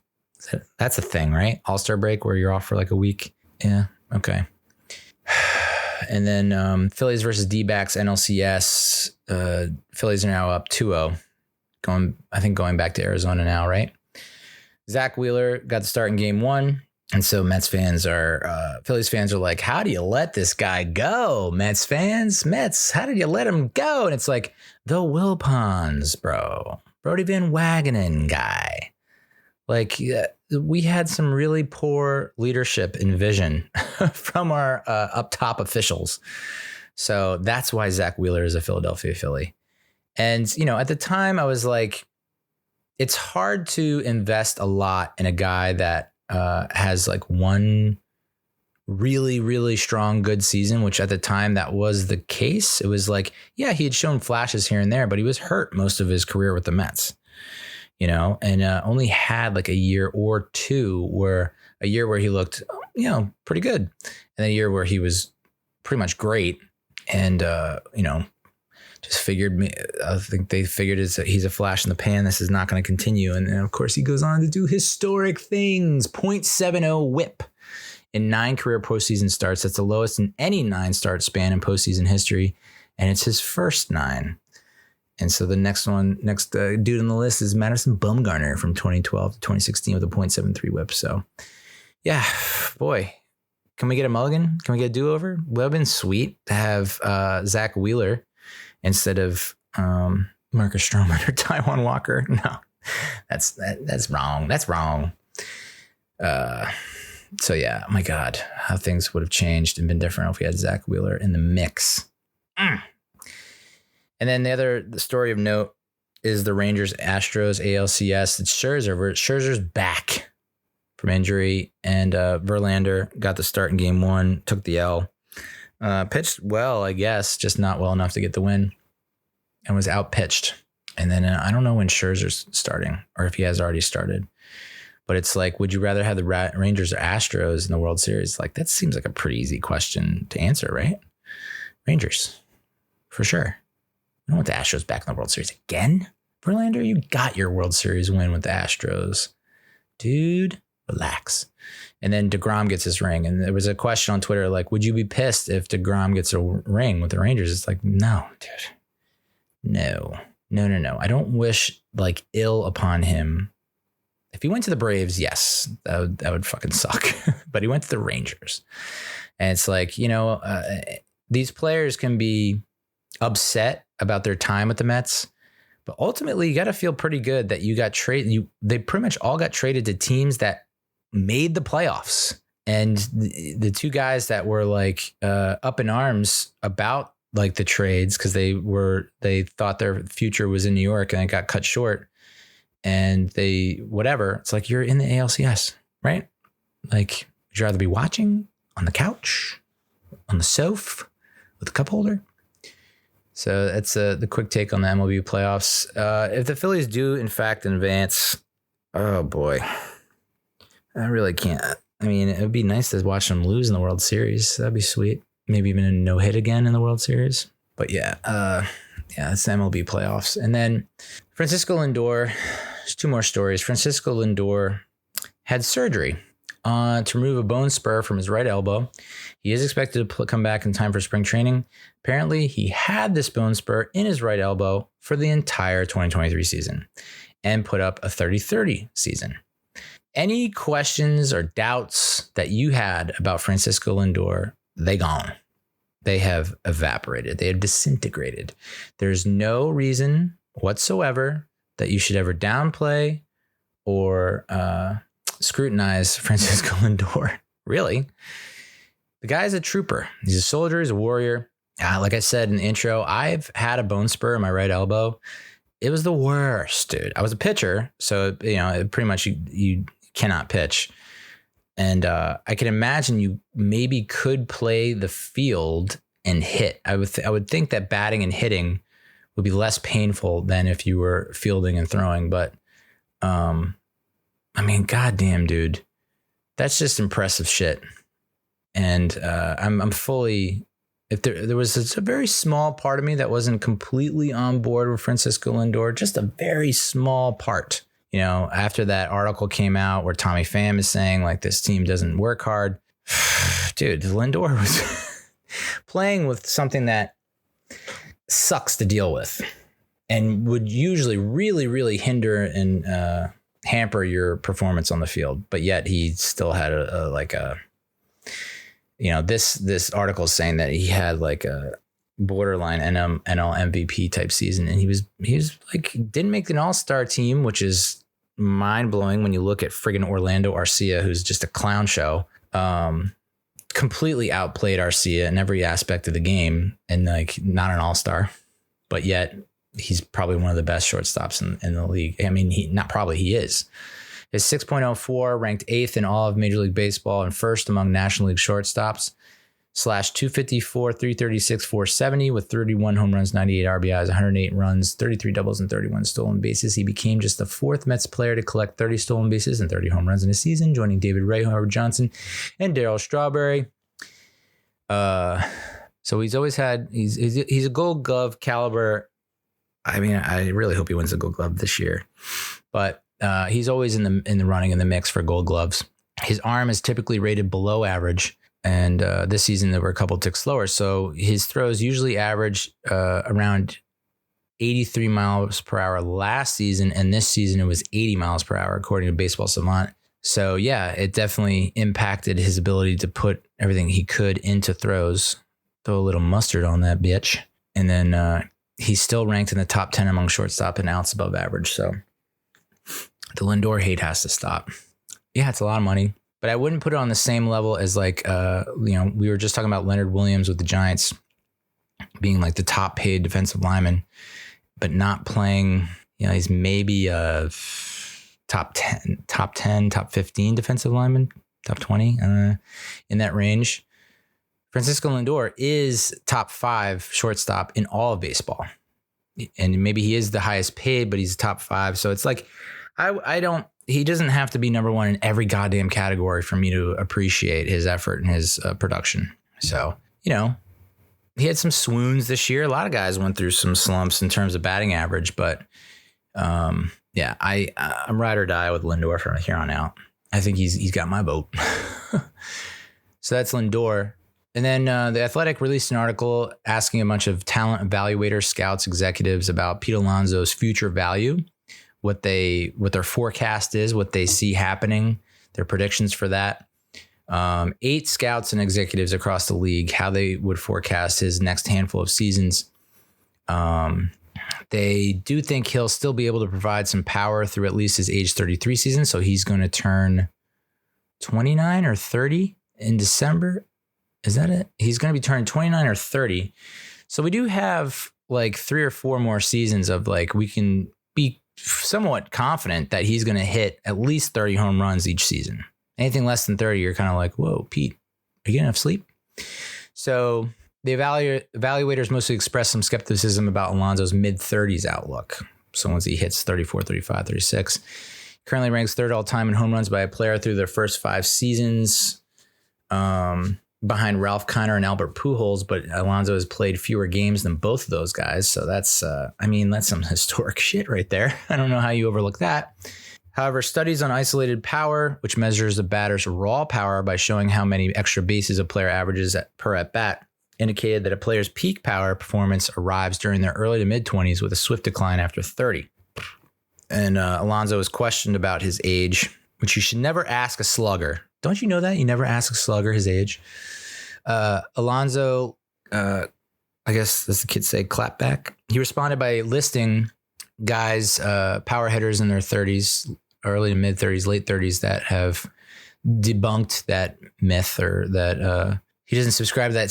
S1: that's a thing, right? All-Star break where you're off for like a week. Yeah. Okay. And then Phillies versus D-backs NLCS. Phillies are now up 2-0. Going back to Arizona now, right? Zach Wheeler got the start in game 1. And so Phillies fans are like, how do you let this guy go? Mets, how did you let him go? And it's like, the Wilpons, bro. Brody Van Wagenen guy. Like, we had some really poor leadership and vision from our up top officials. So that's why Zach Wheeler is a Philadelphia Philly. And, at the time I was like, it's hard to invest a lot in a guy that has like one really, really strong, good season, which at the time that was the case. It was like, yeah, he had shown flashes here and there, but he was hurt most of his career with the Mets, and only had like a year or two where he looked, pretty good. And then a year where he was pretty much great. And, just I think they figured he's a flash in the pan. This is not going to continue. And then, of course, he goes on to do historic things. .70 whip in 9 career postseason starts. That's the lowest in any 9-start span in postseason history. And it's his first 9. And so the next dude on the list is Madison Bumgarner from 2012 to 2016 with a .73 whip. So, yeah, boy. Can we get a mulligan? Can we get a do-over? Would have been sweet to have Zach Wheeler instead of Marcus Stroman or Taijuan Walker. No, that's wrong. That's wrong. So yeah, my God, how things would have changed and been different if we had Zach Wheeler in the mix. And then the story of note is the Rangers Astros ALCS. It's Scherzer. Scherzer's back from injury, and Verlander got the start in game 1, took the L. Pitched well, I guess, just not well enough to get the win, and was outpitched. And then I don't know when Scherzer's starting or if he has already started. But it's like, would you rather have the Rangers or Astros in the World Series? Like, that seems like a pretty easy question to answer, right? Rangers, for sure. I don't want the Astros back in the World Series again. Verlander, you got your World Series win with the Astros. Dude, relax. And then DeGrom gets his ring. And there was a question on Twitter, like, would you be pissed if DeGrom gets a ring with the Rangers? It's like, no, dude. No. I don't wish like ill upon him. If he went to the Braves, yes, that would fucking suck. But he went to the Rangers. And it's like, these players can be upset about their time with the Mets. But ultimately, you got to feel pretty good that you got traded. They pretty much all got traded to teams that made the playoffs. And the two guys that were like up in arms about like the trades, because they thought their future was in New York and it got cut short. And it's like, you're in the ALCS, right? Like, would you rather be watching on the couch, on the sofa with a cup holder? So that's the quick take on the MLB playoffs. If the Phillies do, in fact, advance, oh boy, I really can't. I mean, it would be nice to watch them lose in the World Series. That'd be sweet. Maybe even a no-hit again in the World Series. But yeah, it's the MLB playoffs. And then Francisco Lindor, there's 2 more stories. Francisco Lindor had surgery to remove a bone spur from his right elbow. He is expected to come back in time for spring training. Apparently, he had this bone spur in his right elbow for the entire 2023 season and put up a 30-30 season. Any questions or doubts that you had about Francisco Lindor, they gone. They have evaporated. They have disintegrated. There's no reason whatsoever that you should ever downplay or scrutinize Francisco Lindor. Really? The guy's a trooper. He's a soldier. He's a warrior. Like I said in the intro, I've had a bone spur in my right elbow. It was the worst, dude. I was a pitcher, so pretty much you cannot pitch. And I can imagine you maybe could play the field and hit. I would think that batting and hitting would be less painful than if you were fielding and throwing. But I mean, goddamn, dude, that's just impressive shit. And I'm fully. If there was a very small part of me that wasn't completely on board with Francisco Lindor, just a very small part. After that article came out where Tommy Pham is saying like this team doesn't work hard, dude, Lindor was playing with something that sucks to deal with and would usually really, really hinder and hamper your performance on the field. But yet he still had this article is saying that he had like a borderline NL MVP type season, and he was like didn't make an all-star team, which is mind blowing when you look at friggin' Orlando Arcia, who's just a clown show. Completely outplayed Arcia in every aspect of the game, and like not an all-star, but yet he's probably one of the best shortstops in the league. I mean, he is. His 6.04 ranked 8th in all of Major League Baseball and first among National League shortstops. Slash 254, 336, 470 with 31 home runs, 98 RBIs, 108 runs, 33 doubles, and 31 stolen bases. He became just the 4th Mets player to collect 30 stolen bases and 30 home runs in a season, joining David Ray, Howard Johnson, and Darryl Strawberry. So he's always had he's a Gold Glove caliber. I mean, I really hope he wins the Gold Glove this year, but he's always in the running, in the mix for Gold Gloves. His arm is typically rated below average. And this season, there were a couple ticks slower. So his throws usually average around 83 miles per hour last season. And this season, it was 80 miles per hour, according to Baseball Savant. So, yeah, it definitely impacted his ability to put everything he could into throws. Throw a little mustard on that bitch. And then he's still ranked in the top 10 among shortstop and outs above average. So the Lindor hate has to stop. Yeah, it's a lot of money. But I wouldn't put it on the same level as like, we were just talking about Leonard Williams with the Giants being like the top paid defensive lineman, but not playing, he's maybe a top 10, top 15 defensive lineman, top 20 in that range. Francisco Lindor is top 5 shortstop in all of baseball. And maybe he is the highest paid, but he's top 5. So it's like, he doesn't have to be number 1 in every goddamn category for me to appreciate his effort and his production. So, he had some swoons this year. A lot of guys went through some slumps in terms of batting average, but I'm ride or die with Lindor from here on out. I think he's got my vote. So that's Lindor. And then The Athletic released an article asking a bunch of talent evaluators, scouts, executives about Pete Alonso's future value. What their forecast is, what they see happening, their predictions for that. 8 scouts and executives across the league, how they would forecast his next handful of seasons. They do think he'll still be able to provide some power through at least his age 33 season. So he's going to turn 29 or 30 in December. Is that it? He's going to be turning 29 or 30. So we do have like 3 or 4 more seasons of like, we can be somewhat confident that he's going to hit at least 30 home runs each season. Anything less than 30, you're kind of like, whoa, Pete, are you getting enough sleep? So the evaluators mostly expressed some skepticism about Alonso's mid-30s outlook. So once he hits 34, 35, 36, currently ranks 3rd all-time in home runs by a player through their first 5 seasons. Behind Ralph Kiner and Albert Pujols, but Alonso has played fewer games than both of those guys. So that's some historic shit right there. I don't know how you overlook that. However, studies on isolated power, which measures a batter's raw power by showing how many extra bases a player averages per at bat, indicated that a player's peak power performance arrives during their early to mid-20s with a swift decline after 30. And Alonso was questioned about his age, which you should never ask a slugger. Don't you know that? You never ask a slugger his age. Alonso, I guess as the kids say, clap back. He responded by listing guys, power hitters in their 30s, early to mid 30s, late 30s that have debunked that myth, or that he doesn't subscribe to that.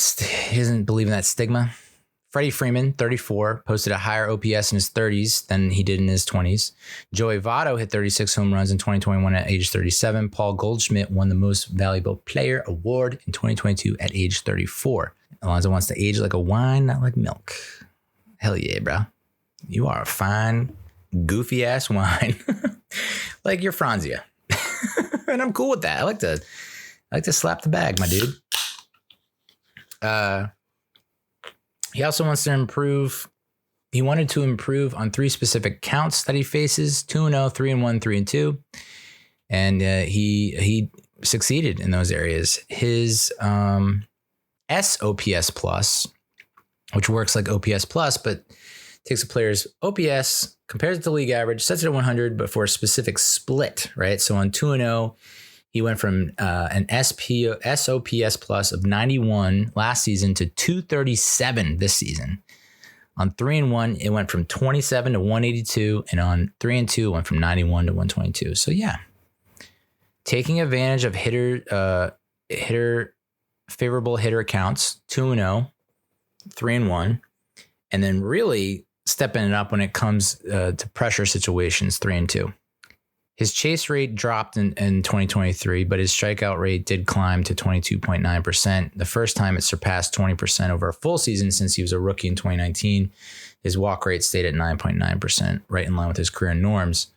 S1: He doesn't believe in that stigma. Freddie Freeman, 34, posted a higher OPS in his 30s than he did in his 20s. Joey Votto hit 36 home runs in 2021 at age 37. Paul Goldschmidt won the Most Valuable Player award in 2022 at age 34. Alonso wants to age like a wine, not like milk. Hell yeah, bro. You are a fine, goofy ass wine. Like your Franzia. And I'm cool with that. I like to slap the bag, my dude. He also wants to improve. He wanted to improve on 3 specific counts that he faces: 2-0, 3-1, 3-2. And he succeeded in those areas. His SOPS plus, which works like OPS plus, but takes a player's OPS compares it to league average, sets it at 100, but for a specific split, right? So on 2-0, he went from an SOPS plus of 91 last season to 237 this season. On 3-1, it went from 27 to 182, and on 3-2, it went from 91 to 122. So yeah, taking advantage of favorable hitter accounts, 2-0, 3-1, and then really stepping it up when it comes to pressure situations, 3-2. His chase rate dropped in 2023, but his strikeout rate did climb to 22.9%. The first time it surpassed 20% over a full season since he was a rookie in 2019. His walk rate stayed at 9.9%, right in line with his career norms.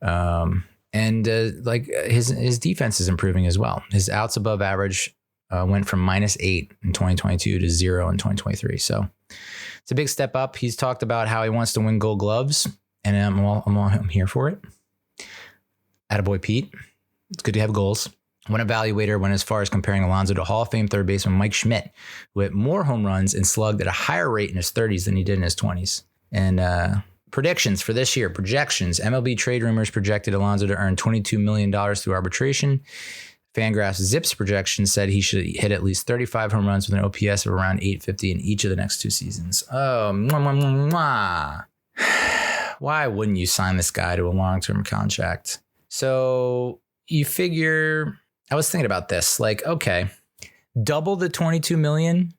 S1: And his defense is improving as well. His outs above average went from -8 in 2022 to 0 in 2023. So it's a big step up. He's talked about how he wants to win Gold Gloves, and I'm here for it. Attaboy Pete. It's good to have goals. One evaluator went as far as comparing Alonso to Hall of Fame third baseman Mike Schmidt, who hit more home runs and slugged at a higher rate in his 30s than he did in his 20s. And predictions for this year, projections. MLB trade rumors projected Alonso to earn $22 million through arbitration. Fangraphs Zips projection said he should hit at least 35 home runs with an OPS of around 850 in each of the next 2 seasons. Oh, why wouldn't you sign this guy to a long-term contract? So you figure, I was thinking about this, like, okay, double the 22 million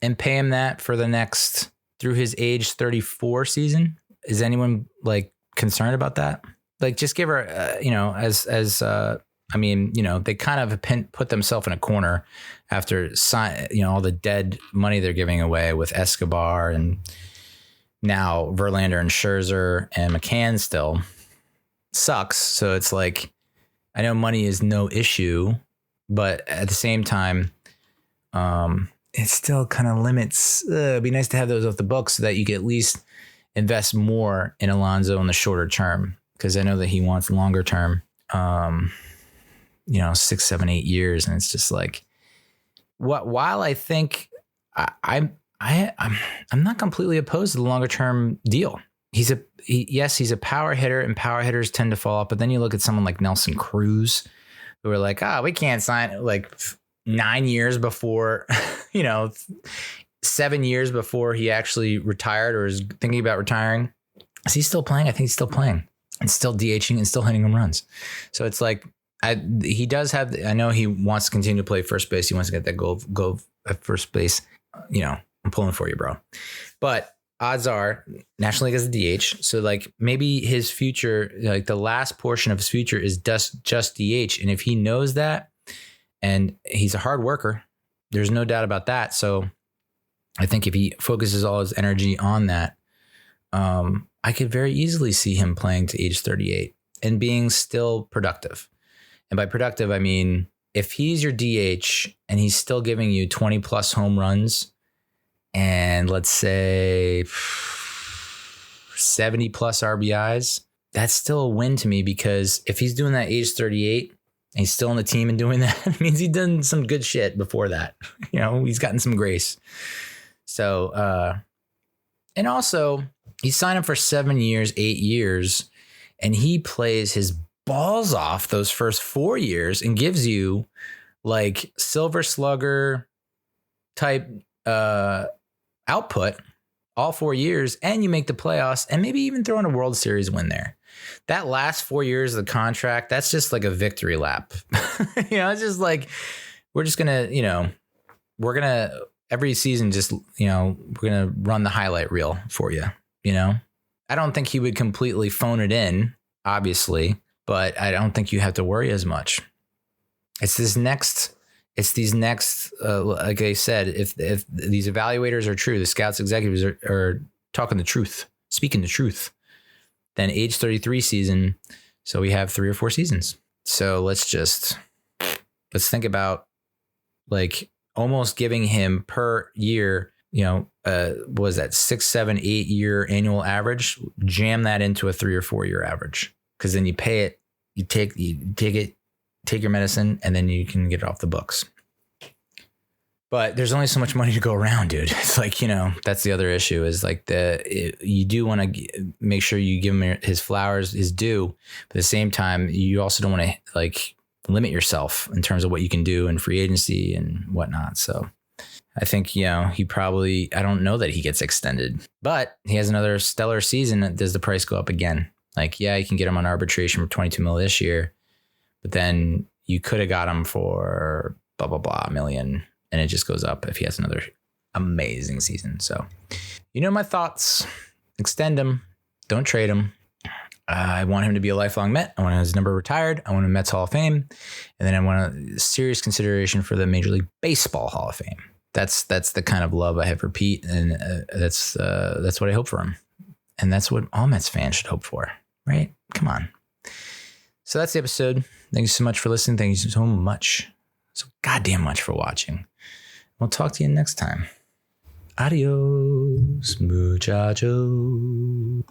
S1: and pay him that for the next, through his age 34 season. Is anyone like concerned about that? Like, just give her, they kind of put themselves in a corner after all the dead money they're giving away with Escobar and now Verlander and Scherzer and McCann still. Sucks. So it's like, I know money is no issue, but at the same time, it still kind of limits. It'd be nice to have those off the books so that you can at least invest more in Alonso in the shorter term, because I know that he wants longer term, 6, 7, 8 years. And it's just like, while I think I'm not completely opposed to the longer term deal. He's a power hitter, and power hitters tend to fall off. But then you look at someone like Nelson Cruz, who are like, we can't sign, like 9 years before, 7 years before he actually retired or is thinking about retiring. Is he still playing? I think he's still playing and still DHing and still hitting home runs. So it's like, he does have, I know he wants to continue to play first base. He wants to get that goal at first base. I'm pulling for you, bro. But odds are National League as a DH. So like maybe his future, like the last portion of his future is just DH. And if he knows that, and he's a hard worker, there's no doubt about that. So I think if he focuses all his energy on that, I could very easily see him playing to age 38 and being still productive. And by productive, I mean, if he's your DH and he's still giving you 20 plus home runs, and let's say 70 plus RBIs, that's still a win to me, because if he's doing that age 38 and he's still on the team and doing that, it means he's done some good shit before that. He's gotten some grace. So, and also he signed up for 7 years, 8 years, and he plays his balls off those first 4 years and gives you like Silver Slugger type, output all 4 years, and you make the playoffs and maybe even throw in a World Series win there. That last 4 years of the contract, that's just like a victory lap. It's just like, we're just going to, every season, just, we're going to run the highlight reel for you. I don't think he would completely phone it in, obviously, but I don't think you have to worry as much. It's these next, like I said, if these evaluators are true, the scouts, executives are talking the truth, speaking the truth, then age 33 season. So we have 3 or 4 seasons. So let's think about like almost giving him per year, was that 6, 7, 8 year annual average, jam that into a 3 or 4 year average. Cause then you pay it, you take your medicine, and then you can get it off the books. But there's only so much money to go around, dude. It's like, that's the other issue is like you do want to make sure you give him his flowers, his due. But at the same time, you also don't want to like limit yourself in terms of what you can do in free agency and whatnot. So I think, he probably, I don't know that he gets extended, but he has another stellar season. Does the price go up again? Like, yeah, you can get him on arbitration for 22 mil this year, but then you could have got him for blah, blah, blah million. And it just goes up if he has another amazing season. So, my thoughts. Extend him. Don't trade him. I want him to be a lifelong Met. I want his number retired. I want him Mets Hall of Fame. And then I want a serious consideration for the Major League Baseball Hall of Fame. That's the kind of love I have for Pete. And that's what I hope for him. And that's what all Mets fans should hope for. Right? Come on. So that's the episode. Thank you so much for listening. Thank you so much. So goddamn much for watching. We'll talk to you next time. Adios, muchacho.